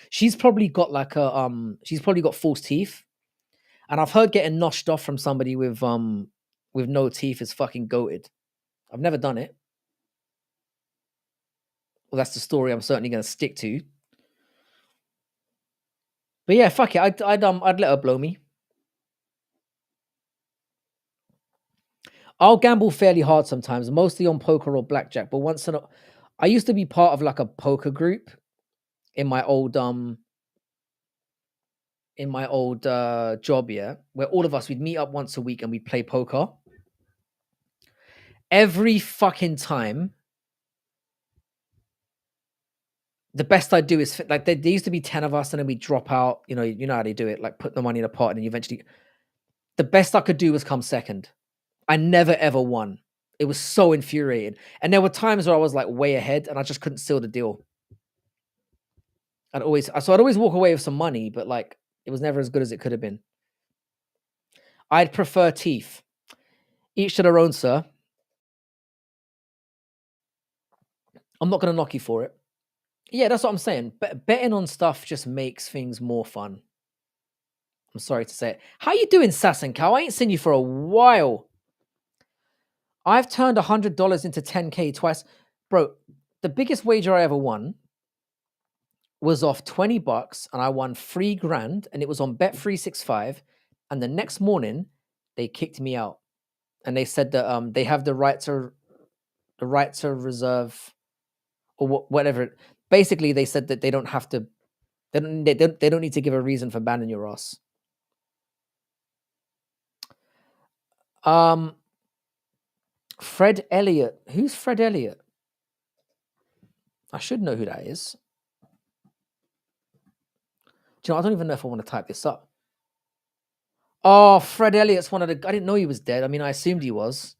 She's probably got she's probably got false teeth. And I've heard getting noshed off from somebody with no teeth is fucking goated. I've never done it. Well, that's the story I'm certainly going to stick to. But yeah, fuck it. I'd let her blow me. I'll gamble fairly hard sometimes, mostly on poker or blackjack. But I used to be part of like a poker group in my old job, yeah, where all of us we'd meet up once a week and we'd play poker. Every fucking time, the best I do is like there used to be 10 of us and then we drop out. You know how they do it, like put the money in a pot and then eventually. The best I could do was come second. I never ever won. It was so infuriating. And there were times where I was like way ahead and I just couldn't seal the deal. I'd always walk away with some money, but like it was never as good as it could have been. I'd prefer teeth. Each to their own, sir. I'm not going to knock you for it. Yeah, that's what I'm saying. Betting on stuff just makes things more fun. I'm sorry to say it. How you doing, Sass and Cow? I ain't seen you for a while. I've turned $100 into 10K twice. Bro, the biggest wager I ever won was off $20 and I won $3,000 and it was on Bet365. And the next morning they kicked me out and they said that they have the right to reserve or whatever. Basically, they said that they don't have to. They don't need to give a reason for banning your ass. Fred Elliott. Who's Fred Elliott? I should know who that is. Do you know, I don't even know if I want to type this up. Oh, Fred Elliott's one of the. I didn't know he was dead. I mean, I assumed he was.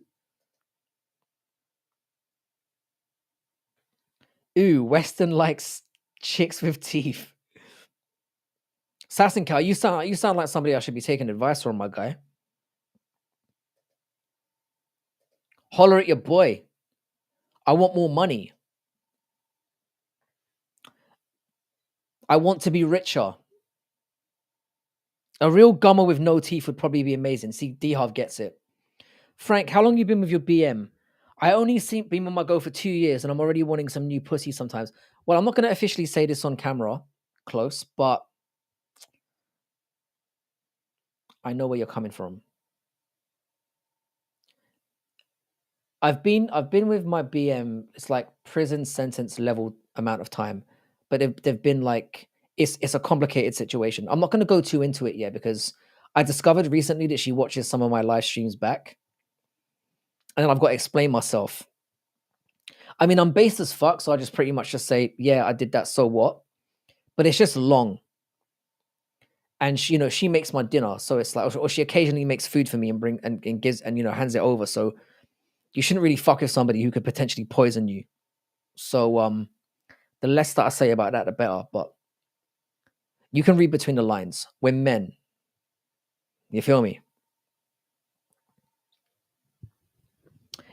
Ooh, Western likes chicks with teeth. Sass and Cow, you sound like somebody I should be taking advice from, my guy. Holler at your boy. I want more money. I want to be richer. A real gummer with no teeth would probably be amazing. See, D-Harv gets it. Frank, how long you been with your BM? I only been with my girl for 2 years and I'm already wanting some new pussy sometimes. Well, I'm not going to officially say this on camera, close, but I know where you're coming from. I've been with my BM. It's like prison sentence level amount of time, but they've been like it's a complicated situation. I'm not going to go too into it yet because I discovered recently that she watches some of my live streams back, and then I've got to explain myself. I mean, I'm based as fuck, so I just pretty much just say, yeah, I did that. So what? But it's just long, and she makes my dinner, so it's like, or she occasionally makes food for me and gives and hands it over. So you shouldn't really fuck with somebody who could potentially poison you. So the less that I say about that, the better. But you can read between the lines. We're men. You feel me?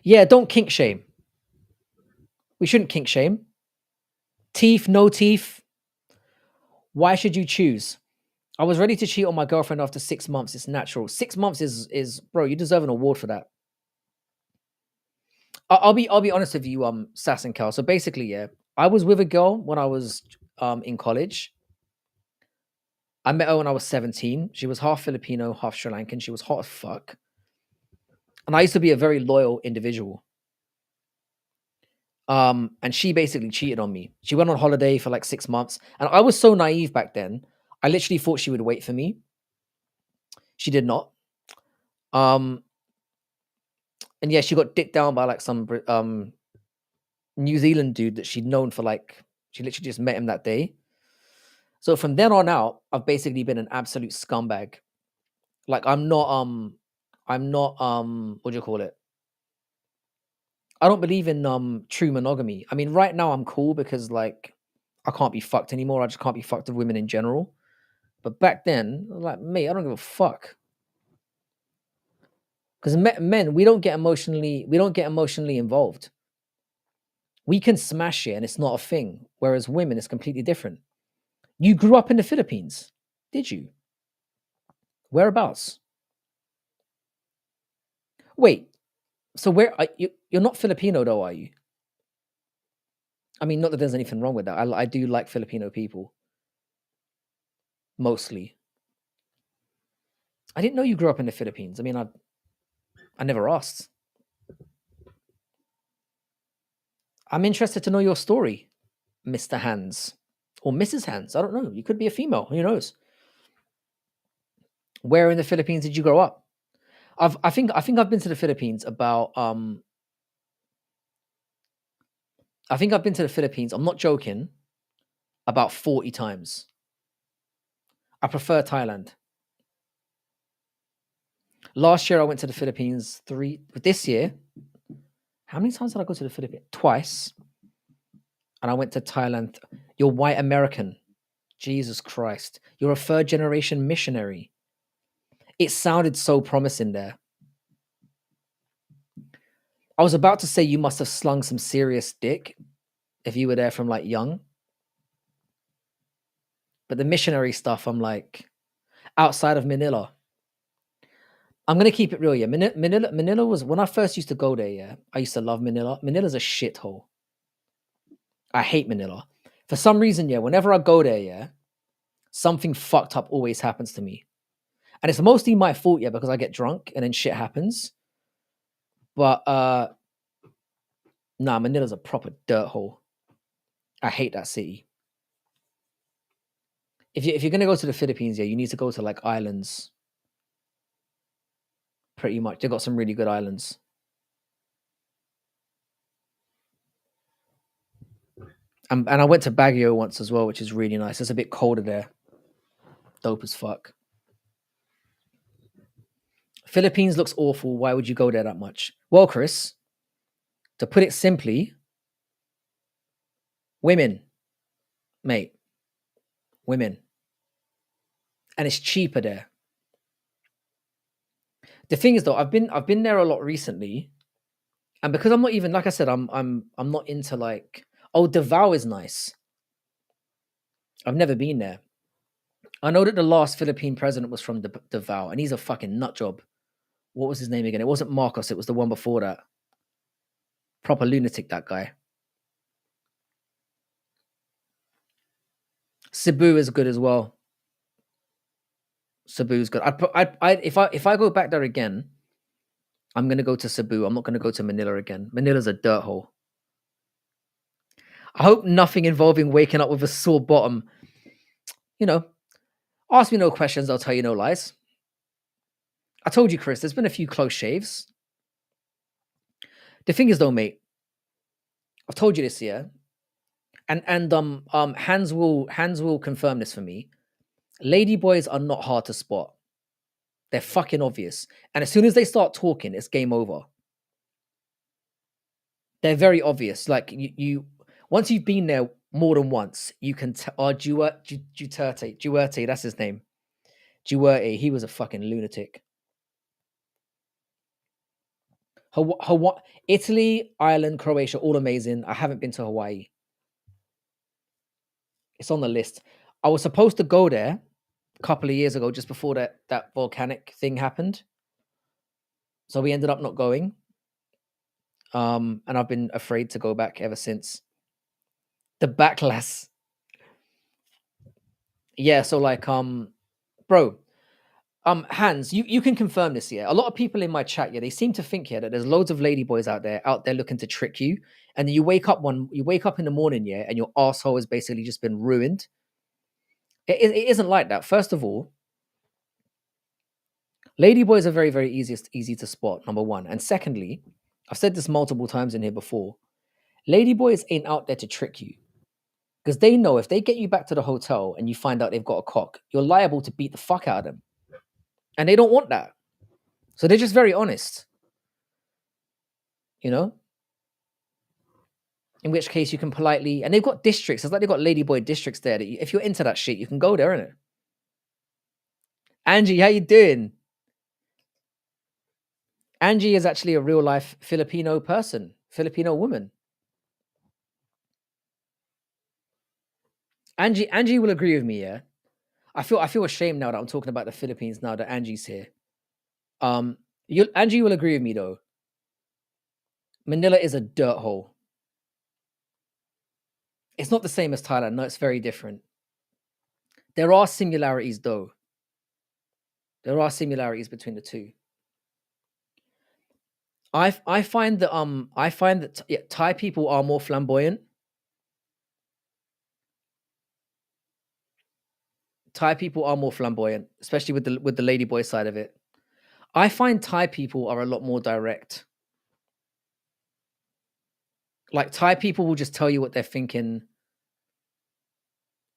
Yeah, don't kink shame. We shouldn't kink shame. Teeth, no teeth. Why should you choose? I was ready to cheat on my girlfriend after 6 months. It's natural. 6 months is bro, you deserve an award for that. I'll be honest with you, Sass and Cal. So basically, yeah, I was with a girl when I was in college. I met her when I was 17. She was half Filipino, half Sri Lankan. She was hot as fuck. And I used to be a very loyal individual. And she basically cheated on me. She went on holiday for like 6 months. And I was so naive back then. I literally thought she would wait for me. She did not. And yeah, she got dicked down by like some New Zealand dude that she'd known for like, she literally just met him that day. So from then on out, I've basically been an absolute scumbag. Like I'm not what do you call it? I don't believe in true monogamy. I mean, right now I'm cool because like I can't be fucked anymore. I just can't be fucked with women in general. But back then, like me, I don't give a fuck. Because men, we don't get emotionally involved. We can smash it and it's not a thing. Whereas women, it's completely different. You grew up in the Philippines, did you? Whereabouts? Wait, so where are you? You're not Filipino though, are you? I mean, not that there's anything wrong with that. I do like Filipino people, mostly. I didn't know you grew up in the Philippines. I mean, I never asked. I'm interested to know your story, Mr. Hands or Mrs. Hands. I don't know. You could be a female. Who knows? Where in the Philippines did you grow up? I think I've been to the Philippines about I think I've been to the Philippines. I'm not joking. About 40 times. I prefer Thailand. Last year I went to the Philippines this year. How many times did I go to the Philippines? Twice. And I went to Thailand. You're white American. Jesus Christ. You're a third generation missionary. It sounded so promising there. I was about to say you must have slung some serious dick if you were there from like young. But the missionary stuff, I'm like, outside of Manila. I'm gonna keep it real, yeah. Manila was when I first used to go there, yeah. I used to love Manila. Manila's a shithole. I hate Manila. For some reason, yeah, whenever I go there, yeah, something fucked up always happens to me. And it's mostly my fault, yeah, because I get drunk and then shit happens. But nah, Manila's a proper dirt hole. I hate that city. If you're gonna go to the Philippines, yeah, you need to go to like islands. Pretty much. They've got some really good islands. And I went to Baguio once as well, which is really nice. It's a bit colder there. Dope as fuck. Philippines looks awful. Why would you go there that much? Well, Chris, to put it simply, women, mate, women. And it's cheaper there. The thing is though, I've been there a lot recently. And because I'm not even like I said, I'm not into like, oh, Davao is nice. I've never been there. I know that the last Philippine president was from Davao, and he's a fucking nut job. What was his name again? It wasn't Marcos, it was the one before that. Proper lunatic, that guy. Cebu is good as well. Cebu's good. If I go back there again, I'm gonna go to Cebu. I'm not gonna go to Manila again. Manila's a dirt hole. I hope nothing involving waking up with a sore bottom. You know, ask me no questions, I'll tell you no lies. I told you, Chris, there's been a few close shaves. The thing is though, mate, I've told you this, yeah. And Hans will confirm this for me. Lady boys are not hard to spot. They're fucking obvious. And as soon as they start talking, it's game over. They're very obvious. Like you once you've been there more than once, you can G.O.A.T, that's his name. G.O.A.T, he was a fucking lunatic. Hawaii, Italy, Ireland, Croatia, all amazing. I haven't been to Hawaii. It's on the list. I was supposed to go there a couple of years ago, just before that volcanic thing happened. So we ended up not going. And I've been afraid to go back ever since. The backlash. Yeah, so like bro, Hans, you can confirm this, yeah. A lot of people in my chat, yeah, they seem to think, yeah, that there's loads of ladyboys out there looking to trick you. And then you wake up in the morning, yeah, and your asshole has basically just been ruined. It isn't like that. First of all, ladyboys are very, very easy to spot, number one. And secondly, I've said this multiple times in here before. Ladyboys ain't out there to trick you. Because they know if they get you back to the hotel and you find out they've got a cock, you're liable to beat the fuck out of them. And they don't want that. So they're just very honest. You know? In which case you can politely, and they've got districts. It's like they've got ladyboy districts there. That if you're into that shit, you can go there, innit? Angie, how you doing? Angie is actually a real life Filipino person, Filipino woman. Angie will agree with me, yeah. I feel ashamed now that I'm talking about the Philippines now that Angie's here. Angie will agree with me though. Manila is a dirt hole. It's not the same as Thailand. No, it's very different. There are similarities though. There are similarities between the two. I find that yeah, Thai people are more flamboyant. Thai people are more flamboyant, especially with the ladyboy side of it. I find Thai people are a lot more direct. Like Thai people will just tell you what they're thinking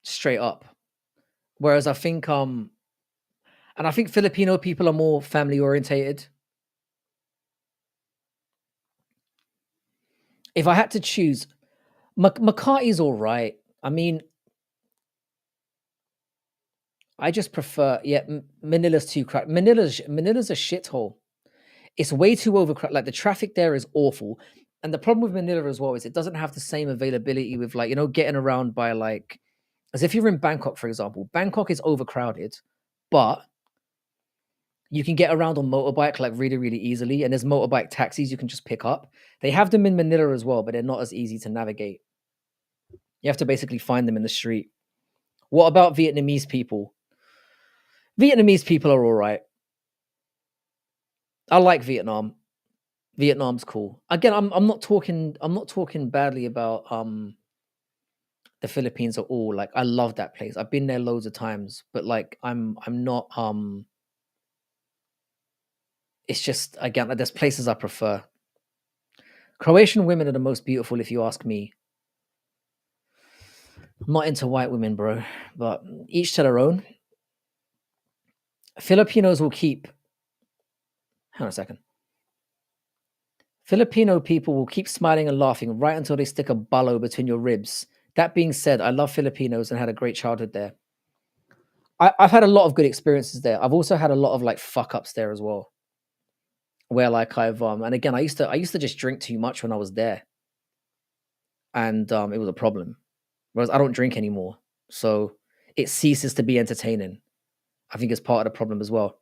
straight up. Whereas I think Filipino people are more family orientated. If I had to choose, Makati's all right. I mean, I just prefer, yeah, Manila's too crowded. Manila's a shithole. It's way too overcrowded. Like the traffic there is awful. And the problem with Manila as well is it doesn't have the same availability with like, getting around by like, as if you're in Bangkok, for example. Bangkok is overcrowded, but you can get around on motorbike like really, really easily. And there's motorbike taxis you can just pick up. They have them in Manila as well, but they're not as easy to navigate. You have to basically find them in the street. What about Vietnamese people? Vietnamese people are all right. I like Vietnam. Vietnam's cool. Again, I'm not talking badly about the Philippines at all. Like I love that place. I've been there loads of times, but like I'm not it's just again like, there's places I prefer. Croatian women are the most beautiful if you ask me. I'm not into white women, bro, but each to their own. Filipinos will keep hang on a second. Filipino people will keep smiling and laughing right until they stick a ballo between your ribs. That being said, I love Filipinos and had a great childhood there. I've had a lot of good experiences there. I've also had a lot of like fuck ups there as well. Where like I've and again I used to just drink too much when I was there. And it was a problem. Whereas I don't drink anymore. So it ceases to be entertaining. I think it's part of the problem as well.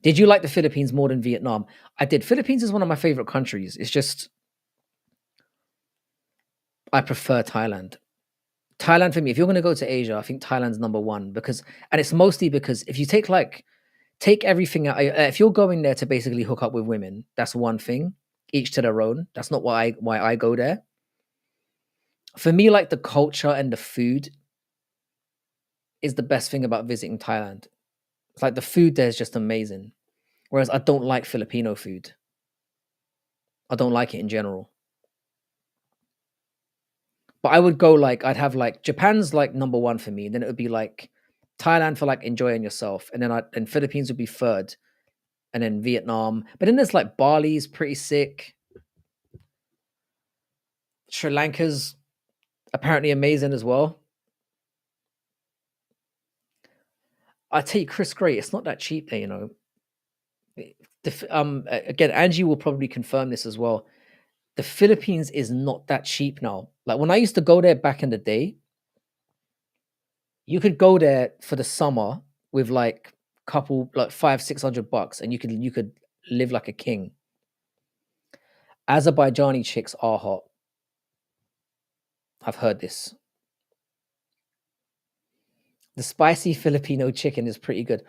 Did you like the Philippines more than Vietnam? I did. Philippines is one of my favorite countries. It's just I prefer Thailand. Thailand for me, if you're going to go to Asia, I think Thailand's number one because, and it's mostly because if you take everything out, if you're going there to basically hook up with women, that's one thing, each to their own. That's not why I go there. For me, like the culture and the food is the best thing about visiting Thailand. It's like the food there is just amazing. Whereas I don't like Filipino food. I don't like it in general. But I would go like I'd have like Japan's like number one for me. Then it would be like Thailand for like enjoying yourself, and then Philippines would be third, and then Vietnam. But then there's like Bali's pretty sick. Sri Lanka's apparently amazing as well. I tell you, Chris Gray, it's not that cheap there, Again, Angie will probably confirm this as well. The Philippines is not that cheap now. Like when I used to go there back in the day, you could go there for the summer with like couple like $500-600, and you could live like a king. Azerbaijani chicks are hot. I've heard this. The spicy Filipino chicken is pretty good.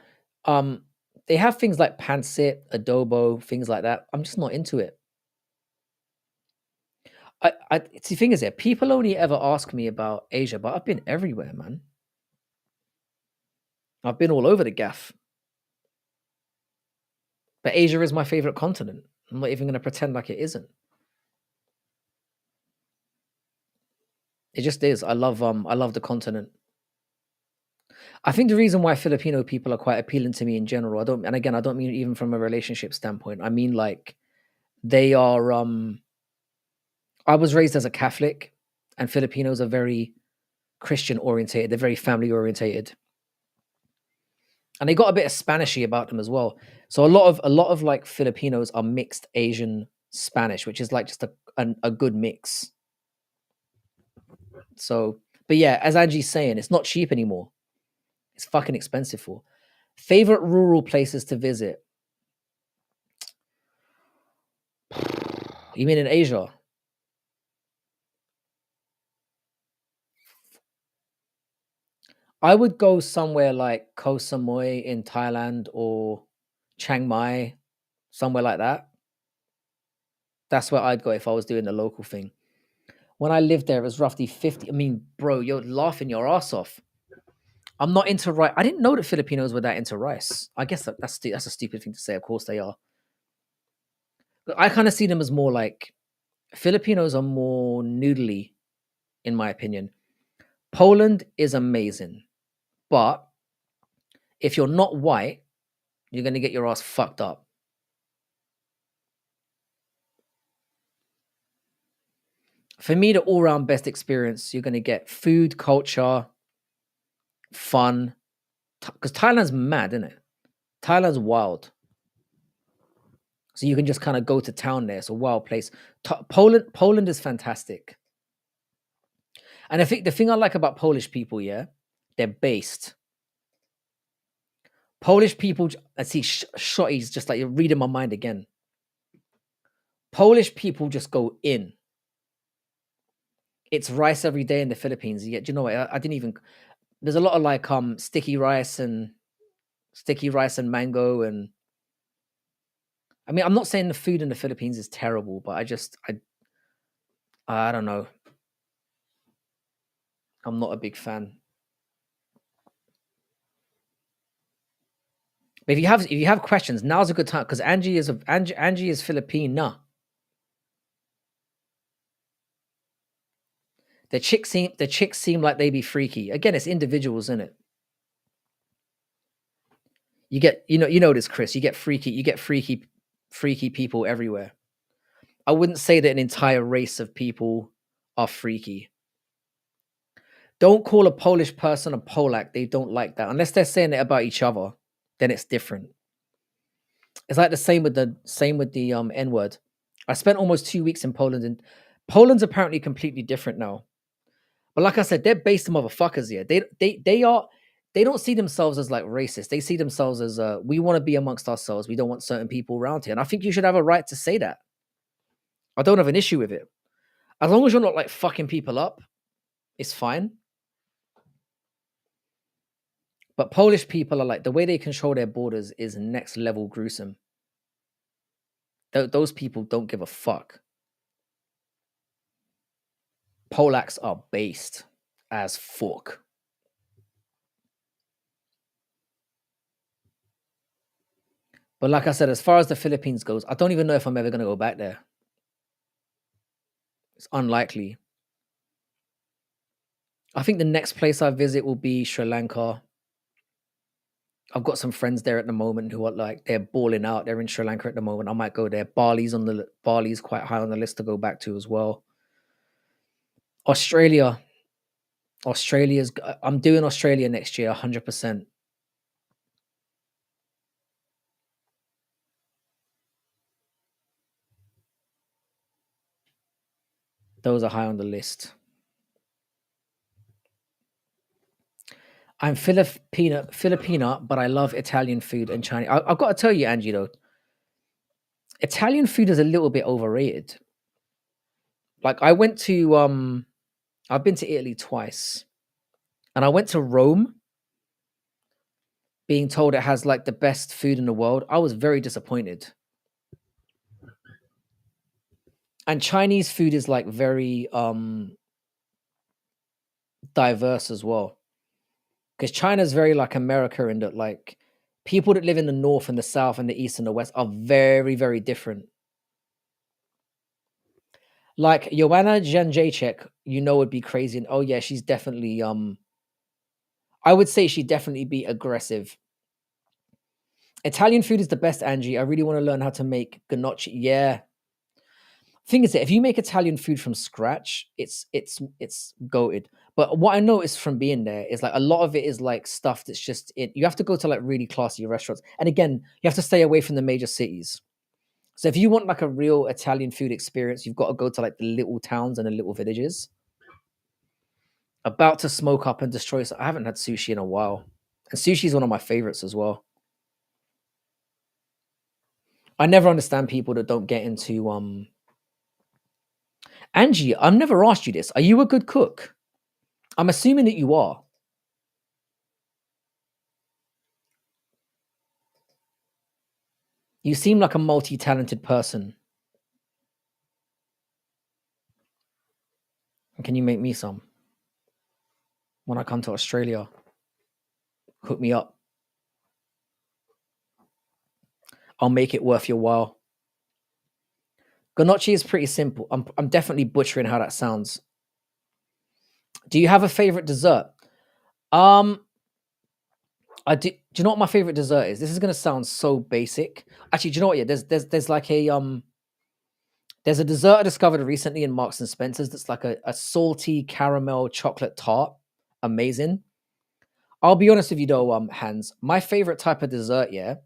They have things like pancit, adobo, things like that. I'm just not into it. It's the thing is, people only ever ask me about Asia, but I've been everywhere, man. I've been all over the gaff. But Asia is my favorite continent. I'm not even going to pretend like it isn't. It just is. I love the continent. I think the reason why Filipino people are quite appealing to me in general, I don't mean even from a relationship standpoint. I mean like they are I was raised as a Catholic, and Filipinos are very Christian orientated. They're very family orientated. And they got a bit of Spanishy about them as well. So a lot of like Filipinos are mixed Asian Spanish, which is like just a good mix. So, but yeah, as Angie's saying, it's not cheap anymore. It's fucking expensive for. Favorite rural places to visit? You mean in Asia? I would go somewhere like Koh Samui in Thailand or Chiang Mai, somewhere like that. That's where I'd go if I was doing the local thing. When I lived there, it was roughly 50. I mean, bro, you're laughing your ass off. I'm not into rice. I didn't know that Filipinos were that into rice. I guess that's a stupid thing to say. Of course they are. But I kind of see them as more like Filipinos are more noodly, in my opinion. Poland is amazing, but if you're not white, you're gonna get your ass fucked up. For me, the all-round best experience, you're gonna get food, culture, fun. Because Thailand's mad, isn't it? Thailand's wild. So you can just kind of go to town there. It's a wild place. Poland is fantastic. And I think the thing I like about Polish people, yeah, they're based. Polish people, I see Shotty's just like you're reading my mind again. Polish people just go in. It's rice every day in the Philippines. Yeah, do you know what? I didn't even. There's a lot of like sticky rice and mango, and I mean I'm not saying the food in the Philippines is terrible, but I don't know. I'm not a big fan. But if you have questions, now's a good time because Angie is Filipina. The chicks seem like they be freaky. Again, it's individuals, isn't it? You get you know this, Chris. You get freaky people everywhere. I wouldn't say that an entire race of people are freaky. Don't call a Polish person a Polak. They don't like that. Unless they're saying it about each other, then it's different. It's like the same with the N word. I spent almost 2 weeks in Poland, and Poland's apparently completely different now. But like I said, they're based motherfuckers here. They don't see themselves as like racist. They see themselves as we want to be amongst ourselves. We don't want certain people around here. And I think you should have a right to say that. I don't have an issue with it. As long as you're not like fucking people up, it's fine. But Polish people are like the way they control their borders is next level gruesome. Those people don't give a fuck. Polacks are based as fuck. But like I said, as far as the Philippines goes, I don't even know if I'm ever going to go back there. It's unlikely. I think the next place I visit will be Sri Lanka. I've got some friends there at the moment who are like they're balling out. They're in Sri Lanka at the moment. I might go there. Bali's quite high on the list to go back to as well. Australia. I'm doing Australia next year, 100%. Those are high on the list. I'm Filipina, but I love Italian food and Chinese. I've got to tell you, Angie, though, Italian food is a little bit overrated. Like I've been to Italy twice, and I went to Rome, being told it has like the best food in the world. I was very disappointed. And Chinese food is like very diverse as well, because China's very like America in that like people that live in the north and the south and the east and the west are very, very different. Like Joanna Janjacek, would be crazy. And oh yeah, she's definitely I would say she'd definitely be aggressive. Italian food is the best, Angie. I really want to learn how to make gnocchi. Yeah. Thing is that if you make Italian food from scratch, it's goated. But what I noticed from being there is like a lot of it is like stuff that's just you have to go to like really classy restaurants. And again, you have to stay away from the major cities. So if you want like a real Italian food experience, you've got to go to like the little towns and the little villages. About to smoke up and destroy. I haven't had sushi in a while. And sushi is one of my favorites as well. I never understand people that don't get into Angie, I've never asked you this. Are you a good cook? I'm assuming that you are. You seem like a multi-talented person. Can you make me some? When I come to Australia, hook me up. I'll make it worth your while. Gnocchi is pretty simple. I'm definitely butchering how that sounds. Do you have a favorite dessert? I do. Do you know what my favorite dessert is? This is gonna sound so basic. Actually, do you know what? Yeah, there's like there's a dessert I discovered recently in Marks and Spencer's that's like a salty caramel chocolate tart. Amazing. I'll be honest with you though, Hans. My favorite type of dessert, yeah,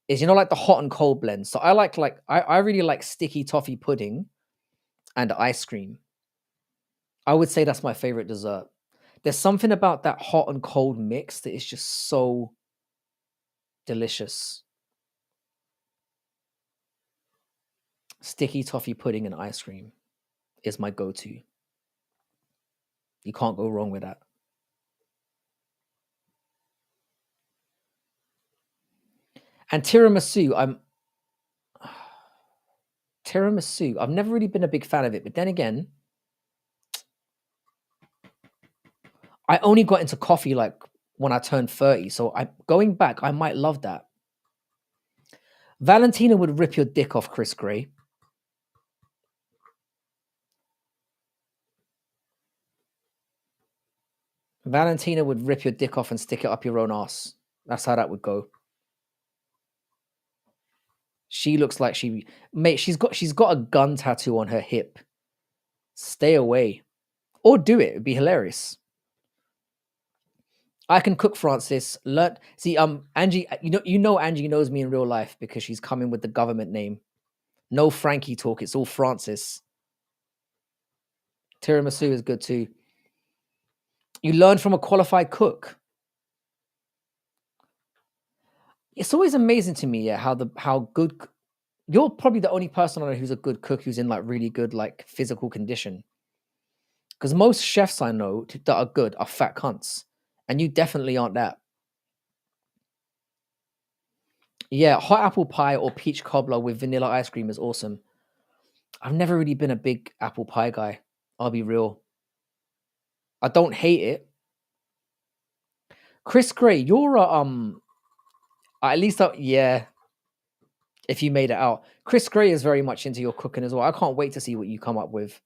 is like the hot and cold blend. So I really like sticky toffee pudding and ice cream. I would say that's my favorite dessert. There's something about that hot and cold mix that is just so delicious. Sticky toffee pudding and ice cream is my go-to. You can't go wrong with that. And tiramisu, tiramisu. I've never really been a big fan of it, but then again, I only got into coffee like when I turned 30. So I going back, I might love that. Valentina would rip your dick off, Chris Gray. Valentina would rip your dick off and stick it up your own ass. That's how that would go. She looks like she's got a gun tattoo on her hip. Stay away. Or do it. It'd be hilarious. I can cook, Francis. Angie, Angie knows me in real life because she's coming with the government name. No Frankie talk, it's all Francis. Tiramisu is good too. You learn from a qualified cook. It's always amazing to me, yeah, how good you're probably the only person I know who's a good cook who's in like really good like physical condition. Because most chefs I know that are good are fat cunts. And you definitely aren't that. Yeah, hot apple pie or peach cobbler with vanilla ice cream is awesome. I've never really been a big apple pie guy. I'll be real. I don't hate it. Chris Gray, you're at least yeah. If you made it out, Chris Gray is very much into your cooking as well. I can't wait to see what you come up with.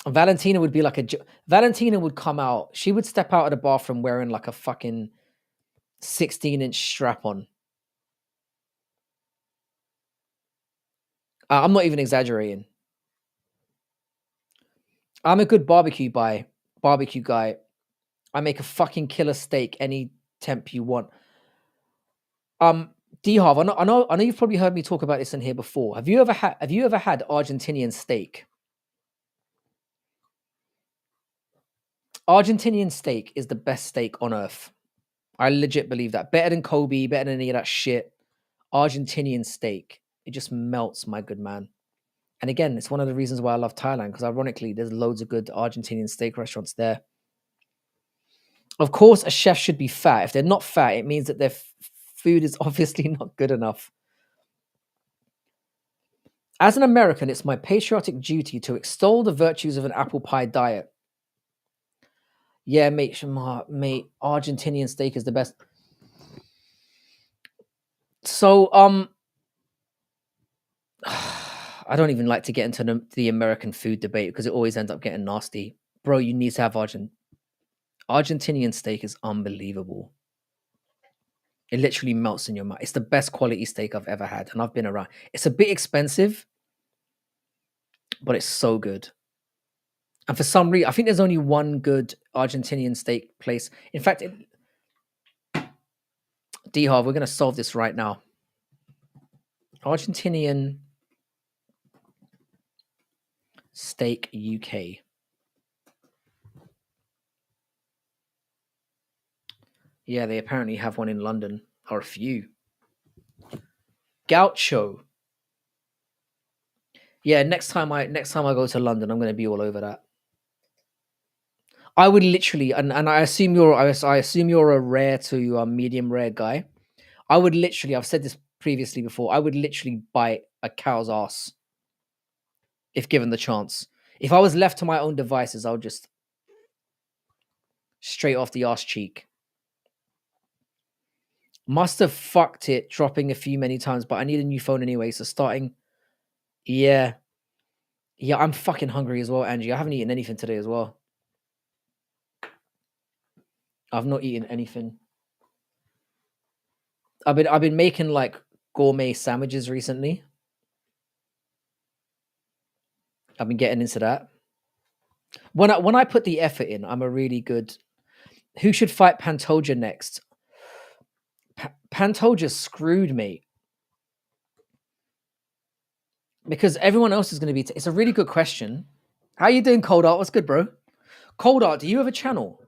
Valentina would be like Valentina would come out. She would step out of the bathroom wearing like a fucking 16-inch strap on. I'm not even exaggerating. I'm a good barbecue guy. I make a fucking killer steak any temp you want. D-Harv, I know you've probably heard me talk about this in here before. Have you ever had Argentinian steak? Argentinian steak is the best steak on earth. I legit believe that. Better than Kobe, better than any of that shit. Argentinian steak. It just melts, my good man. And again, it's one of the reasons why I love Thailand, because ironically, there's loads of good Argentinian steak restaurants there. Of course, a chef should be fat. If they're not fat, it means that their food is obviously not good enough. As an American, it's my patriotic duty to extol the virtues of an apple pie diet. Yeah, mate, mate, Argentinian steak is the best. So, I don't even like to get into the American food debate because it always ends up getting nasty. Bro, you need to have Argentinian steak is unbelievable. It literally melts in your mouth. It's the best quality steak I've ever had, and I've been around. It's a bit expensive, but it's so good. And for some reason, I think there's only one good Argentinian steak place. In fact, D-Harv, we're going to solve this right now. Argentinian Steak UK. Yeah, they apparently have one in London, or a few. Gaucho. Yeah, next time I go to London, I'm going to be all over that. I would literally, and I assume you're a rare to medium rare guy. I would literally, I've said this previously before, I would literally bite a cow's ass if given the chance. If I was left to my own devices, I would just straight off the ass cheek. Must have fucked it, dropping a few many times, but I need a new phone anyway, so starting... Yeah. Yeah, I'm fucking hungry as well, Angie. I haven't eaten anything today as well. I've not eaten anything. I've been making like gourmet sandwiches recently. I've been getting into that. When I put the effort in, I'm a really good... Who should fight Pantoja next? Pantoja screwed me. Because everyone else is going to be... It's a really good question. How you doing, Cold Art? What's good, bro? Cold Art, do you have a channel?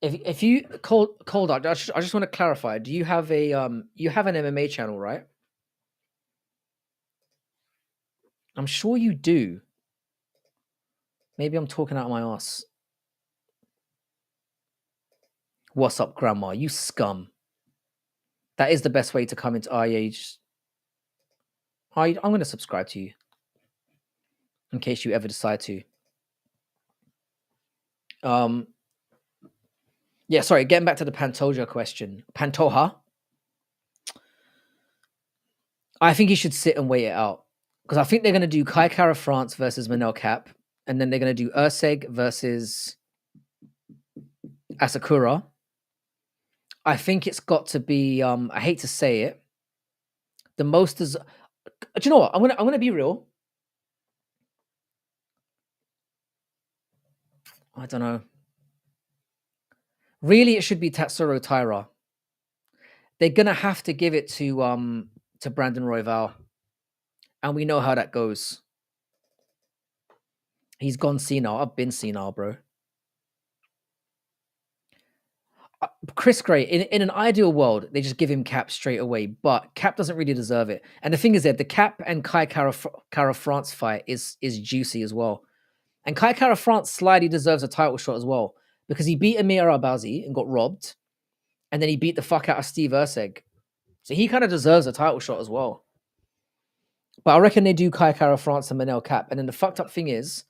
If you... Cold Art, I just want to clarify. Do you have a... You have an MMA channel, right? I'm sure you do. Maybe I'm talking out of my ass. What's up, Grandma? You scum. That is the best way to come into IH. I'm going to subscribe to you. In case you ever decide to. Yeah, sorry, getting back to the Pantoja question. Pantoja? I think you should sit and wait it out. Because I think they're going to do Kai Kara France versus Manel Cap. And then they're going to do Urseg versus Asakura. I think it's got to be, I hate to say it, the most is... Do you know what? I'm gonna be real. I don't know. Really, it should be Tatsuro Taira. They're gonna have to give it to Brandon Royval, and we know how that goes. He's gone senile. I've been senile, bro. Chris Gray, in an ideal world, they just give him Cap straight away, but Cap doesn't really deserve it. And the thing is that the Cap and Kai Kara France fight is juicy as well. And Kai Kara France slightly deserves a title shot as well, because he beat Amir Albazi and got robbed, and then he beat the fuck out of Steve Urseg. So he kind of deserves a title shot as well. But I reckon they do Kai Kara France and Manel Cap. And then the fucked up thing is,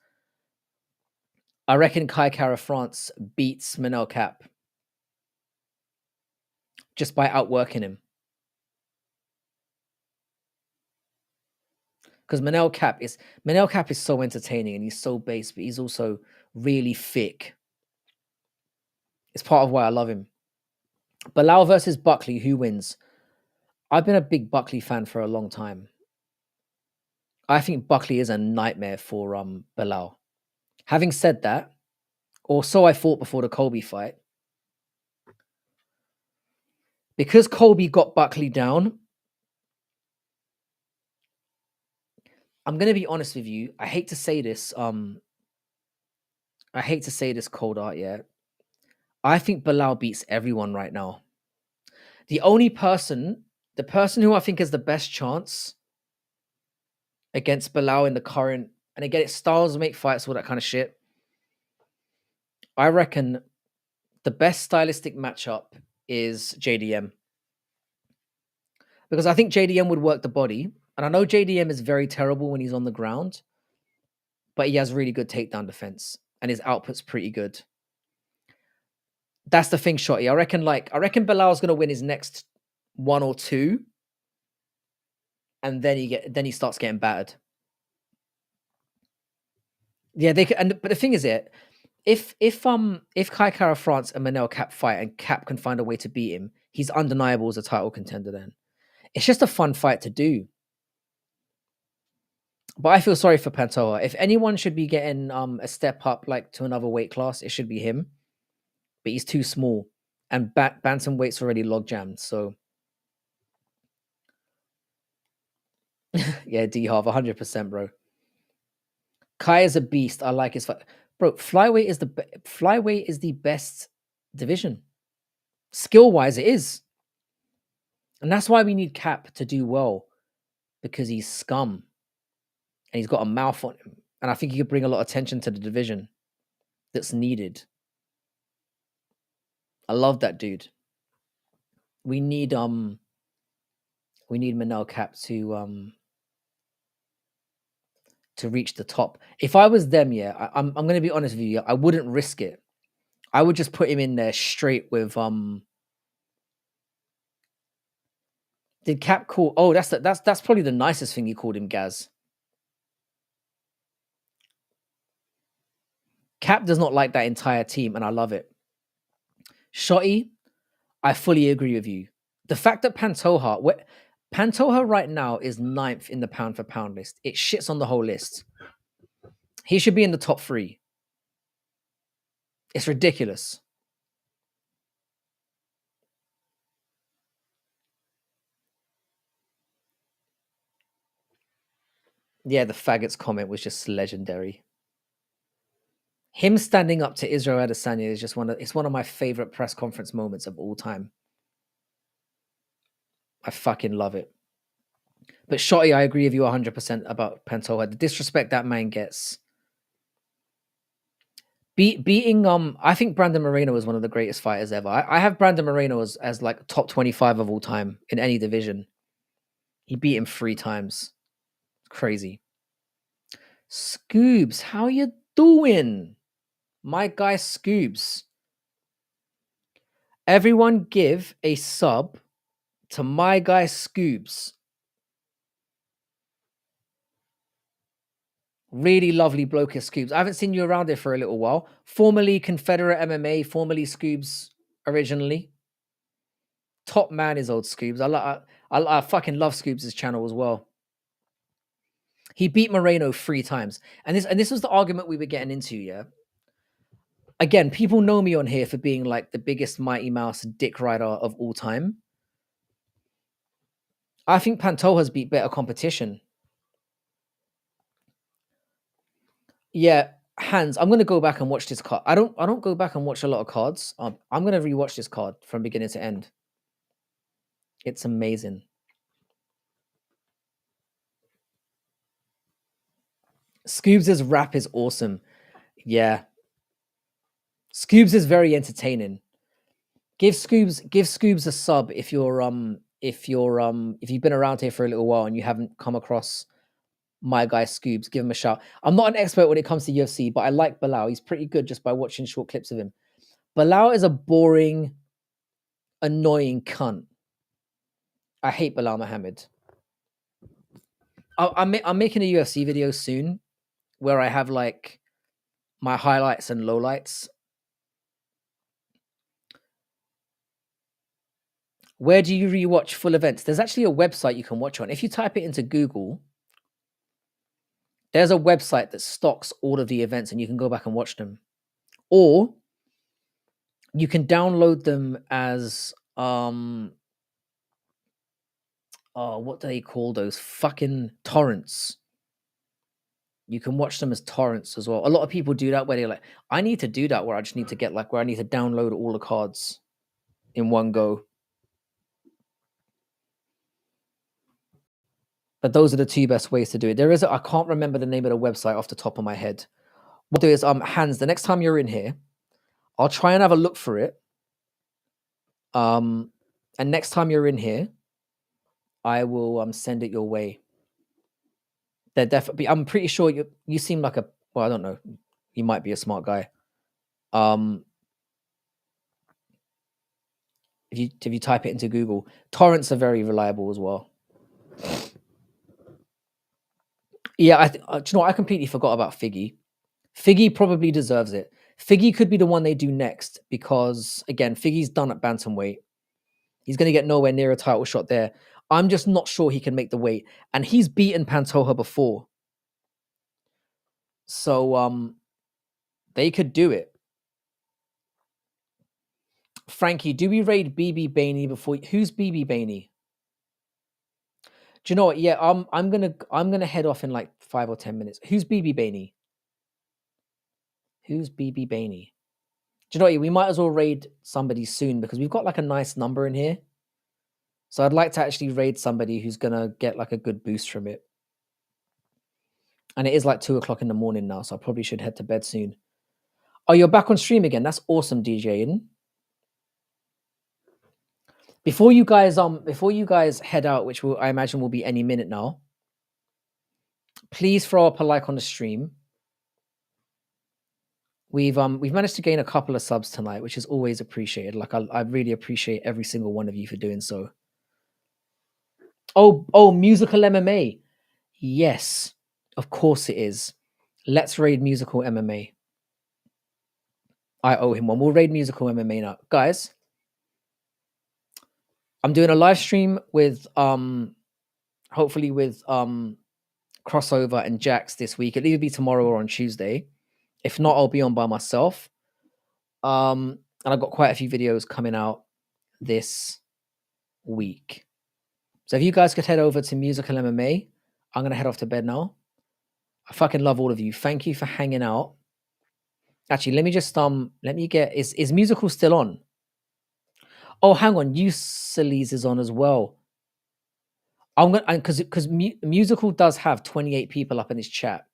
I reckon Kai Kara France beats Manel Cap just by outworking him. Because Manel Cap is so entertaining and he's so base, but he's also really thick. It's part of why I love him. Bilal versus Buckley, who wins? I've been a big Buckley fan for a long time. I think Buckley is a nightmare for Bilal. Having said that, or so I thought before the Colby fight, because Colby got Buckley down, I'm going to be honest with you. I hate to say this. I hate to say this, cold art, yeah. I think Bilal beats everyone right now. The only person, the person who I think has the best chance against Bilal in the current, and again, it's styles make fights, all that kind of shit. I reckon the best stylistic matchup is JDM. Because I think JDM would work the body. And I know JDM is very terrible when he's on the ground, but he has really good takedown defense and his output's pretty good. That's the thing, Shotty. I reckon Bilal's gonna win his next 1 or 2, and then he starts getting battered. Yeah, they could, but the thing is, if Kai Kara France and Manel Cap fight and Cap can find a way to beat him, he's undeniable as a title contender. Then it's just a fun fight to do. But I feel sorry for Pantoja. If anyone should be getting a step up like to another weight class, it should be him. But he's too small, and bantamweight's already log jammed. So yeah, D half 100%, bro. Kai is a beast. I like his fight, bro. Flyweight is the best division, skill wise. It is, and that's why we need Cap to do well, because he's scum and he's got a mouth on him, and I think he could bring a lot of attention to the division that's needed. I love that dude. We need Manel Cap to reach the top. If I was them, yeah, I'm gonna be honest with you, I wouldn't risk it. I would just put him in there straight with Did Cap call? Oh, that's probably the nicest thing he called him, Gaz. Cap does not like that entire team, and I love it. Shotty, I fully agree with you. The fact that Pantoja right now is 9th in the pound for pound list. It shits on the whole list. He should be in the top 3. It's ridiculous. Yeah, the faggots comment was just legendary. Him standing up to Israel Adesanya is just one of my favorite press conference moments of all time. I fucking love it. But Shotty, I agree with you 100% about Pantoja. The disrespect that man gets. Beating I think Brandon Moreno is one of the greatest fighters ever. I have Brandon Moreno as like top 25 of all time in any division. He beat him 3 times. Crazy. Scoobs, how you doing? My guy Scoobs. Everyone give a sub to my guy Scoobs. Really lovely bloke is Scoobs. I haven't seen you around here for a little while. Formerly Confederate MMA, formerly Scoobs originally. Top man is old Scoobs. I fucking love Scoobs' channel as well. He beat Moreno 3 times. And this was the argument we were getting into, yeah. Again, people know me on here for being like the biggest Mighty Mouse dick rider of all time. I think Pantoja's beat better competition. Yeah, Hans, I'm gonna go back and watch this card. I don't go back and watch a lot of cards. I'm gonna rewatch this card from beginning to end. It's amazing. Scoobs' rap is awesome. Yeah. Scoobs is very entertaining. Give Scoobs a sub if you've been around here for a little while and you haven't come across my guy Scoobs. Give him a shout. I'm not an expert when it comes to UFC, but I like Bilal. He's pretty good just by watching short clips of him. Bilal is a boring, annoying cunt. I hate Bilal Muhammad. I'm making a UFC video soon where I have like my highlights and lowlights. Where do you rewatch full events? There's actually a website you can watch on. If you type it into Google, there's a website that stocks all of the events and you can go back and watch them. Or you can download them as what do they call those fucking torrents? You can watch them as torrents as well. A lot of people do that where they're like, I need to do that where I just need to get like where I need to download all the cards in one go. But those are the two best ways to do it. There is I can't remember the name of the website off the top of my head. What I'll do is Hans, the next time you're in here, I'll try and have a look for it. And next time you're in here, I will send it your way. They're definitely. I'm pretty sure you seem like a. Well, I don't know. You might be a smart guy. If you type it into Google, torrents are very reliable as well. Yeah, do you know what? I completely forgot about Figgy. Figgy probably deserves it. Figgy could be the one they do next because again, Figgy's done at bantamweight. He's going to get nowhere near a title shot there. I'm just not sure he can make the weight, and he's beaten Pantoja before, so they could do it. Frankie, do we raid BB Bainey before? Who's BB Bainey? Do you know what? Yeah, I'm gonna head off in like 5 or 10 minutes. Who's BB Bainey? Who's BB Bainey? Do you know what? We might as well raid somebody soon because we've got like a nice number in here. So I'd like to actually raid somebody who's gonna get like a good boost from it. And it is like 2 o'clock in the morning now, so I probably should head to bed soon. Oh, you're back on stream again. That's awesome, DJ Aiden. Before you guys head out, which I imagine will be any minute now, please throw up a like on the stream. We've managed to gain a couple of subs tonight, which is always appreciated. Like I really appreciate every single one of you for doing so. Oh, musical MMA. Yes, of course it is. Let's raid musical MMA. I owe him one. We'll raid musical MMA now, guys. I'm doing a live stream with hopefully with Crossover and Jax this week. It'll either be tomorrow or on Tuesday. If not, I'll be on by myself. And I've got quite a few videos coming out this week. So if you guys could head over to Musical MMA, I'm gonna head off to bed now. I fucking love all of you. Thank you for hanging out. Actually, let me just let me get is Musical still on? Oh, hang on, Usiles is on as well. I'm gonna because Musical does have 28 people up in his chat.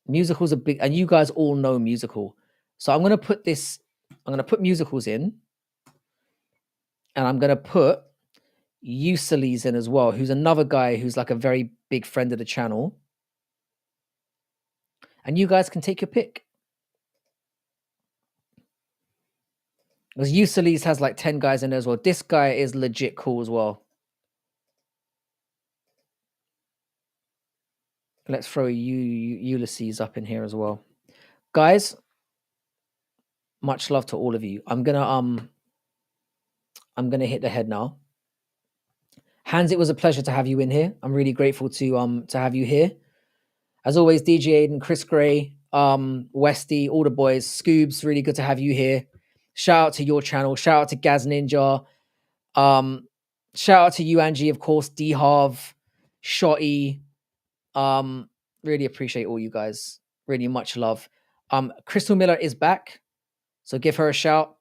Musical's a big, and you guys all know Musical. So I'm gonna put Musicals in, and I'm gonna put Usiles in as well, who's another guy who's like a very big friend of the channel. And you guys can take your pick. Because Usiles has like 10 guys in there as well. This guy is legit cool as well. Let's throw Ulysses up in here as well. Guys, much love to all of you. I'm gonna hit the head now. Hans, it was a pleasure to have you in here. I'm really grateful to have you here. As always, DJ Aiden, Chris Gray, Westy, all the boys, Scoobs, really good to have you here. Shout out to your channel. Shout out to Gaz Ninja. Shout out to you, Angie, of course, D-Harv, Shotty. Really appreciate all you guys. Really much love. Crystal Miller is back, so give her a shout.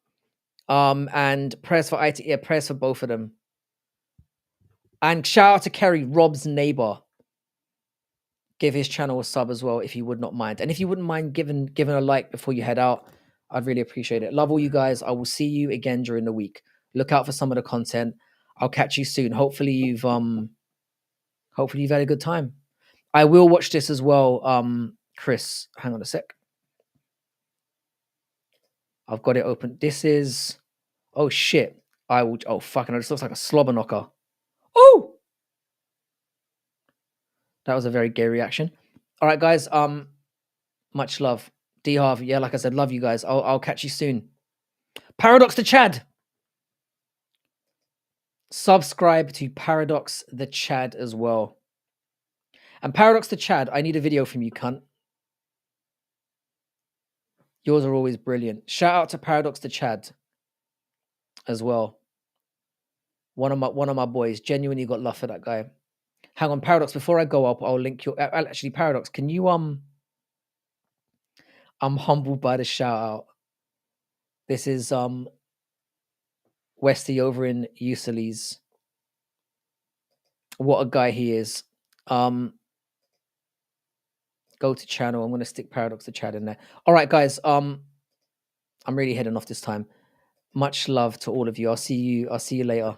And prayers for IT, prayers for both of them. And shout out to Kerry, Rob's neighbor. Give his channel a sub as well if you would not mind. And if you wouldn't mind giving a like before you head out, I'd really appreciate it. Love all you guys. I will see you again during the week. Look out for some of the content. I'll catch you soon. Hopefully you've had a good time. I will watch this as well. Chris, hang on a sec. I've got it open. This is, oh shit. Oh fucking, it just looks like a slobber knocker. Oh! That was a very gay reaction. All right, guys. Much love. D Harvey. Yeah, like I said, love you guys. I'll catch you soon. Paradox the Chad. Subscribe to Paradox the Chad as well. And Paradox the Chad, I need a video from you, cunt. Yours are always brilliant. Shout out to Paradox the Chad as well. One of my boys. Genuinely got love for that guy. Hang on, Paradox. Before I go up, I'll link your. Actually, Paradox, can you I'm humbled by the shout out. This is Westy over in Usalis. What a guy he is. Go to channel. I'm gonna stick Paradox to chat in there. All right, guys. I'm really heading off this time. Much love to all of you. I'll see you later.